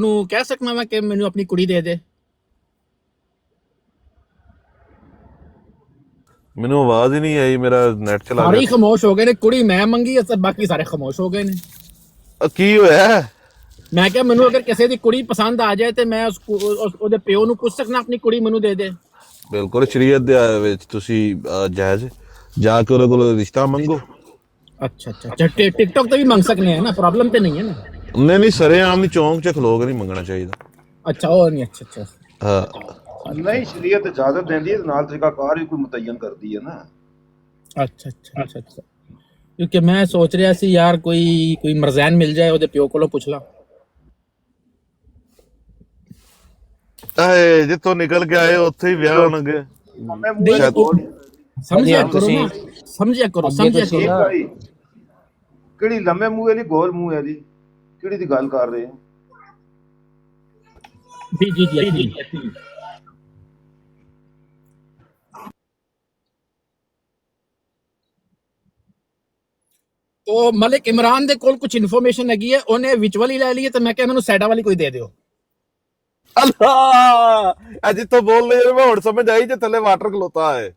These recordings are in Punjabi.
ਨੂੰ ਕਹਿ ਸਕਣਾ ਮੈਂ ਕਿ ਮੈਨੂੰ ਆਪਣੀ ਕੁੜੀ ਦੇ ਦੇ। ਮੈਨੂੰ ਆਵਾਜ਼ ਹੀ ਨਹੀਂ ਆਈ, ਮੇਰਾ ਨੈਟ ਚਲਾ ਸਾਰੇ ਗਿਆ ਹੀ ਸੀ। ਖਾਮੋਸ਼ ਹੋ ਗਏ ਨੇ, ਕੁੜੀ ਮੈਂ ਮੰਗੀ ਤੇ ਬਾਕੀ ਸਾਰੇ ਖਾਮੋਸ਼ ਹੋ ਗਏ ਨੇ। ਕੀ ਹੋਇਆ? ਮੈਂ ਕਿਹਾ ਮੈਨੂੰ ਅਗਰ ਕਿਸੇ ਦੀ ਕੁੜੀ ਪਸੰਦ ਆ ਜਾਏ ਤੇ ਮੈਂ ਉਹਦੇ ਪਿਓ ਨੂੰ ਪੁੱਛ ਸਕਣਾ ਆਪਣੀ ਕੁੜੀ ਮੈਨੂੰ ਦੇ ਦੇ। ਬਿਲਕੁਲ, ਸ਼ਰੀਅਤ ਦੇ ਵਿੱਚ ਤੁਸੀਂ ਜਾਇਜ਼ ਜਾ ਕੇ ਉਹਦੇ ਕੋਲ ਰਿਸ਼ਤਾ ਮੰਗੋ। ਅੱਛਾ ਅੱਛਾ ਅੱਛਾ, टिकटॉक ਤੇ ਵੀ ਮੰਗ ਸਕਨੇ ਆ ਨਾ, ਪ੍ਰੋਬਲਮ ਤੇ ਨਹੀਂ ਹੈ ਨਾ। ਨਹੀਂ ਸਰੇਆਮ ਨਹੀਂ, ਚੌਂਕ 'ਚ ਖਲੋ ਕੇ ਨਹੀਂ ਮੰਗਣਾ ਚਾਹੀਦਾ। ਅੱਛਾ ਉਹ ਨਹੀਂ, ਅੱਛਾ ਅੱਛਾ ਹਾਂ, ਨਹੀਂ, ਸ਼ਰੀਅਤ ਇਜਾਜ਼ਤ ਦਿੰਦੀ ਹੈ ਨਾਲ ਤਰੀਕਾਕਾਰ ਵੀ ਕੋਈ ਮੁਤੱਯਨ ਕਰਦੀ ਹੈ ਨਾ। ਅੱਛਾ ਅੱਛਾ ਅੱਛਾ ਅੱਛਾ, ਕਿਉਂਕਿ ਮੈਂ ਸੋਚ ਰਿਹਾ ਸੀ ਯਾਰ ਕੋਈ ਮਰਜ਼ੈਨ ਮਿਲ ਜਾਏ ਉਹਦੇ ਪਿਓ ਕੋਲੋਂ ਪੁੱਛ ਲਾਂ। ਜਿੱਥੋਂ ਨਿਕਲ ਕੇ ਆਏ ਉੱਥੇ ਹੀ ਵਿਆਹ ਹੋਣਗੇ ਮੈਂ ਮੂੰਹ ਸ਼ਾਇਦ। ਸਮਝਿਆ ਕਰੋ ਨਾ, ਸਮਝਿਆ ਕਰੋ ਸਮਝਿਆ ਕਰੋ। ਭਾਈ ਕਿਹੜੀ ਲੰਮੇ ਮੂੰਹ ਵਾਲੀ ਗੋਲ ਮੂੰਹ ਵਾਲੀ ਕਿਹੜੀ ਦੀ ਗੱਲ ਕਰ ਰਹੇ ਹੋ? ਜੀ ਜੀ ਜੀ ਅੱਛੀ। ਉਹ ਮਲਿਕ ਇਮਰਾਨ ਦੇ ਕੋਲ ਕੁਝ ਇਨਫੋਰਮੇਸ਼ਨ ਹੈਗੀ ਹੈ, ਉਹਨੇ ਵਿਚਵਲ ਹੀ ਲੈ ਲਈ ਹੈ, ਤੇ ਮੈਂ ਕਿਹਾ ਮੈਨੂੰ ਸਾਈਡਾਂ ਵਾਲੀ ਕੋਈ ਦੇ ਦਿਓ। ਅੱਲਾਹ, ਜਿੱਥੋਂ ਬੋਲ ਰਹੇ ਮੈਂ ਹੁਣ ਸਮਝ ਆਈ ਜੇ ਥੱਲੇ ਵਾਟਰ ਖਲੋਤਾ ਹੈ।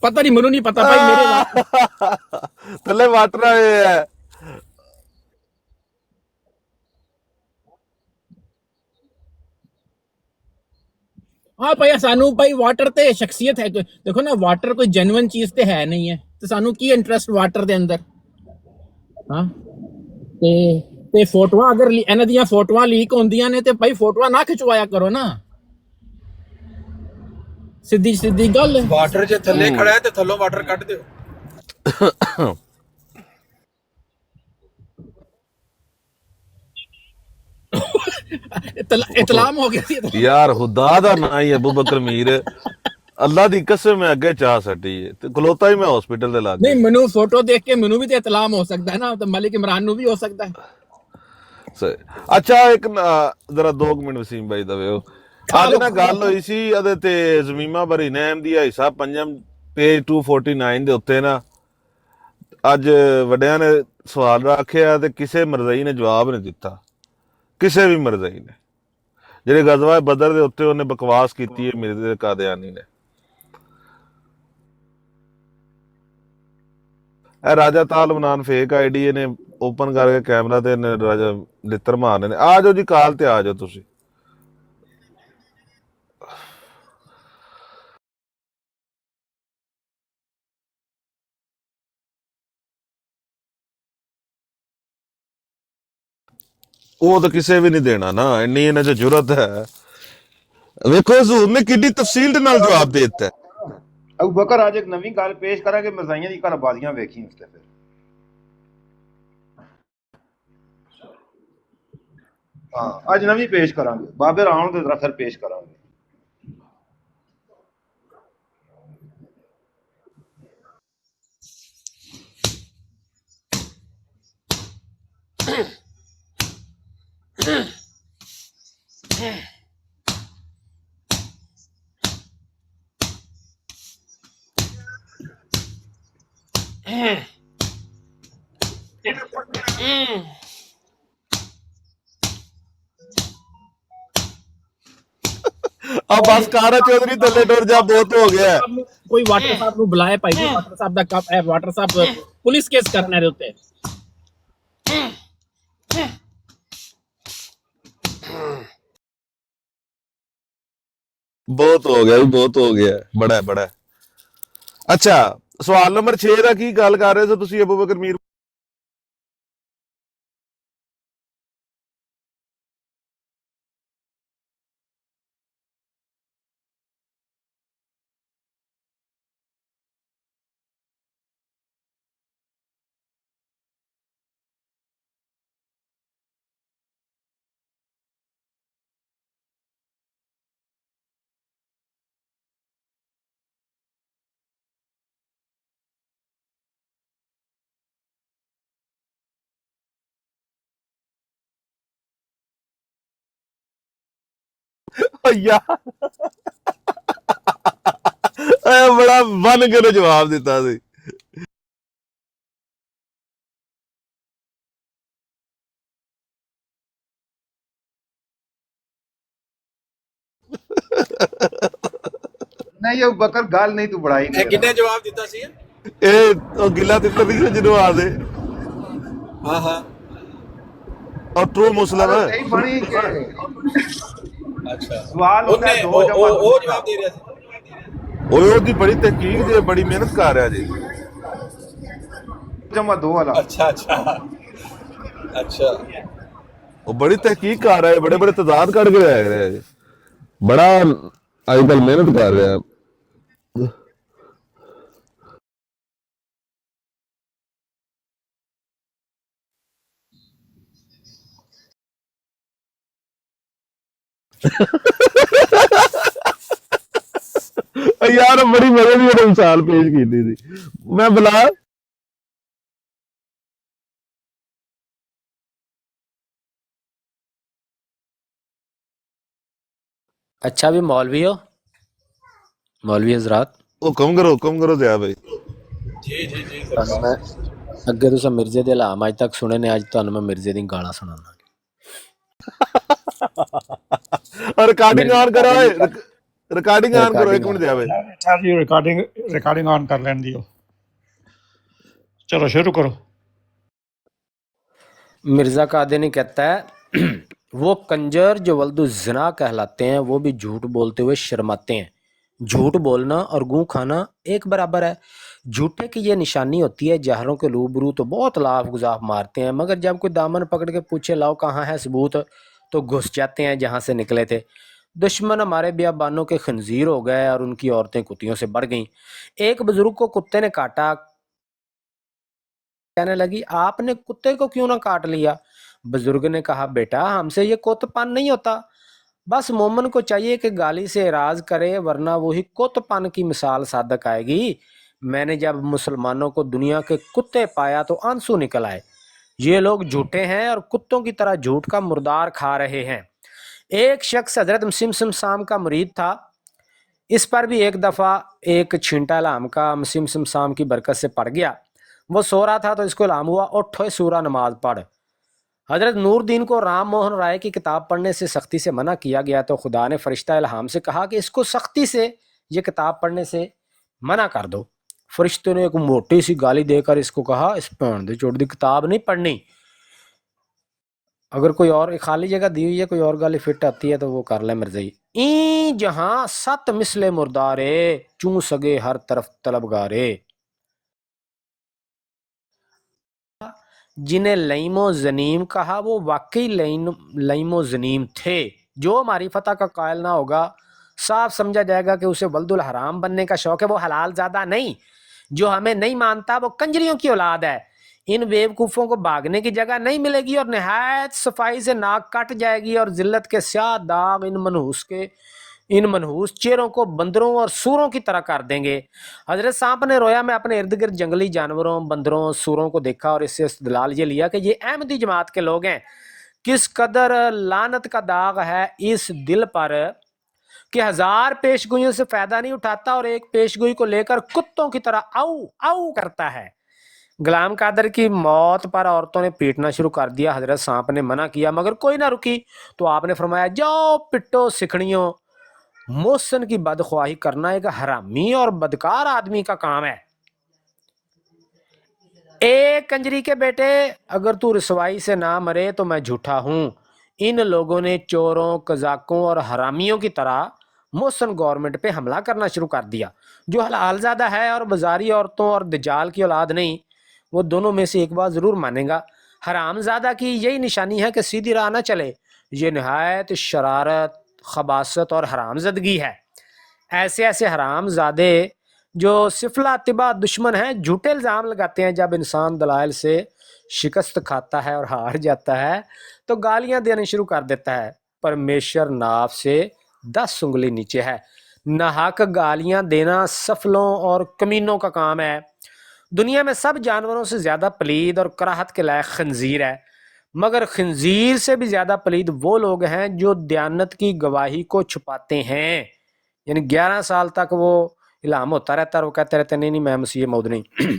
ਪਤਾ ਨਹੀਂ, ਮੈਨੂੰ ਨਹੀਂ ਪਤਾ ਭਾਈ, ਮੇਰੇ ਥੱਲੇ ਵਾਟਰ ਆਏ ਹੈ। ਹਾਂ ਭਾਈ, ਸਾਨੂੰ ਭਾਈ ਵਾਟਰ ਤੇ ਸ਼ਖਸੀਅਤ ਹੈ। ਦੇਖੋ ਨਾ, ਵਾਟਰ ਕੋਈ ਜੈਨੂਇਨ ਚੀਜ਼ ਤੇ ਹੈ ਨਹੀਂ ਹੈ, ਤੇ ਸਾਨੂੰ ਕੀ ਇੰਟਰਸਟ ਵਾਟਰ ਦੇ ਅੰਦਰ। ਹਾਂ ਤੇ ਫੋਟੋਆਂ ਅਗਰ ਇਹਨਾਂ ਦੀਆਂ ਫੋਟੋਆਂ ਲੀਕ ਹੁੰਦੀਆਂ ਨੇ ਤੇ ਭਾਈ ਫੋਟੋਆਂ ਨਾ ਖਿਚਵਾਇਆ ਕਰੋ ਨਾ, ਸਿੱਧੀ ਸਿੱਧੀ ਗੱਲ। ਵਾਟਰ ਜੇ ਥੱਲੇ ਖੜਾ ਹੈ ਤੇ ਥੱਲੋਂ ਵਾਟਰ ਕੱਢ ਦਿਓ। ਇਤਲਾਮ ਹੋ ਗਿਆ ਸੀ ਯਾਰ ਖੁਦਾ ਦਾ ਨਾਂ ਹੀ ਅਬੂ ਬਕਰ ਮੀਰ, ਅੱਲਾ ਦੀ ਕਸਮ ਮੈਂ ਅੱਗੇ ਚਾਹ ਸੱਟੀ ਹੈ ਤੇ ਖਲੋਤਾ ਹੀ ਮੈਂ ਹਸਪੀਟਲ ਦੇ ਲਾਗੇ। ਨਹੀਂ, ਮੈਨੂੰ ਫੋਟੋ ਦੇਖ ਕੇ ਮੈਨੂੰ ਵੀ ਤੇ ਇਤਲਾਮ ਹੋ ਸਕਦਾ ਹੈ ਨਾ, ਤੇ ਮਲਿਕ ਇਮਰਾਨ ਨੂੰ ਵੀ ਹੋ ਸਕਦਾ ਹੈ। ਅੱਛਾ, ਇੱਕ ਜਰਾ 2 ਮਿੰਟ ਵਸੀਮ ਭਾਈ ਦਵੇ। ਅੱਜ ਨਾ ਗੱਲ ਹੋਈ ਸੀ ਇਹਦੇ ਤੇ ਜ਼ਮੀਮਾ ਬਰੀ ਨੈਮ ਦੀ ਹਿੱਸਾ 5 ਪੇਜ 249 ਦੇ ਉੱਤੇ ਨਾ, ਅੱਜ ਵੱਡਿਆਂ ਨੇ ਸਵਾਲ ਰੱਖਿਆ ਤੇ ਕਿਸੇ ਮਰਜ਼ਈ ਨੇ ਜਵਾਬ ਨਹੀਂ ਦਿੱਤਾ। ਕਿਸੇ ਵੀ ਮਰਜ਼ਈ ਨੇ, ਜਿਹੜੇ ਗਜ਼ਵਾ ਬਦਰ ਦੇ ਉੱਤੇ ਉਹਨੇ ਬਕਵਾਸ ਕੀਤੀ ਹੈ ਮਿਰਜ਼ੇ ਕਾਦੀਆਨੀ ਨੇ। ਇਹ ਰਾਜਾ ਤਾਲਬਨਾਨ ਫੇਕ ਆਈਡੀ ਨੇ ਓਪਨ ਕਰਕੇ ਕੈਮਰਾ ਤੇ ਰਾਜਾ ਲਿੱਤਰ ਮਾਰਨੇ ਨੇ। ਆ ਜਾਓ ਜੀ, ਕਾਲ ਤੇ ਆ ਜਾਓ ਤੁਸੀਂ। ਉਹ ਤਾਂ ਕਿਸੇ ਵੀ ਨਹੀਂ ਦੇਣਾ ਨਾ, ਇੰਨੀ ਇਹਨਾਂ 'ਚ ਜੁਰਤ ਹੈ। ਵੇਖੋ ਹਜ਼ੂਰ ਨੇ ਕਿੰਨੀ ਤਫਸੀਲ ਦੇ ਨਾਲ ਜਵਾਬ ਦੇ ਦਿੱਤਾ। ਅਬੂ ਬਕਰ ਅੱਜ ਇੱਕ ਨਵੀਂ ਗੱਲ ਪੇਸ਼ ਕਰਾਂਗੇ, ਮਰਜ਼ਾਈਆਂ ਦੀ ਘਰਬਾਜ਼ੀਆਂ ਵੇਖੀ ਉਸ ਤੇ ਫਿਰ। ਹਾਂ, ਅੱਜ ਨਵੀਂ ਪੇਸ਼ ਕਰਾਂਗੇ, ਬਾਬੇ ਰਾਮ ਦੇ ਜ਼ਰਾ ਫਿਰ ਪੇਸ਼ ਕਰਾਂਗੇ। ਆ ਬਸ ਕਾਰਾ ਚੌਧਰੀ ਥੱਲੇ ਡੁਰ ਜਾ, ਬਹੁਤ ਹੋ ਗਿਆ। ਕੋਈ ਵਾਟਰ ਸਾਹਿਬ ਨੂੰ ਬੁਲਾਏ ਭਾਈ ਜੀ, ਵਾਟਰ ਸਾਹਿਬ ਦਾ ਕੱਪ ਹੈ, ਵਾਟਰ ਸਾਹਿਬ ਪੁਲਿਸ ਕੇਸ ਕਰਨਾ ਇਹਦੇ ਉੱਤੇ। ਬਹੁਤ ਹੋ ਗਿਆ, ਬਹੁਤ ਹੋ ਗਿਆ, ਬੜਾ ਬੜਾ। ਅੱਛਾ, ਸਵਾਲ ਨੰਬਰ 6 ਦਾ ਕੀ ਗੱਲ ਕਰ ਰਹੇ ਸੀ ਤੁਸੀਂ ਅਬੂ ਬਕਰ ਮੀਰ? ਯਾਰ ਬੜਾ ਬਨ ਕੇ ਜਵਾਬ ਦਿੱਤਾ ਸੀ। ਨਹੀਂ ਉਹ ਬਕਰ ਗੱਲ ਨਹੀਂ ਤੂੰ ਬੜਾਈ ਇਹ ਨਹੀਂ ਕਿੰਨੇ ਜਵਾਬ ਦਿੱਤਾ ਸੀ ਇਹ ਉਹ ਗਿੱਲਾ ਤਿੱਤਰ ਦੀ ਜਿਹਨੂੰ ਆਦੇ ਹਾਂ ਹਾਂ ਔਰ ਟਰੂ ਮੁਸਲਮ ਹੈ ਸਹੀ ਬਣੀ ਕਿ ਅੱਛਾ ਸਵਾਲ ਹੁੰਦਾ ਉਹਨੇ ਹੈ ਉਹ ਜਵਾਬ ਦੇ ਰਿਹਾ ਸੀ ਓਏ ਉਹਦੀ ਬੜੀ ਤਹਿਕੀਕ ਜੇ ਬੜੀ ਮਿਹਨਤ ਕਰ ਰਿਹਾ ਜੀ ਜਮਾ 2 ਵਾਲਾ ਅੱਛਾ ਅੱਛਾ ਅੱਛਾ ਉਹ ਬੜੀ ਤਹਿਕੀਕ ਕਰ ਰਿਹਾ ਹੈ ਬੜੇ ਬੜੇ ਤਦਾਦ ਕੱਢ ਕੇ ਲੈ ਰਿਹਾ ਹੈ ਬੜਾ ਅੱਜ ਕੱਲ ਮਿਹਨਤ ਕਰ ਰਿਹਾ ਹੈ ਯਾਰ ਬੜੀ ਮਜ਼ੇ ਦੀ ਉਹਨੇ ਮਿਸਾਲ ਪੇਸ਼ ਕੀਤੀ ਸੀ ਮੈਂ ਬੁਲਾ अच्छा भी मौलवी हो मौलवी हजरात ਹੁਕਮ ਕਰੋ ਦਿਆ ਭਾਈ ਜੀ ਜੀ ਜੀ ਤੁਹਾਨੂੰ ਮੈਂ ਅੱਗੇ ਤੁਸੀਂ ਮਿਰਜ਼ੇ ਦੇ ਹਲਾਮ ਅੱਜ ਤੱਕ ਸੁਣੇ ਨੇ ਅੱਜ ਤੁਹਾਨੂੰ ਮੈਂ ਮਿਰਜ਼ੇ ਦੀ ਗਾਲਾਂ ਸੁਣਾਉਣਾ ਰਿਕਾਰਡਿੰਗ ਆਨ ਕਰੋ ਰਿਕਾਰਡਿੰਗ ਆਨ ਕਰੋ 1 ਮਿੰਟ ਦਿਆ ਭਾਈ अच्छा जी रिकॉर्डिंग ऑन कर लेने दियो चलो शुरू करो मिर्जा कादिनी कहता है वो कंजर जो वल्दु ज़िना कहलाते हैं वो भी झूठ बोलते हुए शर्माते हैं झूठ बोलना और गूं खाना एक बराबर है झूठे की ये निशानी होती है जहरों के रूबरू तो बहुत लाफ गुजाफ मारते हैं मगर जब कोई दामन पकड़ के पूछे लाओ कहाँ है सबूत तो घुस जाते हैं जहाँ से निकले थे दुश्मन हमारे बियाबानों के खंजीर हो गए और उनकी औरतें कुत्तियों से बढ़ गईं एक बुजुर्ग को कुत्ते ने काटा कहने लगी आपने कुत्ते को क्यों ना काट लिया बुजुर्ग ने कहा बेटा हमसे ये कोतपन नहीं होता बस मोमन को चाहिए कि गाली से एराज करे वरना वही कोतपन की मिसाल सादक आएगी मैंने जब मुसलमानों को दुनिया के कुत्ते पाया तो आंसू निकल आए ये लोग झूठे हैं और कुत्तों की तरह झूठ का मुर्दार खा रहे हैं एक शख्स हजरत मसीह साम का मुरीद था इस पर भी एक दफ़ा एक छींटा लाम का मसीह साम की बरकत से पड़ गया वो सो रहा था तो इसको लाम हुआ उठो सूरा नमाज पढ़ हजरत नूरदीन को राम मोहन राय की किताब पढ़ने से सख्ती से मना किया गया तो खुदा ने फरिश्ता इल्हाम से कहा कि इसको सख्ती से ये किताब पढ़ने से मना कर दो फरिश्ते ने एक मोटी सी गाली देकर इसको कहा इस भैन दे चोट दी किताब नहीं पढ़नी अगर कोई और खाली जगह दी हुई है कोई और गाली फिट आती है तो वो कर ले मिर्जाई ई जहां 7 मिसले मुर्दारे चूं सगे हर तरफ तलबगारे जिन्हें लईमो जनीम कहा वो वाकई लईमो जनीम थे जो मारिफता का कायल ना होगा साफ समझा जाएगा कि उसे वल्दुल हराम बनने का शौक है वो हलाल ज़्यादा नहीं जो हमें नहीं मानता वो कंजरियों की औलाद है इन बेवकूफ़ों को भागने की जगह नहीं मिलेगी और नहायत सफाई से नाक कट जाएगी और जिल्लत के स्याह दाग इन मनहूस चेहरों को बंदरों और सूरों की तरह कर देंगे हजरत सांप ने रोया में अपने इर्द गिर्द जंगली जानवरों बंदरों सूरों को देखा और इससे इस्तदलाल ये लिया कि ये अहमदी जमात के लोग हैं किस कदर लानत का दाग है इस दिल पर कि 1000 पेशगोइयों से फायदा नहीं उठाता और एक पेशगोई को लेकर कुत्तों की तरह आऊ आऊ करता है गुलाम कादर की मौत पर औरतों ने पीटना शुरू कर दिया हजरत सांप ने मना किया मगर कोई ना रुकी तो आपने फरमाया जाओ पिट्टो सिखड़ियों मोहसन की बदख्वाही करना एक हरामी और बदकार आदमी का काम है ए कंजरी के बेटे अगर तू रसवाई से ना मरे तो मैं झूठा हूं इन लोगों ने चोरों कजाकों और हरामियों की तरह मोहसन गवर्नमेंट पे हमला करना शुरू कर दिया जो हलालजादा है और बाजारी औरतों और दजाल की औलाद नहीं वो दोनों में से एक बात जरूर मानेगा हरामजादा की यही निशानी है कि सीधी राह ना चले ये नहायत शरारत खबासत और हरामजदगी है ऐसे ऐसे हरामजादे जो सिफला तिबा दुश्मन हैं झूठे इल्ज़ाम लगाते हैं जब इंसान दलाइल से शिकस्त खाता है और हार जाता है तो गालियां देने शुरू कर देता है परमेश्वर नाफ से 10 उंगली नीचे है नाहक गालियां देना सफलों और कमीनों का काम है दुनिया में सब जानवरों से ज़्यादा पलीद और कराहत के लायक खंजीर है मगर खंजीर से भी ज़्यादा पलीद वो लोग हैं जो दयानत की गवाही को छुपाते हैं यानी 11 साल तक वो इल्हाम होता रहता है वो कहते रहते नहीं मैं मसीह मौद नहीं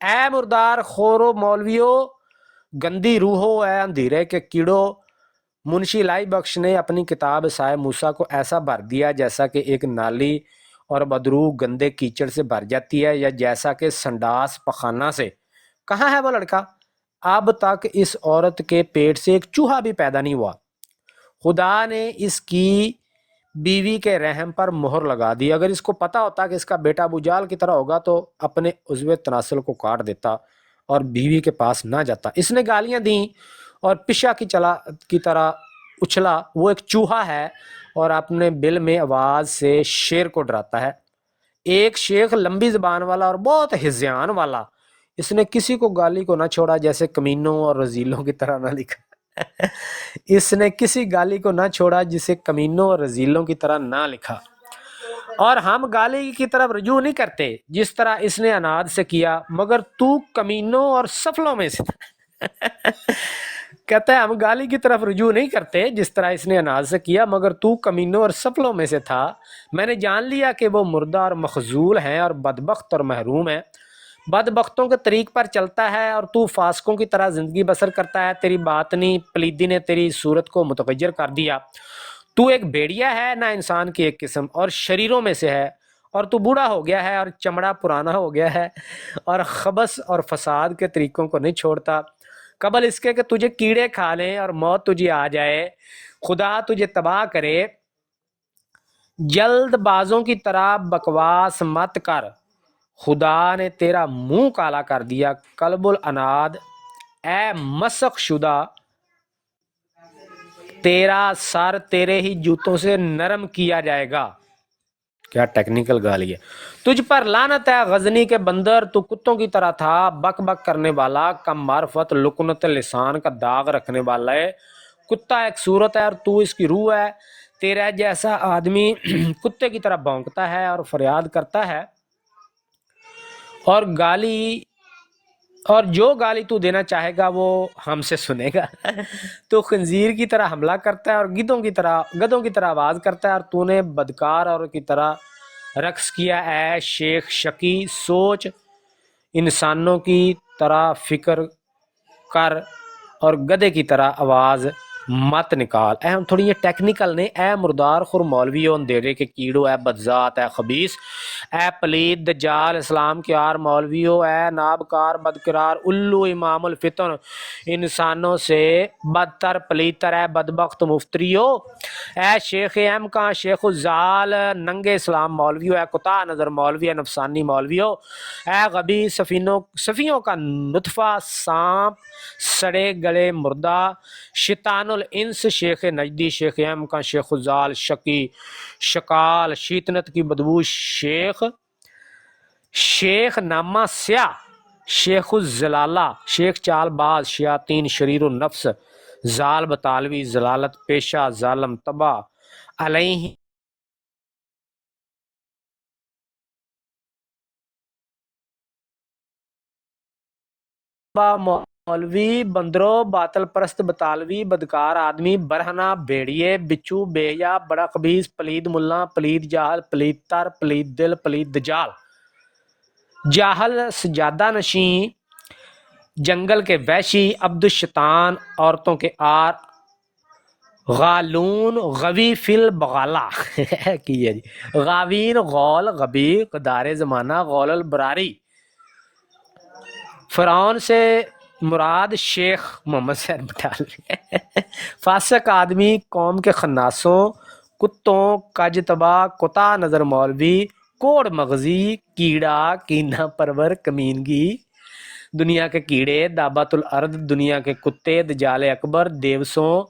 ऐ मुर्दार खोरो मौलवियो गंदी रूहो ऐ अंधेरे के कीड़ो मुंशी लाई बख्श ने अपनी किताब साए मूसा को ऐसा भर दिया जैसा कि एक नाली और बदरू गंदे कीचड़ से भर जाती है, या जैसा कि संडास पखाना से। कहाँ है वो लड़का? अब तक इस औरत के पेट से एक चूहा भी पैदा नहीं हुआ। खुदा ने इसकी बीवी के रहम पर मोहर लगा दी। अगर इसको पता होता कि इसका बेटा अबू जाल की तरह होगा तो अपने उज़्वे तनासल को काट देता और बीवी के पास ना जाता। इसने गालियां दी और पिशा की तरह उछला। वो एक चूहा है और अपने बिल में आवाज़ से शेर को डराता है। एक शेख लंबी ज़बान वाला और बहुत हिज़्यान वाला, इसने किसी को गाली को ना छोड़ा जैसे कमीनों और रजीलों की तरह ना लिखा। इसने किसी गाली को ना छोड़ा जिसे कमीनों और रजीलों की तरह ना लिखा। और हम गाली की तरफ रजू नहीं करते जिस तरह इसने अनाद से किया, मगर तू कमीनों और सफलों में से था। कहता है हम गाली की तरफ रजू नहीं करते जिस तरह इसने अनाज से किया, मगर तू कमीनों और सफलों में से था। मैंने जान लिया कि वो मुर्दा और मखजूल हैं और बदबख्त और महरूम है। बदबख्तों के तरीक पर चलता है और तू फासकों की तरह ज़िंदगी बसर करता है। तेरी बातनी पलीदी ने तेरी सूरत को मुतगय्यर कर दिया। तू एक भेड़िया है, ना इंसान की एक किस्म, और शरीरों में से है। और तू बूढ़ा हो गया है और चमड़ा पुराना हो गया है और खबस और फसाद के तरीकों को नहीं छोड़ता। कबल इसके कि तुझे कीड़े खा लें और मौत तुझे आ जाए, खुदा तुझे तबाह करे। जल्दबाजों की तरह बकवास मत कर, खुदा ने तेरा मुंह काला कर दिया। कल्बुल अनाद, ए मसक शुदा, तेरा सर तेरे ही जूतों से नरम किया जाएगा। क्या टेक्निकल गाली है। तुझ पर लानत है गजनी के बंदर, तू कुत्तों की तरह था, बक बक करने वाला, कम मार्फत, लुकनत लिसान का दाग रखने वाला है। कुत्ता एक सूरत है और तू इसकी रूह है। तेरा जैसा आदमी कुत्ते की तरह भौंकता है और फरियाद करता है, और जो गाली तू देना चाहेगा वो हमसे सुनेगा। तो खंजीर की तरह हमला करता है और गधों की तरह आवाज़ करता है, और तूने बदकार और की तरह रक्स किया। है शेख शकी, सोच, इंसानों की तरह फिक्र कर और गधे की तरह आवाज़ मत निकाल। ए हम थोड़ी ये टेक्निकल ने। ए मुर्दार खुर मौलवियों अंधेरे के कीड़ो, ए बदजात, ए खबीस, ए पलीद दज्जाल इस्लाम के आर मौलवियों, ए नाबकार बदकरार उल्लू इमामुल फितन, इंसानों से बदतर पलीतर, ए बदबख्त मुफ्तरियो, ए शेख एम का शेख जाल नंगे इस्लाम मौलवियों, ए कुता नज़र मौलवी, नफसानी मौलवियों, ए गबी सफ़ियों का नुतफ़ा, सांप, सड़े गले मुर्दा, शैतानुल इंस, शेख नजदी, शेख एम का शेख जाल, शकी, शकाल, शीतनत की बदबू, शेख नामा स्या, शेख जलाला, शेख चालबाज, शयातीन, शरीर नफ्स, जाल बतालवी, जलालत पेशा, जालम तबा अलैहि मौलवी, बंदरो, बातल परस्त, बतालवी, बदकार आदमी, बरहना, भेड़िए, बिच्छू, बेहया, बड़ा खबीस, पलीद मुल्ला, पलीद जाहल, पलीद तर, पलीद दिल, पलीद दजाल, जाहल, सजादा नशी, जंगल के वैशी, अब्दुल शैतान, औरतों के आर, गालून, गवी फिल बगाला की है जी, गावीन, गौल, गबी, कदारे ज़माना, गौलल बरारी। फ़िरौन से मुराद शेख मोहम्मद सैर बटाली। फासक आदमी, कौम के खन्नासों, कुत्तों, कजतबा, कुता नज़र मौलवी, कोड़ मगजी, कीड़ा, कीना परवर, कमीनगी, दुनिया के कीड़े, दाबातुल अर्द, दुनिया के कुत्ते, दजाल अकबर, देवसों,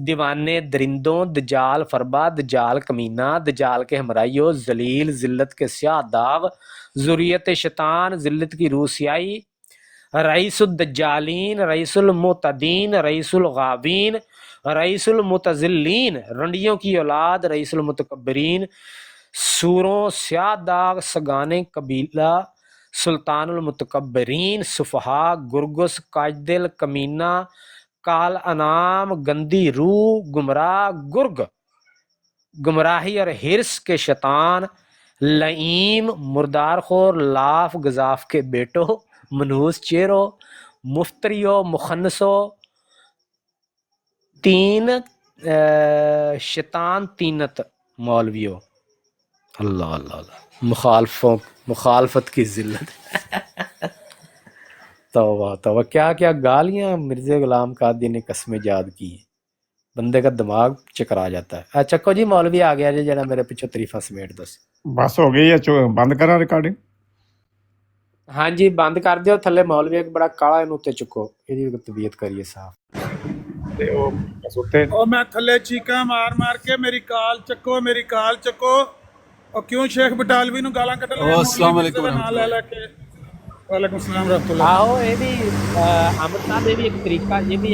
दीवाने दरिंदों, दजाल फरबा, दजाल कमीना, दजाल के हमराइयों, जलील, जिल्लत के स्याह दाग, ज़ुरियत शैतान, जिल्लत की रूसियाई, रईसुल दज्जालीन, रईसुल मुतदीन, रईसुल गावीन, रईसुल मुतजिल्लीन, रंडियों की औलाद, रईसुल मुतकब्बरीन, सूरों, स्याह दाग, सगाने कबीला, सुल्तानुल मुतकब्बरीन, सुफहा, गुरगुस, काजदिल, कमीना, काल अनाम, गंदी रूह, गुमराह, गुर्ग, गुमराही और हिर्स के शैतान, लईम, मुर्दार खोर, लाफ, गजाफ के बेटो, मनूस चेहरो, मुफ्तरियो, मुखन्नसो, तीन शैतान तीनत मौलवियों, अल्लाह अल्लाह अल्लाह, मुखालफत की जिल्लत। तौबा तौबा, क्या क्या गालियां मिर्ज़ा गुलाम कादी ने कस्में याद की हैं। बंदे का दिमाग चकरा जाता है। ਚੱਕੋ ਜੀ मौलवी आ गया जी ਜਿਹੜਾ ਮੇਰੇ ਪਿੱਛੋਂ ਤਰੀਫਾਂ ਸਮੇਟ ਦੋ। ਬਸ ਹੋ ਗਈ ਹੈ, ਬੰਦ ਕਰਾਂ ਰਿਕਾਰਡਿੰਗ। ਹਾਂਜੀ ਬੰਦ ਕਰ ਦਿਓ। ਥੱਲੇ ਮੌਲਵੀ ਇੱਕ ਬੜਾ ਕਾਲਾ, ਇਹਨੂੰ ਉੱਤੇ ਚੁੱਕੋ, ਇਹਦੀ ਤਬੀਅਤ ਕਰੀਏ ਸਾਫ। ਤੇ ਉਹ ਬਸ ਉੱਤੇ ਉਹ ਮੈਂ ਥੱਲੇ ਚੀਕਾਂ ਮਾਰ ਮਾਰ ਕੇ ਮੇਰੀ ਕਾਲ ਚੱਕੋ, ਮੇਰੀ ਕਾਲ ਚੱਕੋ। ਉਹ ਕਿਉਂ ਸ਼ੇਖ ਬਟਾਲਵੀ ਨੂੰ ਗਾਲਾਂ ਕੱਢ ਰਹੇ? अस्सलाम वालेकुम ਨਾਂ ਲੈ ਲੈ ਕੇ। वालेकुम सलाम रहमतुल्लाह। आओ, ये भी अमर साहब, ये भी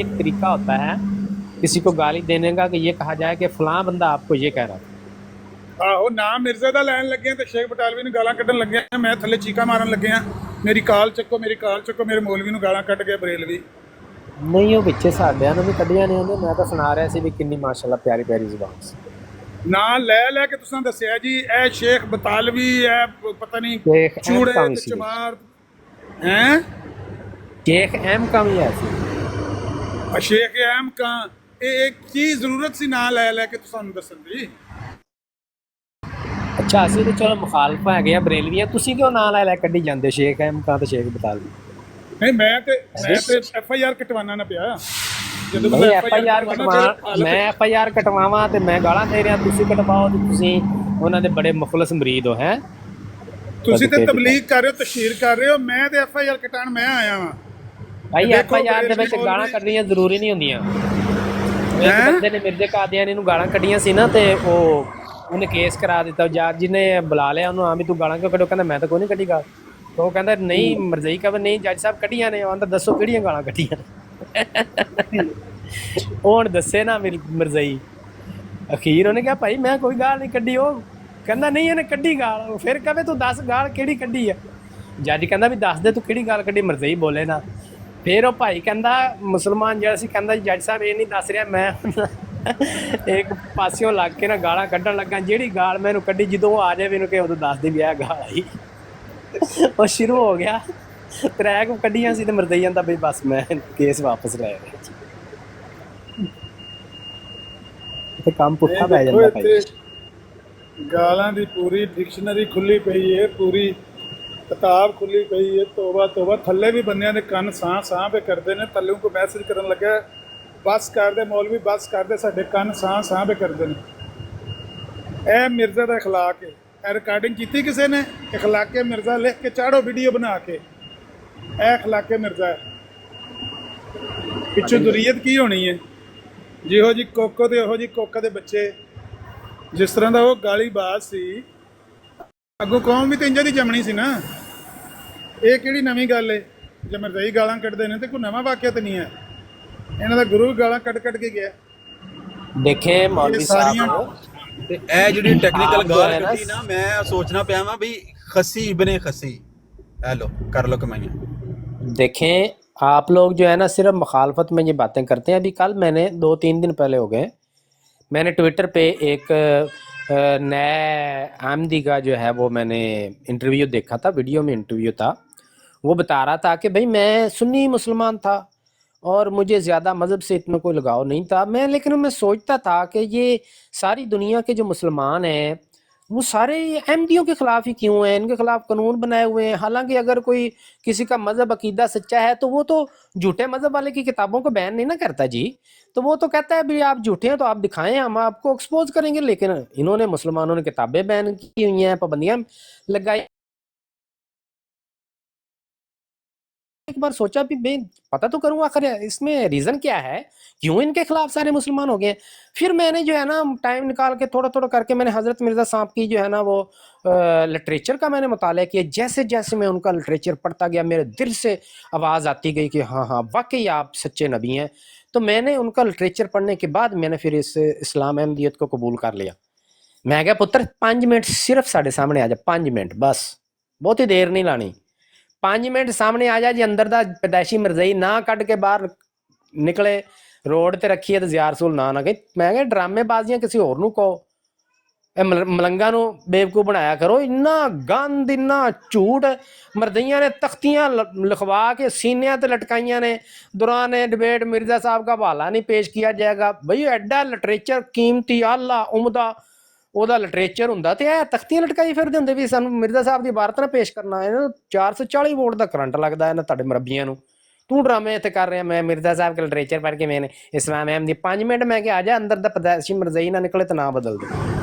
एक तरीका होता है किसी को गाली देने का, कि ये कहा जाए कि फलां बंदा आपको ये कह रहा था। ਆਹੋ, ਨਾ ਮਿਰਜ਼ੇ ਦਾ ਲੈਣ ਲੱਗੇ ਆ ਤੇ ਸ਼ੇਖ ਬਟਾਲਵੀ ਨੂੰ ਗਾਲਾਂ ਕੱਢਣ ਲੱਗੇ ਆ। ਮੈਂ ਥੱਲੇ ਚੀਕਾਂ ਮਾਰਨ ਲੱਗੇ ਆ, ਮੇਰੀ ਕਾਲ ਚੱਕੋ, ਮੇਰੀ ਕਾਲ ਚੱਕੋ। ਮੇਰੇ ਮੌਲਵੀ ਨੂੰ ਗਾਲਾਂ ਕੱਢ ਗਿਆ ਬਰੇਲਵੀ। ਨਹੀਂ, ਉਹ ਵਿੱਚੇ ਸਾਡਿਆਂ ਨੂੰ ਵੀ ਕੱਢੀਆਂ ਨੇ ਉਹਨੇ। ਮੈਂ ਤਾਂ ਸੁਣਾ ਰਿਹਾ ਸੀ ਵੀ ਕਿੰਨੀ ਮਾਸ਼ਾਅੱਲਾ ਪਿਆਰੀ ਪਿਆਰੀ ਜ਼ੁਬਾਨ ਸੀ। ਨਾਂ ਲੈ ਲੈ ਕੇ ਤੁਸੀਂ ਦੱਸਿਆ ਜੀ ਇਹ ਸ਼ੇਖ ਬਤਾਲਵੀ, ਇਹ ਪਤਾ ਨਹੀਂ ਸ਼ੇਖ ਚੂੜੇ ਅਹਿਮ ਤੇ ਸੀ। ਚਮਾਰ ਹੈ। शेख अहम का भी ऐसी। ਸ਼ੇਖ ਅਹਿਮ ਕਾਂ ਇਹ ਕੀ ਜ਼ਰੂਰਤ ਸੀ ਨਾਂ ਲੈ ਲੈ ਕੇ ਤੁਹਾਨੂੰ ਦੱਸਣ ਦੀ? ਅੱਛਾ, ਅਸੀਂ ਤਾਂ ਚਲੋ ਮੁਖਾਲਫ ਹੈਗੇ ਆ ਬਰੇਲਵੀਆਂ, ਤੁਸੀਂ ਕਿਉਂ ਨਾਂ ਲੈ ਲੈ ਕੱਢੀ ਜਾਂਦੇ ਸ਼ੇਖ ਅਹਿਮ ਕਾਂ ਤੇ ਸ਼ੇਖ ਬਤਾਲਵੀ? ਨਹੀਂ, ਮੈਂ ਤੇ ਐਫ ਆਈ ਆਰ ਕਟਵਾਉਣਾ ਨਾ ਪਿਆ। ਜਦੋਂ ਨਹੀਂ, ਐਫ ਆਈ ਆਰ ਮੈਂ ਐਫ ਆਈ ਆਰ ਕਟਵਾਵਾਂ ਤੇ ਮੈਂ ਗਾਲਾਂ ਦੇ ਰਿਹਾ, ਤੁਸੀਂ ਕਟਵਾਓ ਤੇ ਤੁਸੀਂ ਉਹਨਾਂ ਦੇ ਬੜੇ ਮੁਖਲਸ ਮਰੀਦ ਹੋ। ਹੈ ਤੁਸੀਂ ਤੇ ਤਬਲੀਗ ਕਰ ਰਹੇ ਹੋ, ਤਸ਼ਹੀਰ ਕਰ ਰਹੇ ਹੋ, ਮੈਂ ਤੇ ਐਫ ਆਈ ਆਰ ਕਟਾਣ ਮੈਂ ਆਇਆ ਵਾਂ। ਭਾਈ ਐਫ ਆਈ ਆਰ ਦੇ ਵਿੱਚ ਗਾਲਾਂ ਕੱਢਣੀਆਂ ਜ਼ਰੂਰੀ ਨਹੀਂ ਹੁੰਦੀਆਂ। ਇੱਕ ਬੰਦੇ ਨੇ ਮਿਰਜ਼ੇ ਕਾਦੀਆਨੀ ਨੂੰ ਗਾਲਾਂ ਕੱਢੀਆਂ ਸੀ ਨਾ, ਤੇ ਉਹਨੇ ਕੇਸ ਕਰਾ ਦਿੱਤਾ। ਜੱਜ ਜੀ ਨੇ ਬੁਲਾ ਲਿਆ ਉਹਨੂੰ, ਹਾਂ ਵੀ ਤੂੰ ਗਾਲਾਂ ਕਿਉਂ ਕੱਢੋ? ਕਹਿੰਦਾ ਮੈਂ ਤਾਂ ਕੋਈ ਨਹੀਂ ਕੱਢੀ ਗਾਲ। ਉਹ ਕਹਿੰਦਾ ਨਹੀਂ, ਮਰਜ਼ਈ ਕਹਿੰਦਾ ਨਹੀਂ ਜੱਜ ਸਾਹਿਬ ਕੱਢੀਆਂ ਨੇ। ਉਹ ਕਹਿੰਦਾ ਦੱਸੋ ਕਿਹੜੀਆਂ ਗਾਲਾਂ ਕੱਢੀਆਂ? ਉਹ ਹੁਣ ਦੱਸੇ ਨਾ ਮਰਜ਼ਈ। ਅਖੀਰ ਉਹਨੇ ਕਿਹਾ ਭਾਈ ਮੈਂ ਕੋਈ ਗਾਲ ਨਹੀਂ ਕੱਢੀ। ਉਹ ਕਹਿੰਦਾ ਨਹੀਂ ਇਹਨੇ ਕੱਢੀ ਗਾਲ। ਉਹ ਫਿਰ ਕਹੇ ਤੂੰ ਦੱਸ ਗਾਲ ਕਿਹੜੀ ਕੱਢੀ ਆ? ਜੱਜ ਕਹਿੰਦਾ ਵੀ ਦੱਸ ਦੇ ਤੂੰ ਕਿਹੜੀ ਗਾਲ ਕੱਢੀ। ਮਰਜ਼ਈ ਬੋਲੇ ਨਾ। ਫਿਰ ਉਹ ਭਾਈ ਕਹਿੰਦਾ ਮੁਸਲਮਾਨ ਜਿਹੜਾ ਸੀ, ਕਹਿੰਦਾ ਜੱਜ ਸਾਹਿਬ ਇਹ ਨਹੀਂ ਦੱਸ ਰਿਹਾ, ਮੈਂ ਇੱਕ ਪਾਸਿਓਂ ਲੱਗ ਕੇ ਨਾ ਗਾਲਾਂ ਕੱਢਣ ਲੱਗਾ। ਜਿਹੜੀ ਗਾਲ ਮੈਨੂੰ ਕੱਢੀ, ਜਦੋਂ ਉਹ ਆ ਜਾਵੇ ਇਹਨੂੰ ਕਿ ਉਦੋਂ ਦੱਸ ਦੇ ਵੀ ਇਹ ਗਾਲ ਆਈ। ਉਹ ਸ਼ੁਰੂ ਹੋ ਗਿਆ। ਤਰੈਕ ਕੱਢੀਆਂ ਸੀ ਤੇ ਮਰਜ਼ਈ ਜਾਂਦਾ ਬਈ ਬਸ ਮੈਂ ਕੇਸ ਵਾਪਸ ਲੈ ਰਿਹਾ। ਤੇ ਕੰਮ ਪੁੱਠਾ ਪੈ ਜਾਂਦਾ ਭਾਈ। ਗਾਲਾਂ ਦੀ ਪੂਰੀ ਡਿਕਸ਼ਨਰੀ ਖੁੱਲੀ ਪਈ ਹੈ, ਪੂਰੀ ਕਿਤਾਬ ਖੁੱਲੀ ਪਈ ਹੈ। ਤੋਬਾ ਤੋਬਾ। ਥੱਲੇ ਵੀ ਬੰਦਿਆਂ ਦੇ ਕੰਨ ਸਾਹ ਸਾਹ ਪੇ ਕਰਦੇ ਨੇ। ਥੱਲੇ ਕੋਈ ਮੈਸੇਜ ਕਰਨ ਲੱਗਾ, ਬਸ ਕਰਦੇ ਮੌਲਵੀ, ਬਸ ਕਰਦੇ, ਸਾਡੇ ਕੰਨ ਸਾਹ ਸਾਹ ਪੇ ਕਰਦੇ ਨੇ। ਇਹ ਮਿਰਜ਼ਾ ਦਾ ਅਖਲਾਕ ਹੈ। ਇਹ ਰਿਕਾਰਡਿੰਗ ਕੀਤੀ ਕਿਸੇ ਨੇ? ਅਖਲਾਕੇ ਮਿਰਜ਼ਾ ਲਿਖ ਕੇ ਚਾੜੋ ਵੀਡੀਓ ਬਣਾ ਕੇ। ਇਹ ਅਖਲਾਕੇ ਮਿਰਜ਼ਾ ਹੈ। ਪਿੱਛੋਂ ਦੁਰੀਅਤ ਕੀ ਹੋਣੀ ਹੈ? ਜਿਹੋ ਜੀ ਕੋਕੋ ਤੇ ਉਹੋ ਜੀ ਕੋਕਾ ਦੇ ਬੱਚੇ। ਜਿਸ ਤਰ੍ਹਾਂ ਦਾ ਉਹ ਗਾਲੀ ਬਾਜ਼ ਸੀ, ਅੱਗੋਂ ਕੌਮ ਵੀ ਤਾਂ ਇੰਜ ਦੀ ਜੰਮਣੀ ਸੀ ਨਾ। ਇਹ ਕਿਹੜੀ ਨਵੀਂ ਗੱਲ ਹੈ? ਜੇ ਮਰਜ਼ਈ ਗਾਲਾਂ ਕੱਢਦੇ ਨੇ ਤੇ ਕੋਈ ਨਵਾਂ ਵਾਕਿਆ ਤਾਂ ਨਹੀਂ ਹੈ। ਇਹਨਾਂ ਦਾ ਗੁਰੂ ਗਾਲਾਂ ਕੱਢ ਕੱਢ ਕੇ ਗਿਆ। ਦੇਖੇ ਮੌਲਵੀ ਸਾਹਿਬ, ਤੇ ਇਹ ਜਿਹੜੀ ਟੈਕਨੀਕਲ ਗਾਲ ਕੱਢੀ ਨਾ, ਮੈਂ ਸੋਚਣਾ ਪਿਆ ਵਾਂ ਵੀ खसी इब्ने खसी। हेलो कर लो कमाइयाँ। देखें आप लोग जो है ना सिर्फ मुखालफत में ये बातें करते हैं। अभी कल मैंने 2-3 दिन पहले हो गए, मैंने ट्विटर पे एक नए आमदी का जो है वो मैंने इंटरव्यू देखा था, वीडियो में इंटरव्यू था। वो बता रहा था कि भाई मैं सुन्नी मुसलमान था और मुझे ज़्यादा मज़हब से इतना कोई लगाव नहीं था मैं, लेकिन मैं सोचता था कि ये सारी दुनिया के जो मुसलमान हैं वो सारे अहमदियों के ख़िलाफ़ ही क्यों हैं, इनके ख़िलाफ़ कानून बनाए हुए हैं। हालांकि अगर कोई किसी का मज़हब अकीदा सच्चा है तो वो तो झूठे मज़हब वाले की किताबों को बैन नहीं ना करता जी, तो वो तो कहता है भाई आप झूठे हैं तो आप दिखाएं, हम आपको एक्सपोज करेंगे। लेकिन इन्होंने मुसलमानों ने किताबें बैन की हुई हैं, पाबंदियाँ लगाई। एक बार सोचा भी मैं पता तो करूँ आखिर इसमें रीज़न क्या है, क्यों इनके खिलाफ सारे मुसलमान हो गए हैं। फिर मैंने जो है ना टाइम निकाल के थोड़ा थोड़ा करके मैंने हज़रत मिर्ज़ा साहब की जो है ना वो लिटरेचर का मैंने मुताला किया। जैसे जैसे मैं उनका लिटरेचर पढ़ता गया मेरे दिल से आवाज़ आती गई कि हाँ हाँ वाकई आप सच्चे नबी हैं। तो मैंने उनका लिटरेचर पढ़ने के बाद मैंने फिर इस इस्लाम अहमदियत को कबूल कर लिया। मैं क्या पुत्र 5 मिनट सिर्फ साढ़े सामने आ जा, 5 मिनट बस, बहुत ही देर नहीं लानी। 5 मिनट सामने आ जा जी, अंदर दा पैदाइशी मरज़ई ना कट के बाहर निकले रोड ते रखिए तो ज़ियार रसूल ना ना कही। मैं क्या ड्रामेबाजियां किसी होर नूं कहो, ਇਹ ਮਲੰਗਾ ਨੂੰ ਬੇਵਕੂਫ ਬਣਾਇਆ ਕਰੋ। ਇੰਨਾ ਗੰਦ, ਇੰਨਾ ਝੂਠ। ਮਰਦਈਆਂ ਨੇ ਤਖਤੀਆਂ ਲਿਖਵਾ के सीनिया ਤੇ ਲਟਕਾਈਆਂ ਨੇ। दौरान डिबेट मिर्जा साहब का हवाला नहीं पेश किया जाएगा। बई एडा लिटरेचर कीमती आला उमदा ਉਹਦਾ ਲਿਟਰੇਚਰ ਹੁੰਦਾ ਤੇ ਇਹ ਤਖਤੀਆਂ ਲਟਕਾਈ ਫਿਰਦੇ ਹੁੰਦੇ ਵੀ ਸਾਨੂੰ ਮਿਰਜ਼ਾ ਸਾਹਿਬ ਦੀ ਇਬਾਰਤ ਨਾ ਪੇਸ਼ ਕਰਨਾ। ਇਹਨਾਂ 440 ਵੋਟ ਦਾ ਕਰੰਟ ਲੱਗਦਾ ਇਹਨਾਂ ਤੁਹਾਡੇ ਮਰਬੀਆਂ ਨੂੰ। ਤੂੰ ਡਰਾਮੇ ਇੱਥੇ ਕਰ ਰਿਹਾ। ਮੈਂ ਮਿਰਜ਼ਾ ਸਾਹਿਬ का ਲਿਟਰੇਚਰ ਪੜ੍ਹ ਕੇ ਮੈਨੇ ਇਸਲਾਮ ਅਹਿਮ ਦੀ 5 ਮਿੰਟ ਮੈਂ ਕਿਹਾ ਆ ਜਾ ਅੰਦਰ ਦਾ ਪਦੈਸ਼ੀ ਮਰਜ਼ਈ ਨਾ ਨਿਕਲੇ ਤਾਂ ਨਾ ਬਦਲ ਦੇ।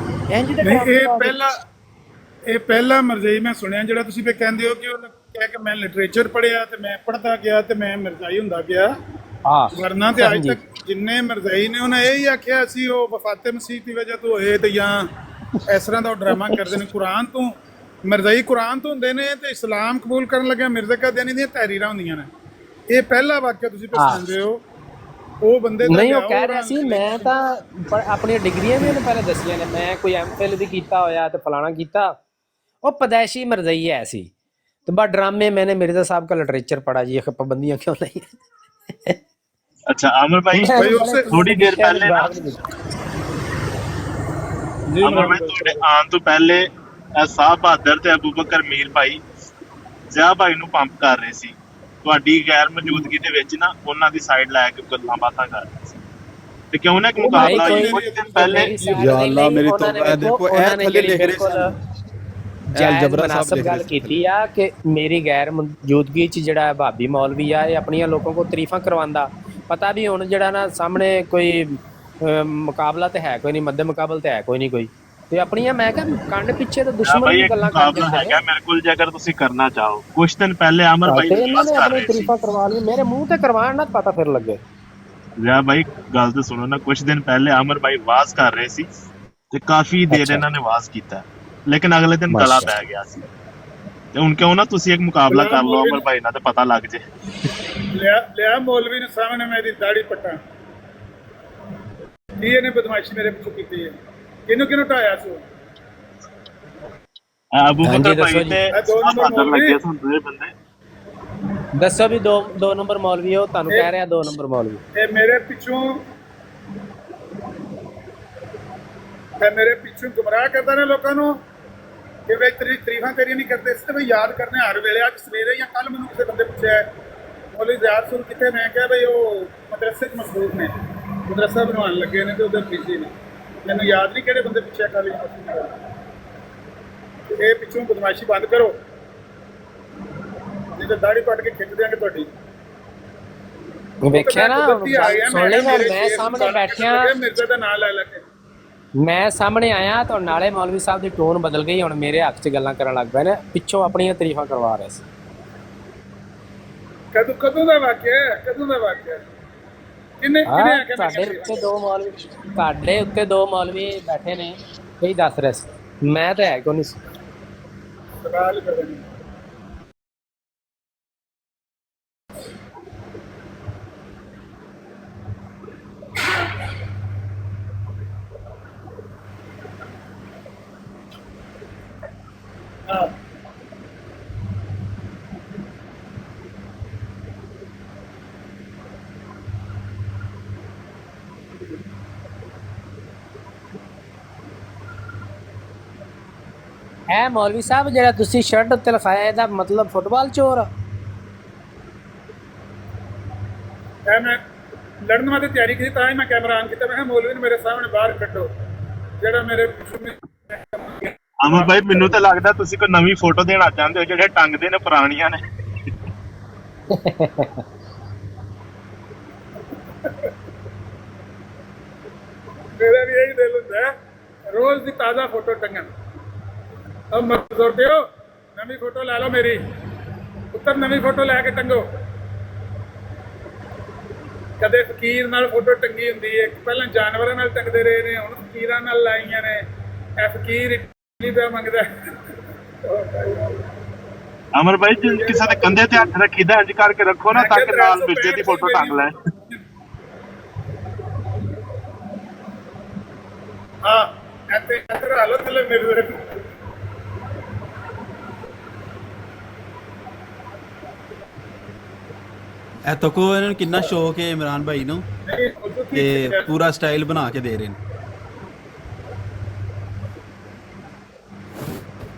ਇੰਜ ਦੇ ਨਹੀਂ, ਇਹ ਪਹਿਲਾ ਮਰਜ਼ਈ ਮੈਂ ਸੁਣਿਆ ਜਿਹੜਾ ਤੁਸੀਂ ਵੀ ਕਹਿੰਦੇ ਹੋ ਕਿ ਉਹ ਕਹਿ ਕੇ ਮੈਂ ਲਿਟਰੇਚਰ ਪੜ੍ਹਿਆ ਤੇ ਮੈਂ ਪੜ੍ਹਦਾ ਗਿਆ ਤੇ ਮੈਂ ਮਿਰਜ਼ਾਈ ਹੁੰਦਾ ਗਿਆ। ਹਾਂ ਵਰਨਾ ਤੇ ਅੱਜ ਤੱਕ ਜਿੰਨੇ ਮਰਜ਼ਾਈ ਨੇ ਉਹਨਾਂ ਇਹ ਹੀ ਆਖਿਆ ਸੀ ਉਹ ਵਫਾਤੇ ਮਸੀਹ ਦੀ ਵਜ੍ਹਾ ਤੋਂ ਹੋਏ ਤੇ ਜਾਂ ਇਸ ਤਰ੍ਹਾਂ ਦਾ ਡਰਾਮਾ ਕਰਦੇ ਨੇ। ਕੁਰਾਨ ਤੋਂ ਮਰਜ਼ਾਈ ਕੁਰਾਨ ਤੋਂ ਹੁੰਦੇ ਨੇ ਤੇ ਇਸਲਾਮ ਕਬੂਲ ਕਰਨ ਲੱਗਿਆ ਮਿਰਜ਼ਾ ਕਾਦੀਆਨੀ ਦੀਆਂ ਤਹਿਰੀਰਾਂ ਹੁੰਦੀਆਂ ਨੇ। ਇਹ ਪਹਿਲਾ ਵਾਕਿਆ ਤੁਸੀਂ ਪਛਾਣਦੇ ਹੋ। ਉਹ ਬੰਦੇ ਨਹੀਂ, ਉਹ ਕਹਿ ਰਿਹਾ ਸੀ ਮੈਂ ਤਾਂ ਆਪਣੀਆਂ ਡਿਗਰੀਆਂ ਵੀ ਉਹਨੇ ਪਹਿਲੇ ਦੱਸੀਆਂ ਨੇ। ਮੈਂ ਕੋਈ ਐਮਫਿਲ ਵੀ ਕੀਤਾ ਹੋਇਆ ਤੇ ਫਲਾਣਾ ਕੀਤਾ। ਉਹ ਪਦੈਸ਼ੀ ਮਰਜ਼ਈ ਹੈ ਸੀ तो बस ड्रामे मैंने मिर्जा साहब का लिटरेचर पढ़ा जी। पाबंदियां क्यों नहीं। अच्छा आमिर भाई थोड़ी देर पहले ना आमिर भाई थोड़े आने तो पहले साहब बहादुर ते अबू बकर मीर भाई ज़िया भाई ਨੂੰ ਪੰਪ ਕਰ ਰਹੇ ਸੀ। ਤੁਹਾਡੀ ਗੈਰ ਮੌਜੂਦਗੀ ਦੇ ਵਿੱਚ ਨਾ ਉਹਨਾਂ ਦੀ ਸਾਈਡ ਲੈ ਕੇ ਗੱਲਾਂ ਬਾਤਾਂ ਕਰ ਰਹੇ ਸੀ ਤੇ ਕਿਉਂ ਨਾ ਕਿ ਮੁਕਾਬਲਾ ਕੁਝ ਦਿਨ ਪਹਿਲੇ या अल्लाह मेरी तौबा देखो ए थले लिख रहे सन ਜਬਰਾ ਸਾਹਿਬ ਗੱਲ ਕੀਤੀ ਆ ਕਿ ਮੇਰੀ ਗੈਰ ਮੌਜੂਦਗੀ ਚ ਜਿਹੜਾ ਭਾਬੀ ਮੌਲਵੀ ਆ ਇਹ ਆਪਣੀਆਂ ਲੋਕਾਂ ਕੋ ਤਾਰੀਫਾਂ ਕਰਵਾਉਂਦਾ। ਪਤਾ ਵੀ ਹੁਣ ਜਿਹੜਾ ਨਾ ਸਾਹਮਣੇ ਕੋਈ ਮੁਕਾਬਲਾ ਤੇ ਹੈ ਕੋਈ ਨਹੀਂ, ਮੱਦੇ ਮੁਕਾਬਲ ਤੇ ਹੈ ਕੋਈ ਨਹੀਂ ਕੋਈ ਤੇ ਆਪਣੀਆਂ ਮੈਂ ਕਿਹਾ ਕੰਡ ਪਿੱਛੇ ਤਾਂ ਦੁਸ਼ਮਣ ਦੀ ਗੱਲਾਂ ਕਰਦੇ ਹੈਗਾ ਮੇਰੇ ਕੋਲ ਜੇ ਅਗਰ ਤੁਸੀਂ ਕਰਨਾ ਚਾਹੋ। ਕੁਝ ਦਿਨ ਪਹਿਲੇ ਆਮਰ ਭਾਈ ਨੇ ਇਹਨਾਂ ਨੇ ਆਪਣੀ ਤਾਰੀਫਾਂ ਕਰਵਾ ਲਈ ਮੇਰੇ ਮੂੰਹ ਤੇ ਕਰਵਾਉਣ ਨਾ ਪਤਾ ਫਿਰ ਲੱਗੇ। ਰਿਆ ਭਾਈ ਗੱਲ ਤਾਂ ਸੁਣੋ ਨਾ। ਕੁਝ ਦਿਨ ਪਹਿਲੇ ਆਮਰ ਭਾਈ ਆਵਾਜ਼ ਕਰ ਰਹੇ ਸੀ ਤੇ ਕਾਫੀ ਦੇਰ ਇਹਨਾਂ ਨੇ ਆਵਾਜ਼ ਕੀਤਾ लेकिन अगले दिन गला पै गया सी ते उनके ना तुसी एक मुकाबला कर लो अमर भाई ना ते पता लग जे। लिया मौलवी ने सामने मेरी दाढ़ी पट्टा की ने बदमाशी मेरे पीछे की है। किनु किनु टाया सो अबू बकर भाई ते बहादुर लगे सन दो बंदे। दसो भी दो नंबर मौलवी हो तानु कह रहा 2 नंबर मौलवी ए मेरे पिछों गुमराह करता ने लोगों को कि वे तारीफां तेरी नहीं करते इससे भाई याद करने हर वेले। अज सवेरे या कल मैंने किसी बंदे पूछा है मौलवी ज़ियाद सुन कितने, मैं क्या भाई वो मदरसे मसरूफ ने मदरसा बनवाने लगे ने तो उधर बिजी ने। मैंने याद नहीं कि बंदे पूछा कल ये पिछों बदमाशी बंद करो नहीं तो दाढ़ी पट के खिंच देंगे तुहाडी। वेख्या ना सुन ले मैं सामने बैठिया मिर्जा दा नाम ले लगे मैं सामने आया तो नाले मौलवी साहब की टोन बदल गई। हुण मेरे हक च गल्लां करन लग पए ने पिछों अपनियां तारीफां करवा रहे सी। कदों दा वाकिया किन्ने ਤੁਹਾਡੇ ਉੱਤੇ ਦੋ ਮੌਲਵੀ ਬੈਠੇ ਨੇ ਕਈ ਦੱਸ ਰਹੇ ਸੀ। ਮੈਂ ਤਾਂ ਹੈ ਕੋਈ ਨਹੀਂ सवाल करेंगे। ਹੈ ਮੌਲਵੀ ਸਾਹਿਬ ਜਿਹੜਾ ਤੁਸੀਂ ਸ਼ਰਟ ਉੱਤੇ ਲਿਖਾਇਆ ਇਹਦਾ ਮਤਲਬ ਫੁੱਟਬਾਲ ਚੋਰ ਆ। मैं लड़न वाली तैयारी की तां ही मैं कैमरा ऑन किया। मैं मौलवी ने मेरे सामने बाहर कड्डो जेड़ा मेरे ਅਮਰ ਭਾਈ ਮੈਨੂੰ ਤਾਂ ਲੱਗਦਾ ਤੁਸੀਂ ਕੋਈ ਨਵੀਂ ਫੋਟੋ ਦੇਣਾ ਚਾਹੁੰਦੇ ਹੋ ਜਿਹੜੇ ਟੰਗਦੇ ਨੇ ਪੁਰਾਣੀਆਂ ਨੇ। मेरा भी यही दिल होता है रोज की ताज़ा फोटो टंगन। अब मत जोड़ते हो नवी फोटो ला लो मेरी उत्तर नवी फोटो लैके टंगो। कदे फकीर नाल फोटो टंगी हुंदी है पहले जानवरां नाल टंगदे रहे ने हुण फकीरां नाल लाईयां ने। ए फकीर इटली पिया मंगदा ਅਮਰ ਭਾਈ ਜੇ ਕਿਸੇ ਦੇ ਕੰਧੇ ਤੇ ਹੱਥ ਰੱਖੀਦਾ ਇੰਜ ਕਰਕੇ ਰੱਖੋ ਨਾ ਤਾਂ ਕਿ ਨਾਲ ਮਿਰਜ਼ੇ ਦੀ ਫੋਟੋ ਟੰਗ ਲੈ। हाँ ऐसे इधर हालो थले मेरे ਇਹ ਤੱਕੋ ਇਹਨਾਂ ਨੂੰ ਕਿੰਨਾ ਸ਼ੌਕ ਹੈ ਇਮਰਾਨ ਭਾਈ ਨੂੰ ਤੇ ਪੂਰਾ ਸਟਾਈਲ ਬਣਾ ਕੇ ਦੇ ਰਹੇ ਨੇ।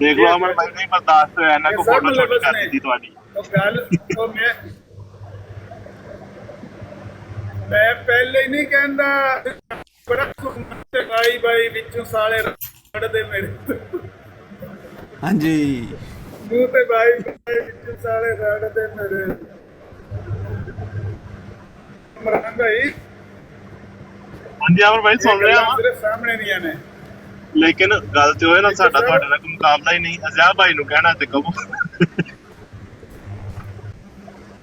ਦੇਖ ਲਓ ਅਮਰ ਭਾਈ ਨਹੀਂ ਬਰਦਾਸ਼ਤ ਹੋਇਆ ਇਹਨਾਂ ਕੋ ਇਹ ਸਭ ਫੋਟੋ ਛੋਟੀ ਲਫ਼ਜ਼ ਕਰ ਨੇ। ਦਿੱਤੀ ਤੁਹਾਡੀ। ਉਹ ਗੱਲ ਉਹ ਮੈਂ ਪਹਿਲੇ ਹੀ ਨਹੀਂ ਕਹਿੰਦਾ ਬੜਾ ਤੇ ਬਾਈ ਵਿੱਚੋਂ ਸਾਲੇ ਰੜਦੇ ਮੇਰੇ ਹਾਂਜੀ ਮੂੰਹ ਤੇ ਬਾਈ ਵਿੱਚੋਂ ਸਾਲੇ ਰੜਦੇ ਮੇਰੇ ਮਰਨ ਭਾਈ ਹਾਂਜੀ ਅਮਰ ਭਾਈ ਸੁਣ ਰਿਹਾ ਵਾਂ, ਤੇਰੇ ਸਾਹਮਣੇ ਨਹੀਂ ਆਨੇ ਲੇਕਿਨ ਗੱਲ ਤੇ ਹੋਏ ਨਾ ਸਾਡਾ ਤੁਹਾਡੇ ਨਾਲ ਕੋਈ ਮੁਕਾਬਲਾ ਹੀ ਨਹੀਂ। ਅਜ਼ਿਆ ਭਾਈ ਨੂੰ ਕਹਿਣਾ ਤੇ ਕਹੋ।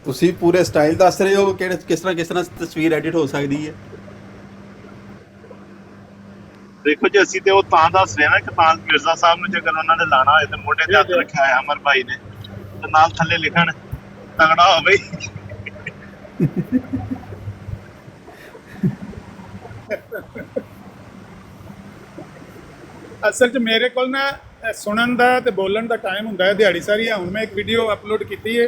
ਤੁਸੀਂ ਪੂਰੇ ਸਟਾਈਲ ਦੱਸ ਰਹੇ ਹੋ ਕਿਹੜੇ ਕਿਸ ਤਰ੍ਹਾਂ ਤਸਵੀਰ ਐਡਿਟ ਹੋ ਸਕਦੀ ਹੈ। ਦੇਖੋ ਜੀ ਅਸੀਂ ਤੇ ਉਹ ਤਾਂ ਦੱਸ ਰਹੇ ਨਾ ਕਿ ਤਾਂ ਮਿਰਜ਼ਾ ਸਾਹਿਬ ਨੂੰ ਜੇਕਰ ਉਹਨਾਂ ਨੇ ਲਾਣਾ ਹੋਏ ਤੇ ਮੋਢੇ ਤੇ ਹੱਥ ਰੱਖਿਆ ਹੈ ਅਮਰ ਭਾਈ ਨੇ, ਤੇ ਨਾਲ ਥੱਲੇ ਲਿਖਣ ਤਗੜਾ ਹੋਵੇ। ਅਸਲ 'ਚ ਮੇਰੇ ਕੋਲ ਨਾ ਸੁਣਨ ਦਾ ਤੇ ਬੋਲਣ ਦਾ ਟਾਈਮ ਹੁੰਦਾ ਹੈ ਦਿਹਾੜੀ ਸਾਰੀ। ਹੁਣ ਮੈਂ ਇੱਕ ਵੀਡੀਓ ਅਪਲੋਡ ਕੀਤੀ ਹੈ,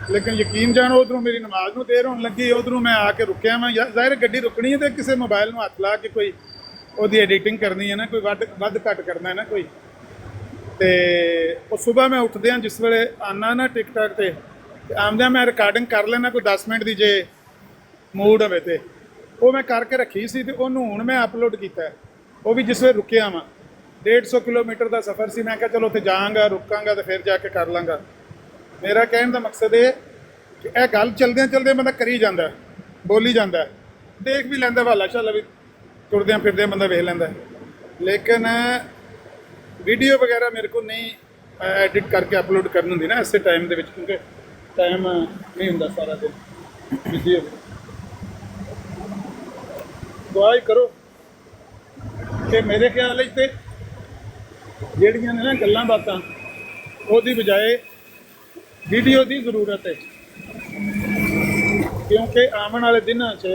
ਲੇਕਿਨ ਯਕੀਨ ਜਾਣੋ ਉਧਰੋਂ ਮੇਰੀ ਨਮਾਜ਼ ਨੂੰ ਦੇਰ ਹੋਣ ਲੱਗੀ, ਉਧਰੋਂ ਮੈਂ ਆ ਕੇ ਰੁਕਿਆ। ਮੈਂ ਜ਼ਾਹਿਰ ਗੱਡੀ ਰੁਕਣੀ ਹੈ ਤੇ ਕਿਸੇ ਮੋਬਾਈਲ ਨੂੰ ਹੱਥ ਲਾ ਕੇ ਕੋਈ ਉਹਦੀ ਐਡੀਟਿੰਗ ਕਰਨੀ ਹੈ ਨਾ, ਕੋਈ ਵੱਧ ਘੱਟ ਕਰਨਾ ਹੈ ਨਾ ਕੋਈ। ਤੇ ਉਹ ਸਵੇਰ ਮੈਂ ਉੱਠਦਿਆਂ ਜਿਸ ਵੇਲੇ ਆਨਾ ਨਾ ਟਿਕਟਾਕ ਤੇ ਆਉਂਦਿਆਂ ਮੈਂ ਰਿਕਾਰਡਿੰਗ ਕਰ ਲੈਣਾ ਕੋਈ 10 ਮਿੰਟ ਦੀ, ਜੇ ਮੂਡ ਹੋਵੇ ਤੇ ਉਹ ਮੈਂ ਕਰਕੇ ਰੱਖੀ ਸੀ ਤੇ ਉਹਨੂੰ ਹੁਣ ਮੈਂ ਅਪਲੋਡ ਕੀਤਾ। ਉਹ ਵੀ ਜਿਸ ਵੇਲੇ ਰੁਕਿਆ ਵਾਂ 150 ਕਿਲੋਮੀਟਰ ਦਾ ਸਫ਼ਰ ਸੀ, ਮੈਂ ਕਿਹਾ ਚਲੋ ਉੱਥੇ ਜਾਵਾਂਗਾ ਰੁਕਾਂਗਾ ਤੇ ਫਿਰ ਜਾ ਕੇ ਕਰ ਲਾਂਗਾ। ਮੇਰਾ ਕਹਿਣ ਦਾ ਮਕਸਦ ਇਹ ਕਿ ਇਹ ਗੱਲ ਚਲਦਿਆਂ ਬੰਦਾ ਕਰੀ ਜਾਂਦਾ, ਬੋਲੀ ਜਾਂਦਾ, ਦੇਖ ਵੀ ਲੈਂਦਾ, ਹਵਾਲਾ ਸ਼ਾਲਾ ਵੀ ਤੁਰਦਿਆਂ ਫਿਰਦਿਆਂ ਬੰਦਾ ਵੇਖ ਲੈਂਦਾ। ਲੇਕਿਨ ਵੀਡੀਓ ਵਗੈਰਾ ਮੇਰੇ ਕੋਲ ਨਹੀਂ ਐਡਿਟ ਕਰਕੇ ਅਪਲੋਡ ਕਰਨ ਹੁੰਦੀ ਨਾ ਇਸੇ ਟਾਈਮ ਦੇ ਵਿੱਚ, ਕਿਉਂਕਿ ਟਾਈਮ ਨਹੀਂ ਹੁੰਦਾ ਸਾਰਾ ਦਿਨ ਵੀਡੀਓ। ਦੁਆ ਹੀ ਕਰੋ ਕਿ ਮੇਰੇ ਖਿਆਲ ਵਿੱਚ ਤੇ ਜਿਹੜੀਆਂ ਨੇ ਨਾ ਗੱਲਾਂ ਬਾਤਾਂ ਉਹਦੀ ਬਜਾਏ ਵੀਡੀਓ ਦੀ ਜ਼ਰੂਰਤ ਹੈ, ਕਿਉਂਕਿ ਆਉਣ ਵਾਲੇ ਦਿਨਾਂ 'ਚ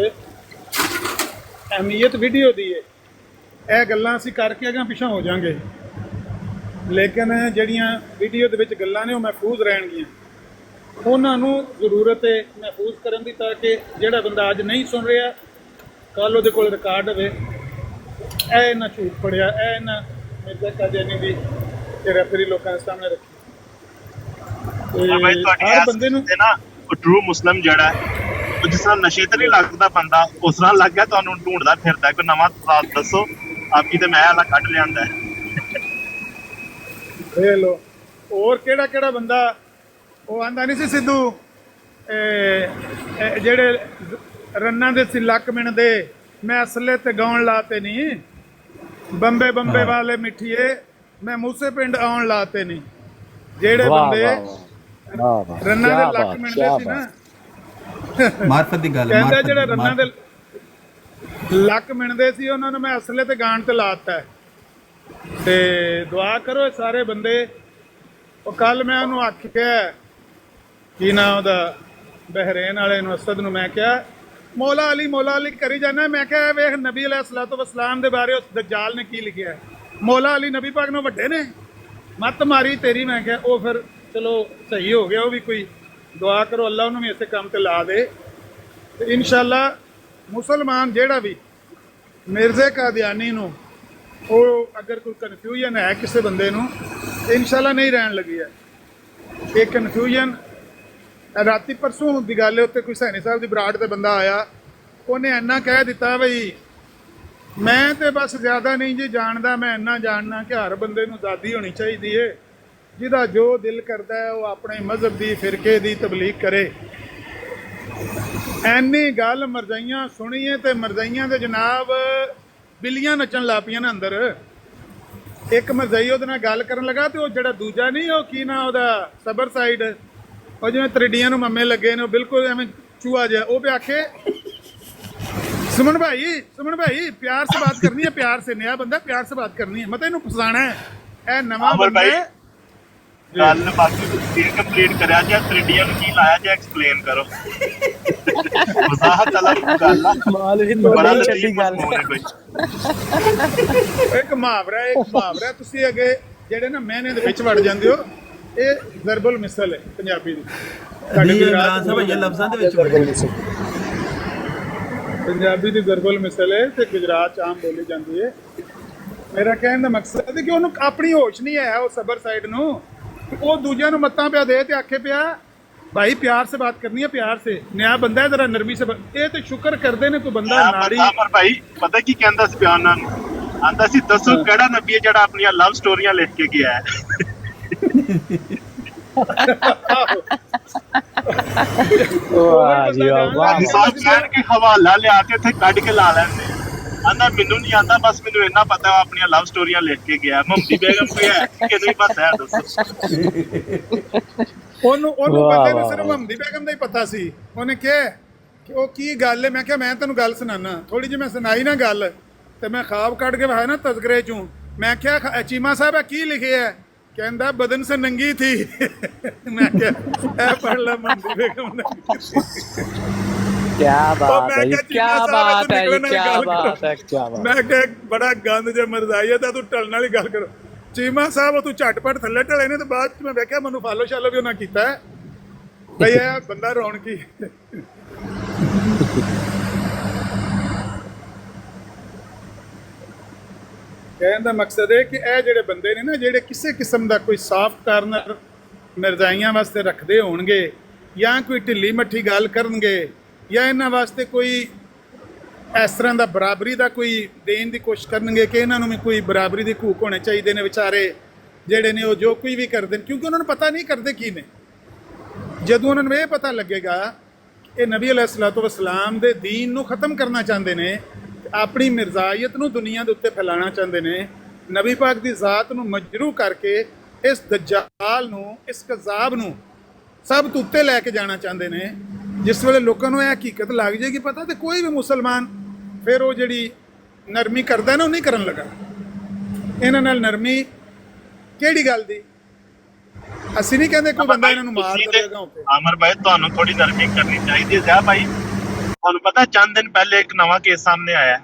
ਅਹਿਮੀਅਤ ਵੀਡੀਓ ਦੀ ਹੈ। ਇਹ ਗੱਲਾਂ ਅਸੀਂ ਕਰਕੇ ਅਗਾਂਹ ਪਿਛਾਂ ਹੋ ਜਾਵਾਂਗੇ, ਲੇਕਿਨ ਜਿਹੜੀਆਂ ਵੀਡੀਓ ਦੇ ਵਿੱਚ ਗੱਲਾਂ ਨੇ ਉਹ ਮਹਿਫੂਜ਼ ਰਹਿਣਗੀਆਂ। ਉਹਨਾਂ ਨੂੰ ਜ਼ਰੂਰਤ ਹੈ ਮਹਿਫੂਜ਼ ਕਰਨ ਦੀ, ਤਾਂ ਕਿ ਜਿਹੜਾ ਬੰਦਾ ਅੱਜ ਨਹੀਂ ਸੁਣ ਰਿਹਾ ਕੱਲ੍ਹ ਉਹਦੇ ਕੋਲ ਰਿਕਾਰਡ ਹੋਵੇ। ਇਹ ਨਾ ਝੂਠ ਪੜਿਆ, ਇਹ ਨਾ ਮਿਰਜ਼ਾ ਕਾਦੀਆਨੀ ਦੀ ਰੈਫਰੀ ਲੋਕਾਂ ਦੇ ਸਾਹਮਣੇ ਰੱਖੀ। ਭਾਈ ਤੁਹਾਡੀ ਹਰ ਬੰਦੇ ਨੂੰ ਤੇ ਨਾ ਟਰੂ ਮੁਸਲਮ ਜਿਹੜਾ ਹੈ ਉਹ ਜਿਸ ਤਰ੍ਹਾਂ ਨਸ਼ੇ ਤੇ ਨਹੀਂ ਲੱਗਦਾ ਬੰਦਾ, ਉਸ ਤਰ੍ਹਾਂ ਲੱਗ ਗਿਆ ਤੁਹਾਨੂੰ ਢੂੰਡਦਾ ਫਿਰਦਾ ਕੋਈ ਨਵਾਂ ਰਾਜ ਦੱਸੋ ਆਪੀ ਤੇ ਮੈਂ ਵਾਲਾ ਕੱਢ ਲਿਆਂਦਾ। ਵੇਖ ਲਓ ਹੋਰ ਕਿਹੜਾ ਬੰਦਾ ਉਹ ਆਂਦਾ ਨਹੀਂ ਸੀ ਸਿੱਧੂ ਜਿਹੜੇ ਰੰਨਾਂ ਦੇ ਸੀ ਲੱਕ ਮਿਣਦੇ, ਮੈਂ ਅਸਲੇ ਤੇ ਗਾਉਣ ਲਾਤੇ ਨਹੀਂ, ਬੰਬੇ ਵਾਲੇ ਮਿੱਠੀਏ ਮੈਂ ਮੂਸੇ ਪਿੰਡ ਆਉਣ ਲਾਤੇ ਨਹੀਂ। ਜਿਹੜੇ ਬੰਦੇ ਰੰਨਾਂ ਦੇ ਲੱਕ ਮਿਣਦੇ ਸੀ ਨਾ, ਮਾਰਫਤ ਦੀ ਗੱਲ ਕਹਿੰਦਾ ਜਿਹੜੇ ਰੰਨਾਂ ਦੇ ਲੱਕ ਮਿਣਦੇ ਸੀ ਉਹਨਾਂ ਨੂੰ ਮੈਂ ਅਸਲੇ ਤੇ ਗਾਣ ਤੇ ਲਾਤਾ। ਤੇ ਦੁਆ ਕਰੋ ਸਾਰੇ ਬੰਦੇ। ਉਹ ਕੱਲ ਮੈਂ ਉਹਨੂੰ ਆਖਿਆ ਕੀ ਨਾ ਉਹਦਾ ਬਹਿਰੇਨ ਵਾਲੇ ਨੂੰ, ਅਸਦ ਨੂੰ, ਮੈਂ ਕਿਹਾ ਮੌਲਾ ਅਲੀ ਕਰੀ ਜਾਣਾ। ਮੈਂ ਕਿਹਾ ਵੇਖ ਨਬੀ ਅਲੈਹਿਸਸਲਾਤੁ ਵਸਲਾਮ ਦੇ ਬਾਰੇ ਉਸ ਦਜਾਲ ਨੇ ਕੀ ਲਿਖਿਆ, ਮੌਲਾ ਅਲੀ ਨਬੀ ਪਾਕ ਨੂੰ ਵੱਡੇ ਨੇ, ਮੱਤ ਮਾਰੀ ਤੇਰੀ। ਮੈਂ ਕਿਹਾ ਉਹ ਫਿਰ ਚਲੋ ਸਹੀ ਹੋ ਗਿਆ, ਉਹ ਵੀ ਕੋਈ ਦੁਆ ਕਰੋ ਅੱਲਾ ਉਹਨੂੰ ਵੀ ਇਸੇ ਕੰਮ ਤੇ ਲਾ ਦੇ। ਤੇ ਇਨਸ਼ਾਅੱਲਾ ਮੁਸਲਮਾਨ ਜਿਹੜਾ ਵੀ ਮਿਰਜ਼ੇ ਕਾਦੀਆਨੀ ਨੂੰ ਉਹ ਅਗਰ ਕੋਈ ਕਨਫਿਊਜ਼ਨ ਹੈ ਕਿਸੇ ਬੰਦੇ ਨੂੰ, ਇਨਸ਼ਾਅੱਲਾ ਨਹੀਂ ਰਹਿਣ ਲੱਗੀ ਹੈ ਇਹ ਕਨਫਿਊਜ਼ਨ। ਰਾਤੀ ਪਰਸੋਂ ਦੀ ਗੱਲ ਹੈ, ਉੱਤੇ ਕੋਈ ਸੈਣੀ ਸਾਹਿਬ ਦੀ ਬਰਾੜ ਤੇ ਬੰਦਾ ਆਇਆ, ਉਹਨੇ ਇੰਨਾ ਕਹਿ ਦਿੱਤਾ ਬਈ ਮੈਂ ਤੇ ਬਸ ਜ਼ਿਆਦਾ ਨਹੀਂ ਜੀ ਜਾਣਦਾ, ਮੈਂ ਇੰਨਾ ਜਾਣਨਾ ਕਿ ਹਰ ਬੰਦੇ ਨੂੰ ਆਜ਼ਾਦੀ ਹੋਣੀ ਚਾਹੀਦੀ ਹੈ, ਜਿਹਦਾ ਜੋ ਦਿਲ ਕਰਦਾ ਹੈ ਉਹ ਆਪਣੇ ਮਜ਼ਹਬ ਦੀ ਫਿਰਕੇ ਦੀ ਤਬਲੀਗ ਕਰੇ। ਐਨੀ ਗੱਲ ਮਰਜ਼ਾਈਆਂ ਸੁਣੀਏ ਤੇ ਮਰਜ਼ਾਈਆਂ ਦੇ ਜਨਾਬ ਬਿੱਲੀਆਂ ਨੱਚਣ ਲੱਗ ਪਈਆਂ ਨੇ ਅੰਦਰ। ਇੱਕ ਮਰਜ਼ਾਈ ਉਹਦੇ ਨਾਲ ਗੱਲ ਕਰਨ ਲੱਗਾ ਤੇ ਉਹ ਜਿਹੜਾ ਦੂਜਾ ਨਹੀਂ, ਉਹ ਕੀ ਨਾ ਉਹਦਾ ਸਬਰ ਸਾਈਡ, ਉਹ ਜਿਵੇਂ ਤ੍ਰਿਡੀਆਂ ਨੂੰ ਮੰਮੇ ਲੱਗੇ ਨੇ, ਉਹ ਬਿਲਕੁਲ ਐਵੇਂ ਚੂਹਾ ਜਿਹਾ, ਉਹ ਵੀ ਆਖੇ सुमन भाई प्यार से बात करनी है, प्यार से, नया बंदा प्यार से बात करनी है, मत इन्हू फसाना है, ए नवा बंदा है। ਗੱਲ ਬਾਕੀ ਤੁਸੀਂ ਕੰਪਲੀਟ ਕਰਿਆ ਜੇ ਤ੍ਰਿਡੀਆਂ ਨੂੰ ਕੀ ਲਾਇਆ ਜੇ ਐਕਸਪਲੇਨ ਕਰੋ। ਵਜ਼ਾਹਤ ਅਲੱਗ ਗੱਲ ਆ, ਮਾਲ ਵੀ ਬੜਾ ਨਹੀਂ ਲਤੀਫ ਗੱਲ ਮਜ਼ਮੂਨ ਹੈ ਕੋਈ। ਇੱਕ ਮੁਹਾਵਰਾ ਤੁਸੀਂ ਅੱਗੇ ਜਿਹੜੇ ਨਾ ਮਹੀਨੇ ਦੇ ਵਿੱਚ ਵੜ ਜਾਂਦੇ ਹੋ, ਇਹ ਜ਼ਰਬੁਲ ਮਿਸਲ ਹੈ ਪੰਜਾਬੀ ਦੀ। ਸਾਡੇ ਗੁਜਰਾਤ ਸਾਹਿਬ ਇਹ ਲਫ਼ਜ਼ਾਂ ਦੇ ਵਿੱਚ ਪੰਜਾਬੀ ਦੀ ਜ਼ਰਬੁਲ ਮਿਸਲ ਹੈ ਤੇ ਗੁਜਰਾਤ 'ਚ ਆਮ ਬੋਲੀ ਜਾਂਦੀ ਹੈ। ਮੇਰਾ ਕਹਿਣ ਦਾ ਮਕਸਦ ਹੈ ਕਿ ਉਹਨੂੰ ਆਪਣੀ ਹੋਸ਼ ਨਹੀਂ ਹੈ ਉਹ ਸਬਰ ਸਾਈਡ ਨੂੰ, ਉਹ ਦੂਜਿਆਂ ਨੂੰ ਮੱਤਾਂ ਪਿਆ ਦੇ ਤੇ ਆਖੇ ਪਿਆ भाई प्यार से बात करनी है, प्यार से, नया बंदा है जरा नरमी से ये तो शुक्र करते ने कोई बंदा नारी। ਪਰ ਭਾਈ ਪਤਾ ਕੀ ਕਹਿੰਦਾ ਸੀ ਪਿਆਰ ਨਾਲ, ਆਂਦਾ ਸੀ ਦੱਸੋ ਕਿਹੜਾ ਨਬੀ ਹੈ ਜਿਹੜਾ ਆਪਣੀਆਂ ਲਵ ਸਟੋਰੀਆਂ ਲਿਖ ਕੇ ਗਿਆ ਹੈ। ਵਾਹ ਜੀ ਵਾਹ, ਇਨਸਾਨ ਕਹਿਣ ਕੇ ਹਵਾਲਾ ਲਿਆ ਕੇ ਇੱਥੇ ਕੱਢ ਕੇ ਲਾ ਲੈਂਦੇ। ਆਂਦਾ ਮੈਨੂੰ ਨਹੀਂ ਆਂਦਾ, ਬਸ ਮੈਨੂੰ ਇੰਨਾ ਪਤਾ ਉਹ ਆਪਣੀਆਂ ਲਵ ਸਟੋਰੀਆਂ ਲਿਖ ਕੇ ਗਿਆ। ਮੁਹੰਮਦੀ ਬੇਗਮ ਕੋਈ ਹੈ ਕਿ ਨਹੀਂ ਪਤਾ ਹੈ ਦੱਸੋ। ਉਹਨੂੰ ਬੰਦੇ ਨੂੰ ਸਿਰਫ ਮੁਹੰਮਦੀ ਬੇਗਮ ਦਾ ਹੀ ਪਤਾ ਸੀ। ਉਹਨੇ ਕਿਹਾ ਕਿ ਉਹ ਕੀ ਗੱਲ ਹੈ, ਮੈਂ ਕਿਹਾ ਮੈਂ ਤੈਨੂੰ ਗੱਲ ਸੁਣਾਣਾ। ਥੋੜੀ ਜਿਹੀ ਮੈਂ ਸੁਣਾਈ ਨਾ ਗੱਲ ਤੇ ਮੈਂ ਖਾਬ ਕੱਢ ਕੇ ਵਿਖਾਇਆ ਨਾ ਤਜ਼ਕਰੇ ਚੋਂ। ਮੈਂ ਕਿਹਾ ਚੀਮਾ ਸਾਹਿਬ ਇਹ ਕੀ ਲਿਖਿਆ? ਕਹਿੰਦਾ ਬਦਨ ਸੇ ਨੰਗੀ ਥੀ। ਮੈਂ ਕਿਹਾ ਇਹ ਪੜ੍ਹ ਲੈ ਮੁਹੰਮਦੀ ਬੇਗਮ ਨੇ। क्या बात है, क्या बात है, क्या बात है, क्या बात। मैं क्या बड़ा गंद जे मरजाई है तू टलने वाली गल करो। चीमा साहब तू झटपट थल्ले ढले ने, तो बाद मैं देखा मैं फॉलो शालो भी उन्हें किया भाई यह बंदा रौनकी। कहने का मकसद है कि यह जिहड़े बंदे ने ना, जिहड़े किसी किस्म का कोई साफ कार्नर मिर्जाइयां वास्ते रखते होणगे या कोई ढिली मट्ठी गल करनगे या इन्हां वास्ते कोई इस तरह का बराबरी का कोई देने की कोशिश करनगे कि इन्होंने भी कोई बराबरी के हकूक होने चाहिए ने विचारे जेडे ने वो जो कोई भी करते हैं, क्योंकि उन्होंने पता नहीं करते की ने। जदों उन्होंने ये पता लगेगा कि नबी अलैहिस्सलातु वस्सलाम दे दीन नूं खत्म करना चाहते हैं, अपनी मिर्जायत नूं दुनिया के उत्ते फैलाना चाहते हैं, नबी पाक की ज़ात नूं मजरू करके इस दज्जाल नूं, इस कज़ाब नूं सब तो उत्ते लैके जाना चाहते हैं। जिस वे लोगों को यह हकीकत लग जाएगी पता, तो कोई भी मुसलमान फिर वो जी नरमी करता ना, वो नहीं करन लगा। इन्हां नाल नरमी किहड़ी गल दी? ਅਸੀਂ नहीं कहते कोई बंदा इन्हां नूं मार देगा। आमर भाई ਤੁਹਾਨੂੰ थोड़ी नरमी करनी चाहिए है भाई। ਤੁਹਾਨੂੰ पता चंद दिन पहले एक नवा केस सामने आया।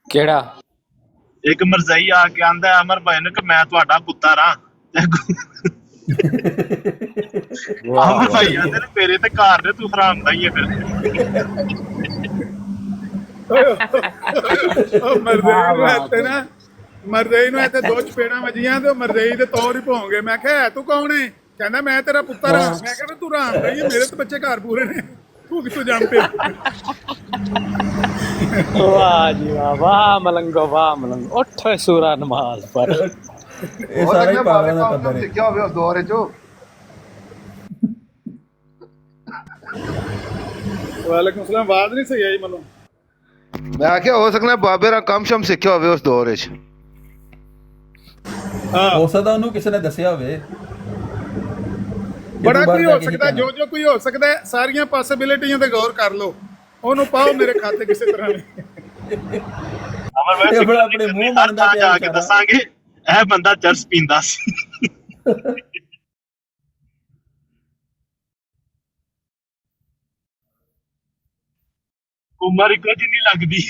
केड़ा? एक मरजाई आके आंदा अमर भाई ने कि मैं ਤੁਹਾਡਾ ਪੁੱਤਰ हां। अमर भाई आंदे ने मेरे ते घर ने तू हराम दा ही है फिर। मरदई ਨੂੰ ਇੱਥੇ ਦੋ ਚਪੇੜਾਂ ਵੱਜੀਆਂ ਤੇ ਮਰਦਈ ਦੇ ਤੌਰ ਹੀ ਭੌਂ ਗਏ। ਮੈਂ ਕਿਹਾ ਤੂੰ ਕੌਣ ਹੈ? ਕਹਿੰਦਾ ਮੈਂ ਤੇਰਾ ਪੁੱਤਰ ਹਾਂ। ਮੈਂ ਕਿਹਾ ਤੂੰ ਰਾਮ ਰਹੀ ਹੈ, ਮੇਰੇ ਤੇ ਬੱਚੇ ਘਰ ਪੂਰੇ ਨੇ, ਤੂੰ ਕਿੱਥੋਂ ਜੰਮ ਪਿਆ? वाह जी वाह, वाह मलंगो, वाह मलंगो, उठ सूरा नमाज पर। ਇਹ ਸਾਰੇ ਪਾਗਲਾਂ ਦਾ ਪੱਧਰ ਹੈ। ਸਿੱਖਿਆ ਹੋਵੇ ਉਸ ਦੌਰ ਚੋਂ। ਵਾਲੇਕੁਮ ਸਲਾਮ। ਆਵਾਜ਼ ਨਹੀਂ ਸਹੀ ਆਈ ਮੈਨੂੰ। ਮੈਂ ਆਖਿਆ ਹੋ ਸਕਦਾ ਬਾਬੇ ਦਾ ਕੰਮ ਸ਼ਮ ਸਿੱਖਿਆ ਹੋਵੇ ਉਸ ਦੌਰ ਵਿੱਚ। ਹੋ ਸਕਦਾ ਉਹਨੂੰ ਕਿਸੇ ਨੇ ਦੱਸਿਆ ਹੋਵੇ। ਬੜਾ ਕੋਈ ਹੋ ਸਕਦਾ, ਜੋ ਜੋ ਕੋਈ ਹੋ ਸਕਦਾ। ਸਾਰੀਆਂ ਪੋਸਿਬਿਲਿਟੀਆਂ ਤੇ ਗੌਰ ਕਰ ਲਓ, ਉਹਨੂੰ ਪਾਓ ਮੇਰੇ ਖਾਤੇ ਕਿਸੇ ਤਰ੍ਹਾਂ ਵੀ। ਅਮਰ ਭਾਈ ਆਪਣੇ ਮੂੰਹ ਮੰਨਦਾ ਜਾ ਕੇ ਦੱਸਾਂਗੇ ਇਹ ਬੰਦਾ ਚਰਸ ਪੀਂਦਾ ਸੀ। ਉਮਰ ਕੁਝ ਨਹੀਂ ਲੱਗਦੀ।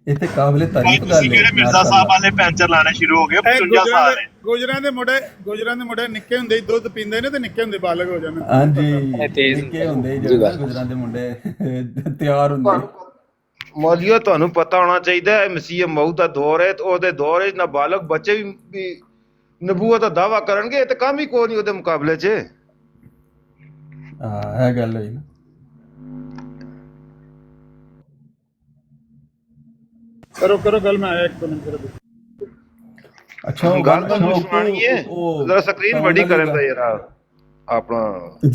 ਇਹ ਤੇ ਕਾਬਲੇ ਤਾਰੀਫ ਗੱਲ ਹੈ। ਕਿਹੜੇ ਮਿਰਜ਼ਾ ਸਾਹਿਬ ਵਾਲੇ ਪੈਂਚਰ ਲਾਣੇ ਸ਼ੁਰੂ ਹੋ ਗਏ 55 ਸਾਲ ਦੇ। ਗੁਜਰਾਂ ਦੇ ਮੁੰਡੇ ਨਿੱਕੇ ਹੁੰਦੇ ਹੀ ਦੁੱਧ ਪੀਂਦੇ ਨੇ ਤੇ ਨਿੱਕੇ ਹੁੰਦੇ ਬਾਲਗ ਹੋ ਜਾਂਦੇ। ਹਾਂਜੀ, ਨਿੱਕੇ ਹੁੰਦੇ ਜਿਹੜੇ ਗੁਜਰਾਂ ਦੇ ਮੁੰਡੇ ਤਿਆਰ ਹੁੰਦੇ। ਮੌਲੀਆ ਤੁਹਾਨੂੰ ਪਤਾ ਹੋਣਾ ਚਾਹੀਦਾ ਹੈ ਮਸੀਹ ਮੌਤ ਦਾ ਦੌਰ ਹੈ ਤੇ ਉਹਦੇ ਦੌਰ ਵਿੱਚ ਨਾਬਾਲਗ ਬੱਚੇ ਵੀ ਨਬੂਵਤ ਦਾ ਦਾਵਾ ਕਰਨਗੇ ਤੇ ਕੰਮ ਹੀ ਕੋਈ ਨਹੀਂ ਉਹਦੇ ਮੁਕਾਬਲੇ 'ਚ। ਹਾਂ ਇਹ ਗੱਲ ਹੋਈ ਨਾ। करो करो गल में आया एक मिनट करो। अच्छा गल तो सुनानी है, जरा स्क्रीन बड़ी करन दा यार अपना।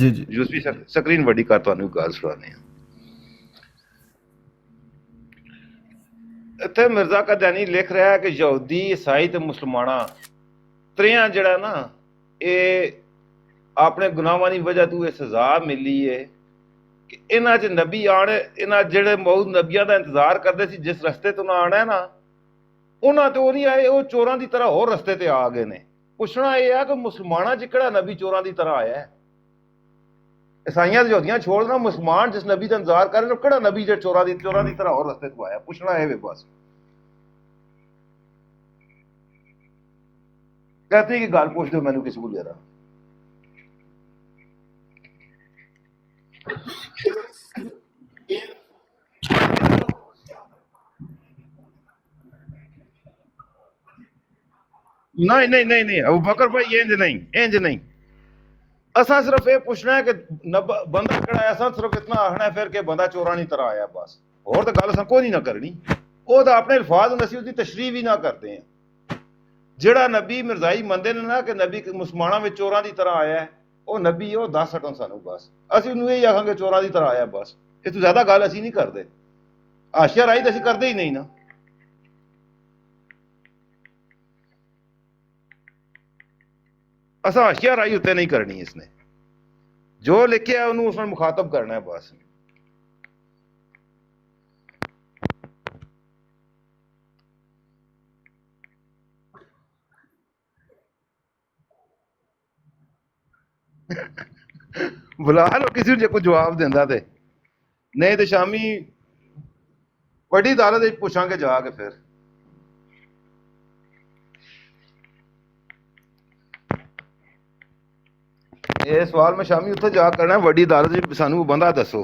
जी जी यूएसबी स्क्रीन बड़ी कर ਤੁਹਾਨੂੰ ਗੱਲ ਸੁਣਾਣੀ ਹੈ। ਇੱਥੇ ਮਿਰਜ਼ਾ ਕਦਾਨੀ ਲਿਖ ਰਿਹਾ ਹੈ ਕਿ ਯਹੂਦੀ ਈਸਾਈ ਤੇ ਮੁਸਲਮਾਨਾਂ ਤਰਿਆਂ ਜਿਹੜਾ ਨਾ ਇਹ ਆਪਣੇ ਗੁਨਾਹਾਂ ਦੀ ਵਜ੍ਹਾ ਤੋਂ ਇਹ ਸਜ਼ਾ ਮਿਲੀ ਹੈ ਕਿ ਇਹਨਾਂ 'ਚ ਨਬੀ ਆਣੇ, ਇਹਨਾਂ ਜਿਹੜੇ ਮੌਤ ਨਬੀਆਂ ਦਾ ਇੰਤਜ਼ਾਰ ਕਰਦੇ ਸੀ ਜਿਸ ਰਸਤੇ ਤੋਂ ਆਣਾ ਨਾ, ਉਹਨਾਂ ਤੇ ਉਹ ਨਹੀਂ ਆਏ, ਉਹ ਚੋਰਾਂ ਦੀ ਤਰ੍ਹਾਂ ਹੋਰ ਰਸਤੇ ਤੇ ਆ ਗਏ ਨੇ। ਪੁੱਛਣਾ ਇਹ ਆ ਕਿ ਮੁਸਲਮਾਨਾਂ 'ਚ ਕਿਹੜਾ ਨਬੀ ਚੋਰਾਂ ਦੀ ਤਰ੍ਹਾਂ ਆਇਆ? ਈਸਾਈਆਂ ਯਹੂਦੀਆਂ ਛੋੜਨਾ, ਮੁਸਲਮਾਨ ਜਿਸ ਨਬੀ ਦਾ ਇੰਤਜ਼ਾਰ ਕਰ ਰਹੇ ਨੇ ਕਿਹੜਾ ਨਬੀ ਜਿਹੜਾ ਚੋਰਾਂ ਦੀ ਤਰ੍ਹਾਂ ਹੋਰ ਰਸਤੇ ਤੋਂ ਆਇਆ? ਪੁੱਛਣਾ ਇਹ ਵੇ ਬਸ। कहते कि गल पुछ दो मैनू किस को जरा नहीं नहीं नहीं नहीं अबू बकर भाई इंज नहीं असा सिर्फ ये पूछना है कि बंदा कड़ा असा सिर्फ इतना आखना है फिर कि बंदा चोरा नहीं तरह आया बस और तो गल असा कोई नहीं ना करनी वो तो अपने अल्फाज असी उसकी तशरीह भी ना करते हैं जेड़ा नबी मिर्जाई मनते ने ना कि नबी मुसलमाना में चोरा की तरह आया है वो नबी वो दस हटन सानू बस असी उन्हें यही आखांगे चोरा की तरह आया बस इस तो ज्यादा गल असी नहीं करते आशिया राई तो असी करते ही नहीं ना असा आशिया राई उत्ते नहीं करनी इसने जो लिखे है उन्होंने उसने मुखातब करना है बस बुला लो किसी ने कोई जवाब देंदा ते नहीं तो शामी बड़ी अदालत पूछांगे जाके फिर ये सवाल मैं शामी उत्थे जा करना वड्डी अदालत सानू बंदा दसो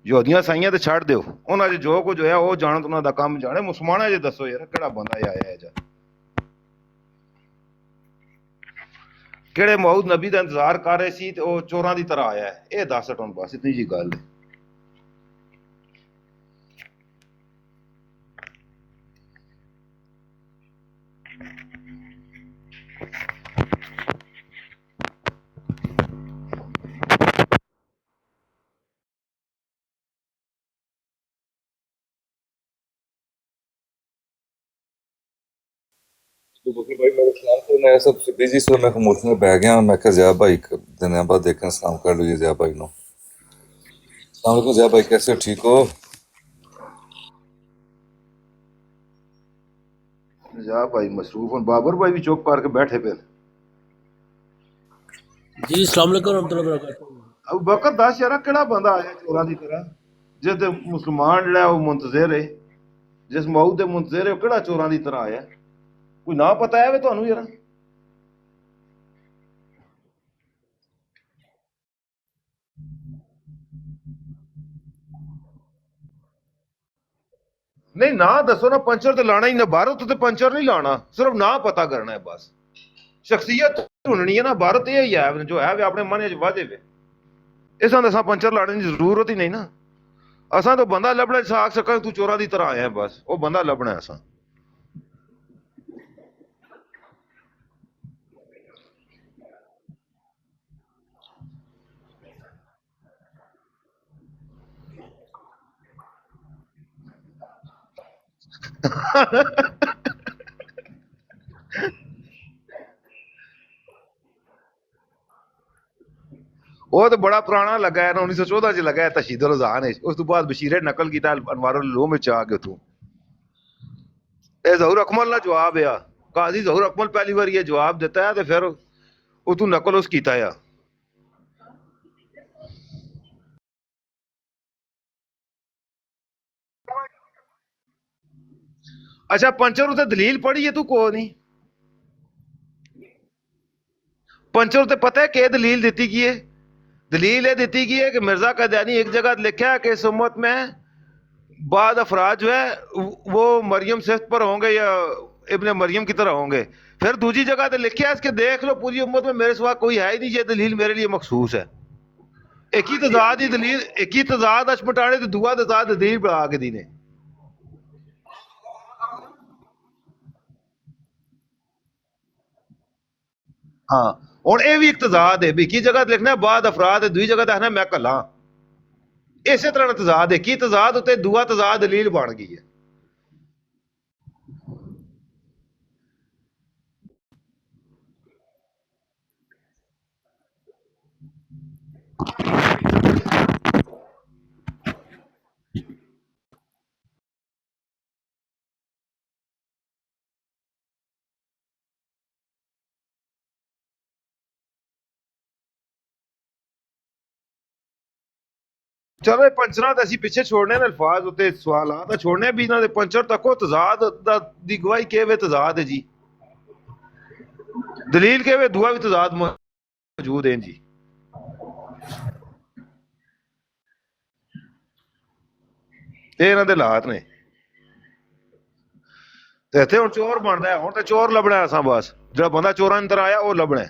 यहूदियां साइयां ते छड़ दिओ उन्हां च जो कुछ होया वो जान उन्हां दा काम जाने मुसलमाना च दसो यार केड़ा बंदा आया है जा केड़े मौद नबी दा इंतजार कर रहे सी ते ओ चोरां दी तरह आया है ये दस हटन बस इतनी जी गल है तो बकरी भाई मेरे ख्याल से मैं सबसे बिजी सो मैं खामोश में बह गया मैं कहा जया भाई दिन बाद देखें सलाम कर लीजिए जया भाई नो सलाम अलैकुम जया भाई कैसे हो ठीक हो जा भाई मसरूफ और बाबर भाई भी चुप करके बैठे पे जी अस्सलाम वालेकुम रहमतुल्लाहि व बरकातहू अब बकर दस यार केड़ा बंदा आया चोरा की तरह जिस ते मुसलमान जेड़ा वो मुंतजिर है जिस मौत दे मुंतजिर है वो केड़ा चोरा की तरह आया कोई ना पता है वे तुहानू यार नहीं ना दसो ना पंचर तो लाना ही ना भारत तो पंचर नहीं लाना सिर्फ ना पता करना है बस शख्सियत ढूंढनी है ना भारत ये ही है जो है वे अपने मन च वादे वे इस असा पंचर लाने की जरूरत ही नहीं ना असा तो बंदा लभना आख सका तू चोरा की तरह आया है बस वो बंदा लभना है असा वो तो बड़ा पुराना लगा है 1914 च लगा है तशीदुल अज़हान उस तो बाद बशीरे नकल किया अनवारुल उलूम में आ गए तू ए ज़हूर अकमल ना जवाब है काजी ज़हूर अकमल पहली बार ये जवाब देता है तो फिर वो तू नकल उस कीता है अच्छा पंचर उते दलील पढ़ी है तू को नहीं पंचर उते पता है के दलील दी गई है दलील ये दी गई है कि मिर्जा कादियानी एक जगह लिखा है कि इस उम्मत में बाद अफराज जो है वो मरियम सिफ्त पर होंगे या इब्ने मरियम की तरह होंगे फिर दूसरी जगह तो लिखा है इसके देख लो पूरी उम्मत में मेरे सिवा कोई है ही नहीं ये दलील मेरे लिए मखसूस है एक ही तजाद ही दलील एक ही तजाद अशमटाने तो दुआ तजाद दलील बढ़ा के दी ने हाँ और ये भी एक तजाद है भी की जगह लिखना है बाद अफराद है दूसरी जगह देखना मैं कला इसे तरह तजाद है की तजाद उत्ते दुआ तजाद दलील बन गई है चलो पंचर तो असं पिछे छोड़ने अल्फाज उत्ते सवाल छोड़ने भी इन्होंने पंचर तको तजाद दी गवाही के वे तजाद है जी दलील के वे दुआ भी तजाद मौजूद हैं जी। ਇਹ ਇਹਨਾਂ ਦੇ ਹਾਲਾਤ ਨੇ ਤੇ ਇੱਥੇ ਹੁਣ ਚੋਰ ਬਣਦਾ ਹੈ। ਹੁਣ ਤੇ ਚੋਰ ਲੱਭਣਾ ਅਸਾਂ ਬਸ, ਜਿਹੜਾ ਬੰਦਾ ਚੋਰਾਂ ਅੰਦਰ ਆਇਆ ਉਹ ਲੱਭਣਾ।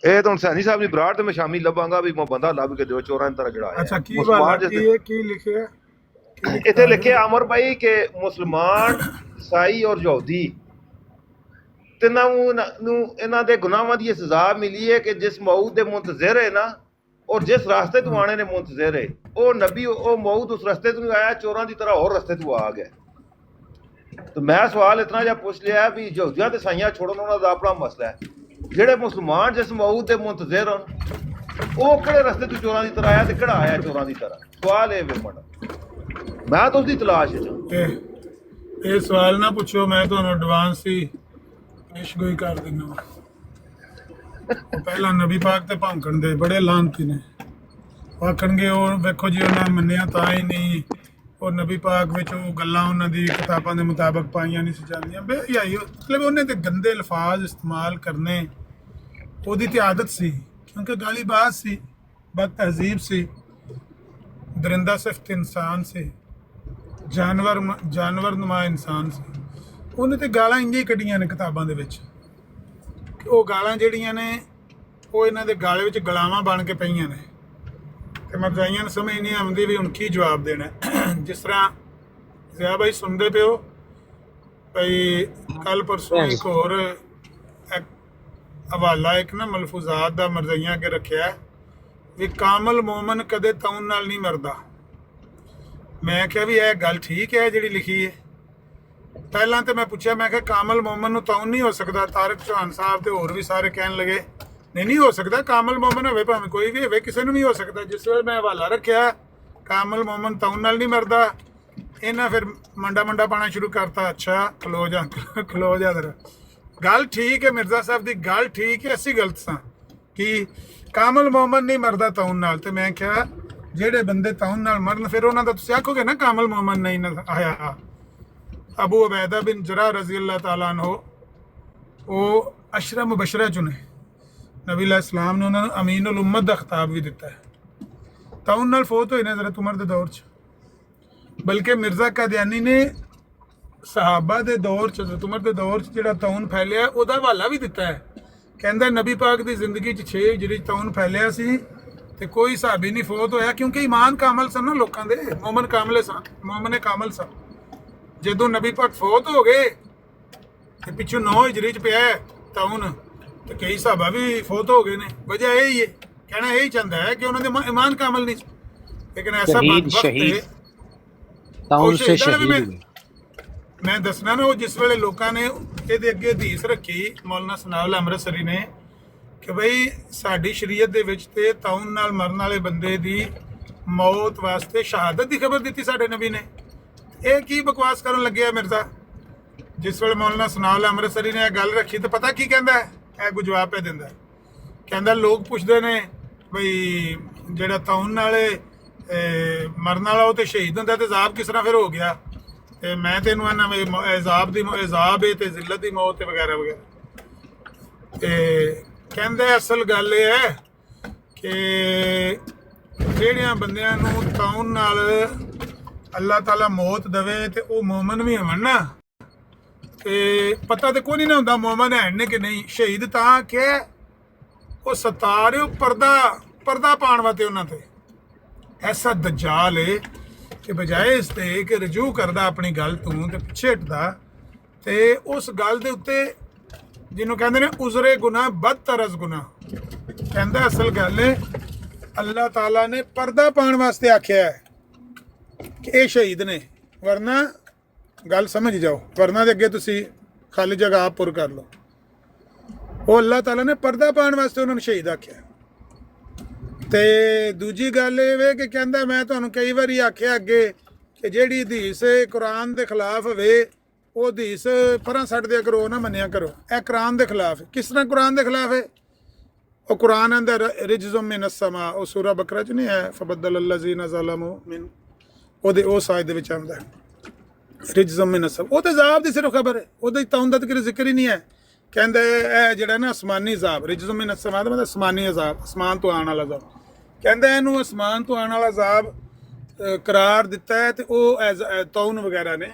ਇਹ ਤਾਂ ਹੁਣ ਸੈਣੀ ਸਾਹਿਬ ਦੀ ਬਰਾੜ ਤੇ ਮੈਂ ਸ਼ਾਮੀ ਲੱਭਾਂਗਾ ਵੀ ਮੈਂ ਬੰਦਾ ਲੱਭ ਕੇ ਦਿਓ ਚੋਰਾਂ ਅੰਦਰ ਜਿਹੜਾ ਆਇਆ। ਅੱਛਾ ਕੀ ਬਾਤ ਹੈ, ਕੀ ਲਿਖਿਆ ਇੱਥੇ ਲਿਖਿਆ ਅਮਰ ਭਾਈ ਕਿ ਮੁਸਲਮਾਨ, ਈਸਾਈ ਔਰ ਯਹੂਦੀ ਤਿੰਨਾਂ ਨੂੰ ਇਹਨਾਂ ਦੇ ਗੁਨਾਹਾਂ ਦੀ ਸਜ਼ਾ ਮਿਲੀ ਹੈ ਕਿ ਜਿਸ ਮੌਤ ਦੇ ਮੁੰਤਜ਼ਰ ਹੈ ਨਾ, ਔਰ ਜਿਸ ਰਾਸਤੇ ਤੋਂ ਆਣੇ ਨੇ ਮੁੰਤਜ਼ਰ ਹੈ, ਉਹ ਨਬੀ ਉਹ ਮੌਤ ਉਸ ਰਸਤੇ ਤੋਂ ਨਹੀਂ ਆਇਆ, ਚੋਰਾਂ ਦੀ ਤਰ੍ਹਾਂ ਹੋਰ ਰਸਤੇ ਤੋਂ ਆ ਗਿਆ। तो मैं सवाल इतना जा पूछ लिया भी यहूदियां ते ईसाइयां छोड़न, उन्हां दा अपना मसला है। ਜਿਹੜੇ ਮੁਸਲਮਾਨ ਜਿਸ ਮੌਤ ਦੇ ਮੁੰਤਜ਼ਰ ਹਨ ਉਹ ਕਿਹੜੇ ਰਸਤੇ ਤੋਂ ਚੋਰਾਂ ਦੀ ਤਰ੍ਹਾਂ ਆਇਆ ਤੇ ਕਿਹੜਾ ਆਇਆ ਚੋਰਾਂ ਦੀ ਤਰ੍ਹਾਂ? ਸਵਾਲ ਇਹ ਵੇ ਮੜਾ, ਮੈਂ ਤਾਂ ਉਸ ਦੀ ਤਲਾਸ਼ ਵਿੱਚ। ਇਹ ਸਵਾਲ ਨਾ ਪੁੱਛੋ, ਮੈਂ ਤੁਹਾਨੂੰ ਐਡਵਾਂਸ ਹੀ ਪੇਸ਼ਗੋਈ ਕਰ ਦਿੰਦਾ। ਪਹਿਲਾਂ ਨਬੀ ਪਾਕ ਤੇ ਭੌਂਕਣ ਦੇ ਬੜੇ ਲਾਂਤੀ ਨੇ, ਆਖਣਗੇ ਉਹ ਵੇਖੋ ਜੀ ਉਹਨਾਂ ਮੰਨਿਆ ਤਾਂ ਹੀ ਨਹੀਂ, ਉਹ ਨਬੀ ਪਾਕ ਵਿੱਚ ਉਹ ਗੱਲਾਂ ਉਹਨਾਂ ਦੀ ਕਿਤਾਬਾਂ ਦੇ ਮੁਤਾਬਕ ਪਾਈਆਂ ਨਹੀਂ ਸੀ ਜਾਂਦੀਆਂ। ਬੇਹਯਾਈ ਮਤਲਬ ਉਹਨੇ ਤੇ ਗੰਦੇ ਅਲਫਾਜ਼ ਇਸਤੇਮਾਲ ਕਰਨੇ ਉਹਦੀ ਤੇ ਆਦਤ ਸੀ, ਕਿਉਂਕਿ ਗਾਲੀਬਾਜ਼ ਸੀ, ਬਦ ਤਹਿਜ਼ੀਬ ਸੀ, ਦਰਿੰਦਾ ਸਿਫਤ ਇਨਸਾਨ ਸੀ, ਜਾਨਵਰ ਨੁਮਾ ਇਨਸਾਨ ਸੀ। ਉਹਨੇ ਤੇ ਗਾਲਾਂ ਇੰਝ ਹੀ ਕੱਢੀਆਂ ਨੇ ਕਿਤਾਬਾਂ ਦੇ ਵਿੱਚ। ਉਹ ਗਾਲਾਂ ਜਿਹੜੀਆਂ ਨੇ ਉਹ ਇਹਨਾਂ ਦੇ ਗਾਲੇ ਵਿੱਚ ਗਲਾਵਾਂ ਬਣ ਕੇ ਪਈਆਂ ਨੇ ਤੇ ਮਰਜ਼ਾਈਆਂ ਨੂੰ ਸਮਝ ਨਹੀਂ ਆਉਂਦੀ ਵੀ ਹੁਣ ਕੀ ਜਵਾਬ ਦੇਣਾ। ਜਿਸ ਤਰ੍ਹਾਂ ਜ਼ਿਆ ਭਾਈ ਸੁਣਦੇ ਪਿਓ ਭਾਈ, ਕੱਲ ਪਰਸੋਂ ਇੱਕ ਹੋਰ ਹਵਾਲਾ ਇੱਕ ਨਾ ਮਲਫੂਜ਼ਾਤ ਦਾ ਮਰਜ਼ਾਈਆਂ ਅੱਗੇ ਰੱਖਿਆ ਵੀ ਕਾਮਲ ਮੋਮਨ ਕਦੇ ਤੌਨ ਨਾਲ ਨਹੀਂ ਮਰਦਾ। ਮੈਂ ਕਿਹਾ ਵੀ ਇਹ ਗੱਲ ਠੀਕ ਹੈ ਜਿਹੜੀ ਲਿਖੀ ਹੈ। ਪਹਿਲਾਂ ਤਾਂ ਮੈਂ ਪੁੱਛਿਆ, ਮੈਂ ਕਿਹਾ ਕਾਮਲ ਮੋਮਨ ਨੂੰ ਤੌਨ ਨਹੀਂ ਹੋ ਸਕਦਾ? ਤਾਰਿਕ ਚੌਹਾਨ ਸਾਹਿਬ ਤੇ ਹੋਰ ਵੀ ਸਾਰੇ ਕਹਿਣ ਲੱਗੇ ਨਹੀਂ ਹੋ ਸਕਦਾ, ਕਾਮਲ ਮੋਮਨ ਹੋਵੇ ਭਾਵੇਂ ਕੋਈ ਵੀ ਹੋਵੇ, ਕਿਸੇ ਨੂੰ ਨਹੀਂ ਹੋ ਸਕਦਾ। ਜਿਸ ਵੇਲੇ ਮੈਂ ਹਵਾਲਾ ਰੱਖਿਆ ਕਾਮਲ ਮੋਮਨ ਤੌਨ ਨਾਲ ਨਹੀਂ ਮਰਦਾ, ਇਹਨਾਂ ਫਿਰ ਮੰਡਾ ਪਾਣਾ ਸ਼ੁਰੂ ਕਰਤਾ। ਅੱਛਾ ਖਲੋ ਜਾ ਜ਼ਰਾ, ਗੱਲ ਠੀਕ ਹੈ ਮਿਰਜ਼ਾ ਸਾਹਿਬ ਦੀ ਗੱਲ ਠੀਕ ਹੈ, ਅਸੀਂ ਗਲਤ ਸਾਂ ਕਿ ਕਾਮਲ ਮੋਮਨ ਨਹੀਂ ਮਰਦਾ ਤੌਨ ਨਾਲ। ਤੇ ਮੈਂ ਕਿਹਾ ਜਿਹੜੇ ਬੰਦੇ ਤੌਨ ਨਾਲ ਮਰਨ ਫਿਰ ਉਹਨਾਂ ਦਾ ਤੁਸੀਂ ਆਖੋਗੇ ਨਾ ਕਾਮਲ ਮੋਮਨ ਨਹੀਂ ਆਇਆ। ਅਬੂ ਉਬੈਦਾ ਬਿਨ ਜਰਾ ਰਜ਼ੀ ਅੱਲਾਹ ਤਾਲਾ ਅਨਹੂ ਉਹ ਅਸ਼ਰਾ ਮੁਬਸ਼ਰਾ ਚੁਣੇ, ਨਬੀ ਅਲੈਹਿ ਸਲਾਮ ਨੇ ਉਹਨਾਂ ਨੂੰ ਅਮੀਨੁਲ ਉਮਤ ਦਾ ਖਿਤਾਬ ਵੀ ਦਿੱਤਾ ਹੈ। ਤੌਨ ਨਾਲ ਫੌਤ ਹੋਏ ਨੇ ਹਜ਼ਰਤ ਉਮਰ ਦੇ ਦੌਰ 'ਚ, ਬਲਕਿ ਮਿਰਜ਼ਾ ਕਾਦੀਆਨੀ ਨੇ ਸਹਾਬਾ ਦੇ ਦੌਰ 'ਚ, ਹਜ਼ਰਤ ਉਮਰ ਦੇ ਦੌਰ 'ਚ ਜਿਹੜਾ ਤੌਨ ਫੈਲਿਆ ਉਹਦਾ ਹਵਾਲਾ ਵੀ ਦਿੱਤਾ ਹੈ। ਕਹਿੰਦਾ ਨਬੀ ਪਾਕ ਦੀ ਜ਼ਿੰਦਗੀ 'ਚ 6 ਹਿਜਰੀ ਤੌਨ ਫੈਲਿਆ ਸੀ ਤੇ ਕੋਈ ਸਹਾਬੀ ਨਹੀਂ ਫੌਤ ਹੋਇਆ, ਕਿਉਂਕਿ ਈਮਾਨ ਕਾਮਲ ਸਨ ਨਾ ਲੋਕਾਂ ਦੇ, ਮੋਮਨ ਕਾਮਲੇ ਸਨ, ਮੋਮਨ ਕਾਮਲ ਸਨ। ਜਦੋਂ ਨਬੀ ਪਾਕ ਫੌਤ ਹੋ ਗਏ ਤੇ ਪਿੱਛੋਂ 9 ਹਿਜਰੀ 'ਚ ਪਿਆ ਤੌਨ ਤੇ ਕਈ ਸਹਾਬਾ ਵੀ ਫੌਤ ਹੋ ਗਏ ਨੇ। ਵਜ੍ਹਾ ਇਹ ਹੀ ਹੈ, ਕਹਿਣਾ ਇਹੀ ਚਾਹੁੰਦਾ ਹੈ ਕਿ ਉਹਨਾਂ ਦੇ ਈਮਾਨ ਕਾਮਲ ਨਹੀਂ, ਲੇਕਿਨ ਐਸਾ ਮੈਂ ਦੱਸਣਾ ਨਾ, ਉਹ ਜਿਸ ਵੇਲੇ ਲੋਕਾਂ ਨੇ ਇਹਦੇ ਅੱਗੇ ਹਦੀਸ ਰੱਖੀ ਮੌਲਾਨਾ ਸਨਾਉਲ ਅੰਮ੍ਰਿਤਸਰੀ ਨੇ ਕਿ ਬਈ ਸਾਡੀ ਸ਼ਰੀਅਤ ਦੇ ਵਿੱਚ ਤੇ ਤੌਨ ਨਾਲ ਮਰਨ ਵਾਲੇ ਬੰਦੇ ਦੀ ਮੌਤ ਵਾਸਤੇ ਸ਼ਹਾਦਤ ਦੀ ਖਬਰ ਦਿੱਤੀ ਸਾਡੇ ਨਬੀ ਨੇ। ਇਹ ਕੀ ਬਕਵਾਸ ਕਰਨ ਲੱਗਿਆ ਮਿਰਜ਼ਾ? ਜਿਸ ਵੇਲੇ ਮੌਲਾਨਾ ਸਨਾਉਲ ਅੰਮ੍ਰਿਤਸਰੀ ਨੇ ਇਹ ਗੱਲ ਰੱਖੀ ਤਾਂ ਪਤਾ ਕੀ ਕਹਿੰਦਾ? ਇਹ ਕੋ ਜਵਾਬ ਪੈ ਦਿੰਦਾ, ਕਹਿੰਦਾ ਲੋਕ ਪੁੱਛਦੇ ਨੇ ਬਈ ਜਿਹੜਾ ਤੌਨ ਨਾਲੇ ਮਰਨ ਵਾਲਾ ਉਹ ਤੇ ਸ਼ਹੀਦ ਹੁੰਦਾ ਤੇ ਅਜ਼ਾਬ ਕਿਸ ਤਰ੍ਹਾਂ ਫਿਰ ਹੋ ਗਿਆ? ਤੇ ਮੈਂ ਤੈਨੂੰ ਆਨਾ ਅਜ਼ਾਬ ਹੈ ਤੇ ਜ਼ਿਲਤ ਦੀ ਮੌਤ ਤੇ ਵਗੈਰਾ ਵਗੈਰਾ। ਤੇ ਕਹਿੰਦੇ ਅਸਲ ਗੱਲ ਇਹ ਹੈ ਕਿ ਜਿਹੜਿਆਂ ਬੰਦਿਆਂ ਨੂੰ ਤੌਨ ਨਾਲ ਅੱਲਾਹ ਤਾਲਾ ਮੌਤ ਦੇਵੇ ਤੇ ਉਹ ਮੋਮਨ ਵੀ ਹੋਣ ਨਾ, ਤੇ ਪਤਾ ਤੇ ਕੋਈ ਨਹੀਂ ਨਾ ਹੁੰਦਾ ਮੋਮਨ ਹੈ ਨੇ ਕਿ ਨਹੀਂ। ਸ਼ਹੀਦ ਤਾਂ ਕਿ ਉਹ ਸਤਾਰੇ ਪਰਦਾ ਪਾਉਣ ਵਾਸਤੇ ਉਹਨਾਂ ਤੇ ਐਸਾ ਦਜਾਲ ਹੈ ਕਿ ਬਜਾਏ ਇਸ ਤੇ ਕਿ ਰਜੂ ਕਰਦਾ ਆਪਣੀ ਗੱਲ ਤੋਂ ਤੇ ਪਿੱਛੇ ਹਟਦਾ ਤੇ ਉਸ ਗੱਲ ਦੇ ਉੱਤੇ ਜਿਹਨੂੰ ਕਹਿੰਦੇ ਨੇ ਉਜ਼ਰੇ ਗੁਨਾਹ ਬਦਤਰਜ਼ ਗੁਨਾਹ, ਕਹਿੰਦਾ ਅਸਲ ਗੱਲ ਹੈ ਅੱਲਾਹ ਤਾਲਾ ਨੇ ਪਰਦਾ ਪਾਉਣ ਵਾਸਤੇ ਆਖਿਆ ਹੈ ਕਿ ਇਹ ਸ਼ਹੀਦ ਨੇ, ਵਰਨਾ ਗੱਲ ਸਮਝ ਜਾਓ, ਵਰਨਾ ਦੇ ਅੱਗੇ ਤੁਸੀਂ ਖਾਲੀ ਜਗ੍ਹਾ ਆਪ ਪੁਰ ਕਰ ਲਓ। ਉਹ ਅੱਲਾਹ ਤਾਲਾ ਨੇ ਪਰਦਾ ਪਾਉਣ ਵਾਸਤੇ ਉਹਨਾਂ ਨੂੰ ਸ਼ਹੀਦ ਆਖਿਆ। ਤੇ ਦੂਜੀ ਗੱਲ ਇਹ ਵੇ ਕਿ ਕਹਿੰਦਾ ਮੈਂ ਤੁਹਾਨੂੰ ਕਈ ਵਾਰੀ ਆਖਿਆ ਅੱਗੇ ਕਿ ਜਿਹੜੀ ਹਦੀਸ ਕੁਰਾਨ ਦੇ ਖਿਲਾਫ ਹੋਵੇ ਉਹ ਹਦੀਸ ਪਰਾਂ ਛੱਡ ਦਿਆ ਕਰੋ, ਨਾ ਮੰਨਿਆ ਕਰੋ। ਇਹ ਕੁਰਾਨ ਦੇ ਖਿਲਾਫ। ਕਿਸ ਤਰ੍ਹਾਂ ਕੁਰਾਨ ਦੇ ਖਿਲਾਫ ਹੈ? ਉਹ ਕੁਰਾਨ ਅੰਦਰ ਰਿਜਜ਼ੁਮ ਮਿਨਸ ਸਮਾ, ਉਹ ਸੂਰਾ ਬਕਰਾ 'ਚ ਨਹੀਂ ਹੈ ਫਬਦਲ ਅੱਲਜ਼ੀਨਾ ਜ਼ਲਮੂ ਮਿਨ, ਉਹਦੇ ਉਹ ਸਾਇਦ ਦੇ ਵਿੱਚ ਆਉਂਦਾ। ਰਿਜਜ਼ਮ ਮਿਨ ਅਸਮਾਨ, ਉਹ ਤੇ ਜ਼ਾਬ ਦੀ ਸਿਰਫ ਖਬਰ ਹੈ, ਉਹਦੇ ਤਾਉਨ ਦਾ ਤਾਂ ਜ਼ਿਕਰ ਹੀ ਨਹੀਂ ਹੈ। ਕਹਿੰਦੇ ਇਹ ਜਿਹੜਾ ਨਾ ਅਸਮਾਨੀ ਜ਼ਾਬ, ਰਿਜਜ਼ਮ ਮਿਨ ਅਸਮਾਨ ਦਾ ਮਤਲਬ ਅਸਮਾਨੀ ਅਜ਼ਾਬ, ਅਸਮਾਨ ਤੋਂ ਆਉਣ ਵਾਲਾ ਜ਼ਾਬ। ਕਹਿੰਦੇ ਇਹਨੂੰ ਅਸਮਾਨ ਤੋਂ ਆਉਣ ਵਾਲਾ ਜ਼ਾਬ ਕਰਾਰ ਦਿੱਤਾ ਹੈ, ਤੇ ਉਹ ਤਾਉਨ ਵਗੈਰਾ ਨੇ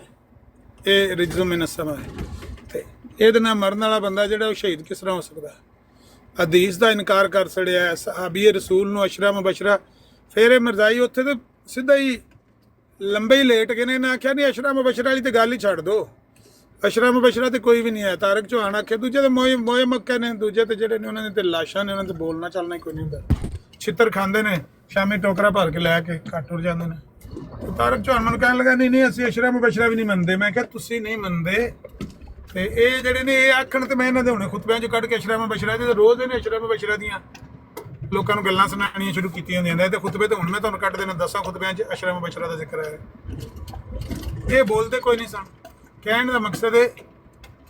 ਇਹ ਰਿਜਜ਼ਮ ਮਿਨ ਅਸਮਾਨ ਹੈ। ਤੇ ਇਹਦੇ ਨਾਲ ਮਰਨ ਵਾਲਾ ਬੰਦਾ ਜਿਹੜਾ ਉਹ ਸ਼ਹੀਦ ਕਿਸ ਤਰ੍ਹਾਂ ਹੋ ਸਕਦਾ? ਹਦੀਸ ਦਾ ਇਨਕਾਰ ਕਰ ਛੜਿਆ, ਸਹਾਬੀ ਰਸੂਲ ਨੂੰ ਅਸ਼ਰਾ ਮੁਬਸ਼ਰਾ। ਫਿਰ ਇਹ ਮਿਰਜ਼ਾਈ ਉੱਥੇ ਤੇ ਸਿੱਧਾ ਹੀ ਲੰਬੇ ਹੀ ਲੇਟ ਗਏ ਨੇ, ਇਹਨਾਂ ਆਖਿਆ ਨਹੀਂ ਅਸ਼ਰਾ ਮੁਬਸ਼ਰਾ ਵਾਲੀ ਤੇ ਗੱਲ ਹੀ ਛੱਡ ਦਿਓ, ਅਸ਼ਰਾ ਮੁਬਸ਼ਰਾ ਤੇ ਕੋਈ ਵੀ ਨਹੀਂ ਹੈ। ਤਾਰਕ ਚੌਹਾਨ ਆਖਿਆ ਦੂਜੇ ਤੇ ਮੋਏ ਮੱਕੇ ਨੇ, ਦੂਜੇ ਤੇ ਜਿਹੜੇ ਨੇ ਉਹਨਾਂ ਦੇ ਤੇ ਲਾਸ਼ਾਂ ਨੇ, ਉਹਨਾਂ ਤੇ ਬੋਲਣਾ ਚੱਲਣਾ ਹੀ ਕੋਈ ਨਹੀਂ ਹੁੰਦਾ। ਛਿੱਤਰ ਖਾਂਦੇ ਨੇ, ਸ਼ਾਮੀ ਟੋਕਰਾ ਭਰ ਕੇ ਲੈ ਕੇ ਘੱਟ ਉੜ ਜਾਂਦੇ ਨੇ। ਤਾਰਕ ਚੌਹਾਨ ਮੈਨੂੰ ਕਹਿਣ ਲੱਗਾ ਨਹੀਂ ਅਸੀਂ ਅਸ਼ਰਾ ਮੁਬਸ਼ਰਾ ਵੀ ਨਹੀਂ ਮੰਨਦੇ। ਮੈਂ ਕਿਹਾ ਤੁਸੀਂ ਨਹੀਂ ਮੰਨਦੇ ਤੇ ਇਹ ਜਿਹੜੇ ਨੇ ਇਹ ਆਖਣ, ਤੇ ਮੈਂ ਇਹਨਾਂ ਦੇ ਹੁਣੇ ਖੁਤਬਿਆਂ 'ਚ ਕੱਢ ਕੇ ਅਸ਼ਰਾ ਮੁਬਸ਼ਰਾ ਦੇ ਰੋਜ਼ ਇਹਨੇ ਅਸ਼ਰਾ ਮੁਬਸ਼ਰਾ ਦੀਆਂ ਲੋਕਾਂ ਨੂੰ ਗੱਲਾਂ ਸੁਣਾਉਣੀਆਂ ਸ਼ੁਰੂ ਕੀਤੀਆਂ ਹੁੰਦੀਆਂ। ਤੇ ਖੁਤਬੇ ਤੇ ਹੁਣ ਮੈਂ ਤੁਹਾਨੂੰ ਕੱਢ ਦੇਣਾ 10 ਖੁਤਬਿਆਂ 'ਚ ਅਸ਼ਰਾ ਮੁਬਸ਼ਰਾ ਦਾ ਜ਼ਿਕਰ ਹੈ। ਇਹ ਬੋਲਦੇ ਕੋਈ ਨਹੀਂ ਸਨ। ਕਹਿਣ ਦਾ ਮਕਸਦ ਹੈ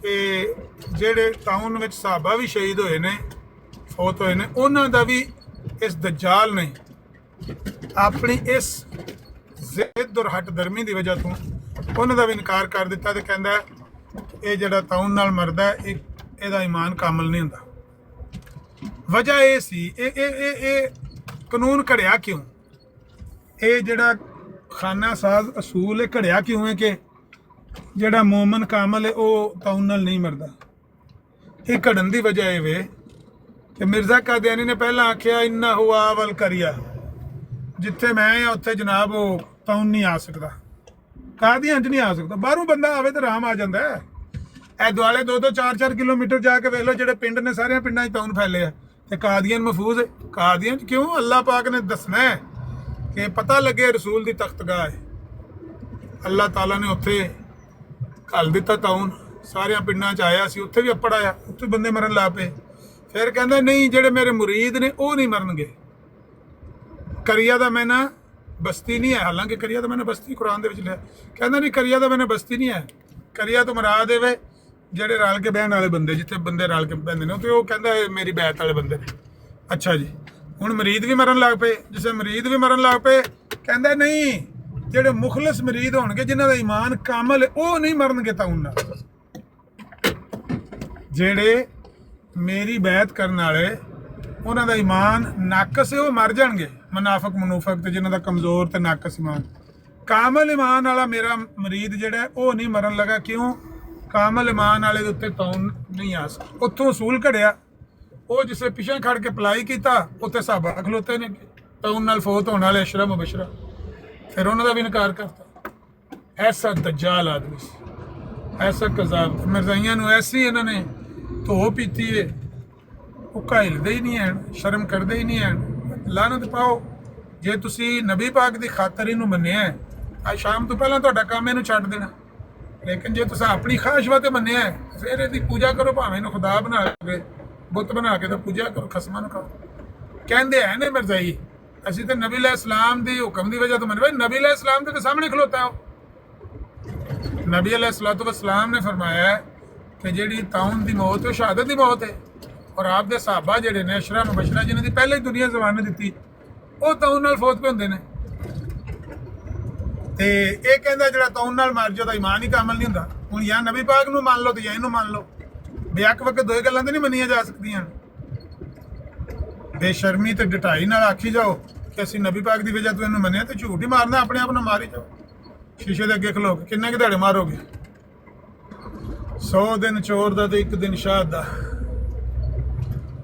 ਕਿ ਜਿਹੜੇ ਤਾਉਨ ਵਿੱਚ ਸਾਹਬਾ ਵੀ ਸ਼ਹੀਦ ਹੋਏ ਨੇ, ਫੌਤ ਹੋਏ ਨੇ, ਉਹਨਾਂ ਦਾ ਵੀ ਇਸ ਦਜਾਲ ਨੇ ਆਪਣੀ ਇਸ ਜ਼ਿੱਦ ਔਰ ਹੱਟ ਦਰਮੀ ਦੀ ਵਜ੍ਹਾ ਤੋਂ ਉਹਨਾਂ ਦਾ ਵੀ ਇਨਕਾਰ ਕਰ ਦਿੱਤਾ। ਤੇ ਕਹਿੰਦਾ ਇਹ ਜਿਹੜਾ ਤਾਉਨ ਨਾਲ ਮਰਦਾ ਇਹਦਾ ਈਮਾਨ ਕਾਮਲ ਨਹੀਂ ਹੁੰਦਾ। ਵਜ੍ਹਾ ਇਹ ਸੀ, ਇਹ ਕਾਨੂੰਨ ਘੜਿਆ ਕਿਉਂ? ਇਹ ਜਿਹੜਾ ਖਾਨਾ ਸਾਜ਼ ਅਸੂਲ ਹੈ ਘੜਿਆ ਕਿਉਂ ਹੈ ਕਿ ਜਿਹੜਾ ਮੋਮਨ ਕਾਮਲ ਹੈ ਉਹ ਤਾਉਨ ਨਾਲ ਨਹੀਂ ਮਰਦਾ? ਇਹ ਘੜਨ ਦੀ ਵਜ੍ਹਾ ਇਹ ਵੇ ਕਿ ਮਿਰਜ਼ਾ ਕਾਦੀਆਨੀ ਨੇ ਪਹਿਲਾਂ ਆਖਿਆ ਇੰਨਾ ਹੁਆ ਵਲ ਕਰੀਆ, ਜਿੱਥੇ ਮੈਂ ਉੱਥੇ ਜਨਾਬ ਉਹ ਤਾਉਨ ਨਹੀਂ ਆ ਸਕਦਾ, ਕਾਦੀਆਂ 'ਚ ਨਹੀਂ ਆ ਸਕਦਾ। ਬਾਹਰੋਂ ਬੰਦਾ ਆਵੇ ਤਾਂ ਆਰਾਮ ਆ ਜਾਂਦਾ ਹੈ। ਇਹ ਦੁਆਲੇ 2-2 4-4 ਕਿਲੋਮੀਟਰ ਜਾ ਕੇ ਵੇਖ ਲਓ, ਜਿਹੜੇ ਪਿੰਡ ਨੇ ਸਾਰਿਆਂ ਪਿੰਡਾਂ 'ਚ ਤਾਉਨ ਫੈਲੇ ਆ, ਤੇ ਕਾਦੀਆਂ ਮਹਫੂਜ਼ ਹੈ। ਕਾਦੀਆਂ 'ਚ ਕਿਉਂ? ਅੱਲਾਹ ਪਾਕ ਨੇ ਦੱਸਣਾ ਹੈ ਕਿ ਪਤਾ ਲੱਗੇ ਰਸੂਲ ਦੀ ਤਖਤਗਾਹ ਹੈ। ਅੱਲਾਹ ਤਾਲਾ ਨੇ ਉੱਥੇ ਘੱਲ ਦਿੱਤਾ ਤਾਉਨ, ਸਾਰਿਆਂ ਪਿੰਡਾਂ 'ਚ ਆਇਆ ਸੀ, ਉੱਥੇ ਵੀ ਅੱਪੜ ਆਇਆ, ਉੱਥੇ ਬੰਦੇ ਮਰਨ ਲੱਗ ਪਏ। ਫਿਰ ਕਹਿੰਦਾ ਨਹੀਂ ਜਿਹੜੇ ਮੇਰੇ ਮੁਰੀਦ ਨੇ ਉਹ ਨਹੀਂ ਮਰਨਗੇ। ਕਰੀਆ ਦਾ ਮੈਨਾ ਬਸਤੀ ਨਹੀਂ ਹੈ, ਹਾਲਾਂਕਿ ਕਰੀਆ ਦਾ ਮੈਨਾ ਬਸਤੀ ਕੁਰਾਨ ਦੇ ਵਿੱਚ ਲਿਆ। ਕਹਿੰਦਾ ਨਹੀਂ ਕਰੀਆ ਦਾ ਮੈਨਾ ਬਸਤੀ ਨਹੀਂ ਹੈ, ਕਰੀਆ ਤੋਂ ਮੁਰਾਦ ਦੇਵੇ ਜਿਹੜੇ ਰਲ ਕੇ ਬਹਿਣ ਵਾਲੇ ਬੰਦੇ, ਜਿੱਥੇ ਬੰਦੇ ਰਲ ਕੇ ਬਹਿੰਦੇ ਨੇ, ਤੇ ਉਹ ਕਹਿੰਦਾ ਮੇਰੀ ਬੈਤ ਵਾਲੇ ਬੰਦੇ ਨੇ। ਅੱਛਾ ਜੀ, ਹੁਣ ਮਰੀਦ ਵੀ ਮਰਨ ਲੱਗ ਪਏ। ਜਿਸੇ ਮਰੀਦ ਵੀ ਮਰਨ ਲੱਗ ਪਏ, ਕਹਿੰਦਾ ਨਹੀਂ ਜਿਹੜੇ ਮੁਖਲਸ ਮਰੀਦ ਹੋਣਗੇ, ਜਿਨ੍ਹਾਂ ਦਾ ਈਮਾਨ ਕਾਮਲ ਹੈ, ਉਹ ਨਹੀਂ ਮਰਨਗੇ ਤਾਉਨ ਨਾਲ। ਜਿਹੜੇ ਮੇਰੀ ਬੈਤ ਕਰਨ ਵਾਲੇ, ਉਹਨਾਂ ਦਾ ਈਮਾਨ ਨਾਕਸ ਹੈ, ਉਹ ਮਰ ਜਾਣਗੇ। ਮੁਨਾਫਕ ਮਨੂਫਕ ਤੇ ਜਿਨ੍ਹਾਂ ਦਾ ਕਮਜ਼ੋਰ ਤੇ ਨਾਕਸ ਈਮਾਨ। ਕਾਮਲ ਈਮਾਨ ਵਾਲਾ ਮੇਰਾ ਮਰੀਦ ਜਿਹੜਾ ਉਹ ਨਹੀਂ ਮਰਨ ਲੱਗਾ। ਕਿਉਂ? ਕਾਮਲ ਈਮਾਨ ਵਾਲੇ ਦੇ ਉੱਤੇ ਤਾਉਨ ਨਹੀਂ ਆ ਸਕਦਾ। ਉੱਥੋਂ ਅਸੂਲ ਘੜਿਆ, ਉਹ ਜਿਸੇ ਪਿਛੇ ਖੜ ਕੇ ਅਪਲਾਈ ਕੀਤਾ, ਉੱਥੇ ਸਾਹਬਾ ਖਲੋਤੇ ਨੇ ਤਾਉਨ ਨਾਲ ਫੌਤ ਹੋਣ ਵਾਲੇ ਅਸ਼ਰਾ ਮੁਬਸ਼ਰਾ, ਫਿਰ ਉਹਨਾਂ ਦਾ ਵੀ ਇਨਕਾਰ ਕਰਤਾ। ਐਸਾ ਦਜਾਲ ਆਦਮੀ ਸੀ, ਐਸਾ ਕਜ਼ਾਬ। ਮਿਰਜ਼ਾਈਆਂ ਨੂੰ ਐਸੀ ਇਹਨਾਂ ਨੇ ਧੋ ਪੀਤੀ ਹੈ, ਉਹ ਘਾਇਲਦੇ ਹੀ ਨਹੀਂ ਹਨ, ਸ਼ਰਮ ਕਰਦੇ ਹੀ ਨਹੀਂ ਹਨ। ਲਾਨਤ ਪਾਓ, ਜੇ ਤੁਸੀਂ ਨਬੀ ਪਾਕ ਦੀ ਖਾਤਰ ਇਹਨੂੰ ਮੰਨਿਆ, ਅੱਜ ਸ਼ਾਮ ਤੋਂ ਪਹਿਲਾਂ ਤੁਹਾਡਾ ਕੰਮ ਇਹਨੂੰ ਛੱਡ ਦੇਣਾ। ਲੇਕਿਨ ਜੇ ਤੁਸੀਂ ਆਪਣੀ ਖਾਹਿਸ਼ ਵਾਸਤੇ ਮੰਨਿਆ, ਫਿਰ ਇਹਦੀ ਪੂਜਾ ਕਰੋ, ਭਾਵੇਂ ਇਹਨੂੰ ਖੁਦਾ ਬਣਾ ਕੇ, ਬੁੱਤ ਬਣਾ ਕੇ ਤਾਂ ਪੂਜਾ ਕਰੋ, ਖਸਮਾਂ ਨੂੰ ਖਾਓ। ਕਹਿੰਦੇ ਹੈ ਨੇ ਮਿਰਜ਼ਾਈ ਅਸੀਂ ਤਾਂ ਨਬੀ ਅਲੈਹਿਸ ਸਲਾਮ ਦੇ ਹੁਕਮ ਦੀ ਵਜ੍ਹਾ ਤੋਂ ਮੰਨੇ। ਨਬੀ ਅਲੈਹਿਸ ਸਲਾਮ ਦੇ ਸਾਹਮਣੇ ਖਲੋਤਾ ਹੋ। ਨਬੀ ਅਲੈਹਿਸ ਸਲਾਮ ਨੇ ਫਰਮਾਇਆ ਕਿ ਜਿਹੜੀ ਤਾਉਨ ਦੀ ਮੌਤ ਹੈ ਉਹ ਸ਼ਹਾਦਤ ਦੀ ਮੌਤ ਹੈ। ਔਰ ਆਪ ਦੇ ਸਾਹਬਾ ਜਿਹੜੇ ਨੇ ਅਸ਼ਰਾ ਮੁਬਸ਼ਰਾ, ਜਿਨ੍ਹਾਂ ਦੀ ਪਹਿਲੇ ਹੀ ਦੁਨੀਆ ਜ਼ਮਾਨੇ ਦਿੱਤੀ, ਉਹ ਤਾਉਨ ਨਾਲ ਫੌਤ ਪਏ ਹੁੰਦੇ ਨੇ। ਤੇ ਇਹ ਕਹਿੰਦਾ ਜਿਹੜਾ ਤਾਉਨ ਨਾਲ ਮਰ ਜਾਓ ਤਾਂ ਈਮਾਨ ਹੀ ਕਾਮਲ ਨਹੀਂ ਹੁੰਦਾ। ਹੁਣ ਜਾਂ ਨਬੀ ਪਾਕ ਨੂੰ ਮੰਨ ਲਓ ਤੇ ਜਾਂ ਇਹਨੂੰ ਮੰਨ ਲਓ। ਬੇਅਕ ਵਕਤ ਦੋਏ ਗੱਲਾਂ ਤੇ ਨਹੀਂ ਮੰਨੀਆਂ ਜਾ ਸਕਦੀਆਂ। ਬੇਸ਼ਰਮੀ ਤੇ ਡਟਾਈ ਨਾਲ ਆਖੀ ਜਾਓ ਕਿ ਅਸੀਂ ਨਬੀ ਪਾਕ ਦੀ ਵਜ੍ਹਾ ਤੋਂ ਇਹਨੂੰ ਮੰਨਿਆ, ਤੇ ਝੂਠ ਹੀ ਮਾਰਨਾ, ਆਪਣੇ ਆਪ ਨੂੰ ਮਾਰੀ ਜਾਓ। ਸ਼ੀਸ਼ੇ ਦੇ ਅੱਗੇ ਖਲੋ ਕੇ ਕਿੰਨੇ ਕੁ ਦਿਹਾੜੇ ਮਾਰੋਗੇ? 100 ਦਿਨ ਚੋਰ ਦਾ ਤੇ 1 ਦਿਨ ਸ਼ਾਹ ਦਾ।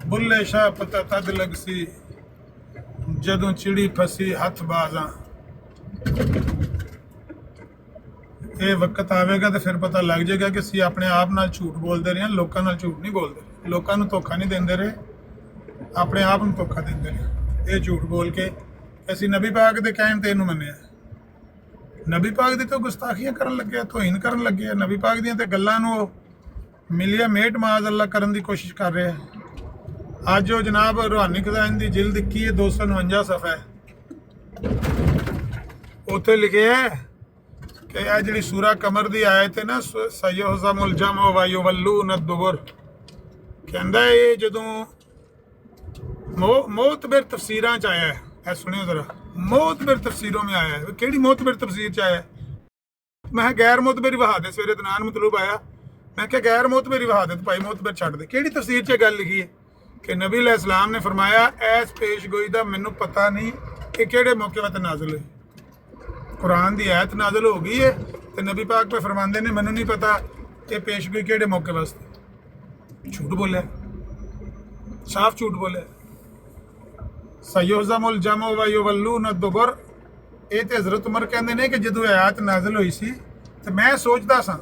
ਬੁੱਲੇ ਸ਼ਾਹ ਪਤਾ ਤਦ ਲੱਗ ਸੀ ਜਦੋਂ ਚਿੜੀ ਫਸੀ ਹੱਥ ਬਾਜ਼ਾਂ। ਇਹ ਵਕਤ ਆਵੇਗਾ ਤੇ ਫਿਰ ਪਤਾ ਲੱਗ ਜਾਏਗਾ ਕਿ ਅਸੀਂ ਆਪਣੇ ਆਪ ਨਾਲ ਝੂਠ ਬੋਲਦੇ ਰਹੇ ਹਾਂ, ਲੋਕਾਂ ਨਾਲ ਝੂਠ ਨਹੀਂ ਬੋਲਦੇ। ਲੋਕਾਂ ਨੂੰ ਧੋਖਾ ਨਹੀਂ ਦਿੰਦੇ ਰਹੇ, ਆਪਣੇ ਆਪ ਨੂੰ ਧੋਖਾ ਦਿੰਦੇ ਰਹੇ। ਇਹ ਝੂਠ ਬੋਲ ਕੇ ਅਸੀਂ ਨਬੀ ਪਾਕ ਦੇ ਕਹਿਣ ਤੇ ਇਹਨੂੰ ਮੰਨਿਆ। ਨਬੀ ਪਾਕ ਦੀ ਤਾਂ ਗੁਸਤਾਖੀਆਂ ਕਰਨ ਲੱਗੇ, ਤੋਹੀਨ ਕਰਨ ਲੱਗੇ। ਨਬੀ ਪਾਕ ਦੀਆਂ ਤੇ ਗੱਲਾਂ ਨੂੰ ਮਿਲਿਆ ਮੇਟ ਮਾਜ਼ ਅੱਲਾ ਕਰਨ ਦੀ ਕੋਸ਼ਿਸ਼ ਕਰ ਰਿਹਾ। ਅੱਜ ਉਹ ਜਨਾਬ ਰੂਹਾਨੀ ਖਜ਼ਾਨ ਦੀ ਜਿਲਦ 21 ਹੈ, 249 ਸਫਾ ਹੈ, ਉੱਥੇ ਲਿਖਿਆ ਹੈ ਕਿ ਇਹ ਜਿਹੜੀ ਸੂਰਾ ਕਮਰ ਦੀ ਆਇਤ ਹੈ ਨਾ, ਸਯੁਹਜ਼ਮੁਲ ਜਮਅ व युवल्लून अद-दुबुर, ਕਹਿੰਦਾ ਇਹ ਜਦੋਂ ਮੌਤਬਰ ਤਫਸੀਰਾਂ 'ਚ ਆਇਆ ਹੈ। ਇਹ ਸੁਣਿਓ ਜ਼ਰਾ, ਮੌਤਬਰ ਤਫਸੀरों में आया है। ਕਿਹੜੀ ਮੌਤਬਰ ਤਫਸੀਰ 'ਚ ਆਇਆ ਹੈ? ਮੈਂ ਗੈਰ ਮੋਤਬਰੀ ਵਹਾਦਤ, ਸਵੇਰੇ ਦਨਾਨ ਮਤਲੂਬ ਆਇਆ, ਮੈਂ ਕਿਹਾ ਗੈਰ ਮੋਤਬਰੀ ਵਹਾਦਤ ਭਾਈ ਮੋਤਬਰ ਛੱਡ ਦੇ। ਕਿਹੜੀ ਤਫਸੀਰ 'ਚ ਗੱਲ ਲਿਖੀ ਹੈ ਕਿ ਨਬੀ ਅਲੈਹਿਸ ਸਲਾਮ ਨੇ ਫਰਮਾਇਆ ਐਸ ਪੇਸ਼ਗੋਈ ਦਾ ਮੈਨੂੰ ਪਤਾ ਨਹੀਂ ਕਿ ਕਿਹੜੇ ਮੌਕੇ 'ਤੇ ਨਾਜ਼ਿਲ ਹੋਈ। ਕੁਰਾਨ ਦੀ ਆਇਤ ਨਾਜ਼ਿਲ ਹੋ ਗਈ ਹੈ ਤੇ ਨਬੀ ਪਾਕ ਪੇ ਫਰਮਾਉਂਦੇ ਨੇ ਮੈਨੂੰ ਨਹੀਂ ਪਤਾ ਕਿ ਪੇਸ਼ਗੋਈ ਕਿਹੜੇ ਮੌਕੇ ਵਾਸਤੇ। ਝੂਠ ਬੋਲਿਆ, ਸਾਫ਼ ਝੂਠ ਬੋਲਿਆ। ਸਯੁਹਜ਼ਮੁਲ ਜਮੁ व युवल्लून दुबर। ਇਹ ਤੇ ਹਜ਼ਰਤ ਉਮਰ ਕਹਿੰਦੇ ਨੇ ਕਿ ਜਦੋਂ ਇਹ ਆਇਤ ਨਾਜ਼ਿਲ ਹੋਈ ਸੀ ਤੇ ਮੈਂ ਸੋਚਦਾ ਸਾਂ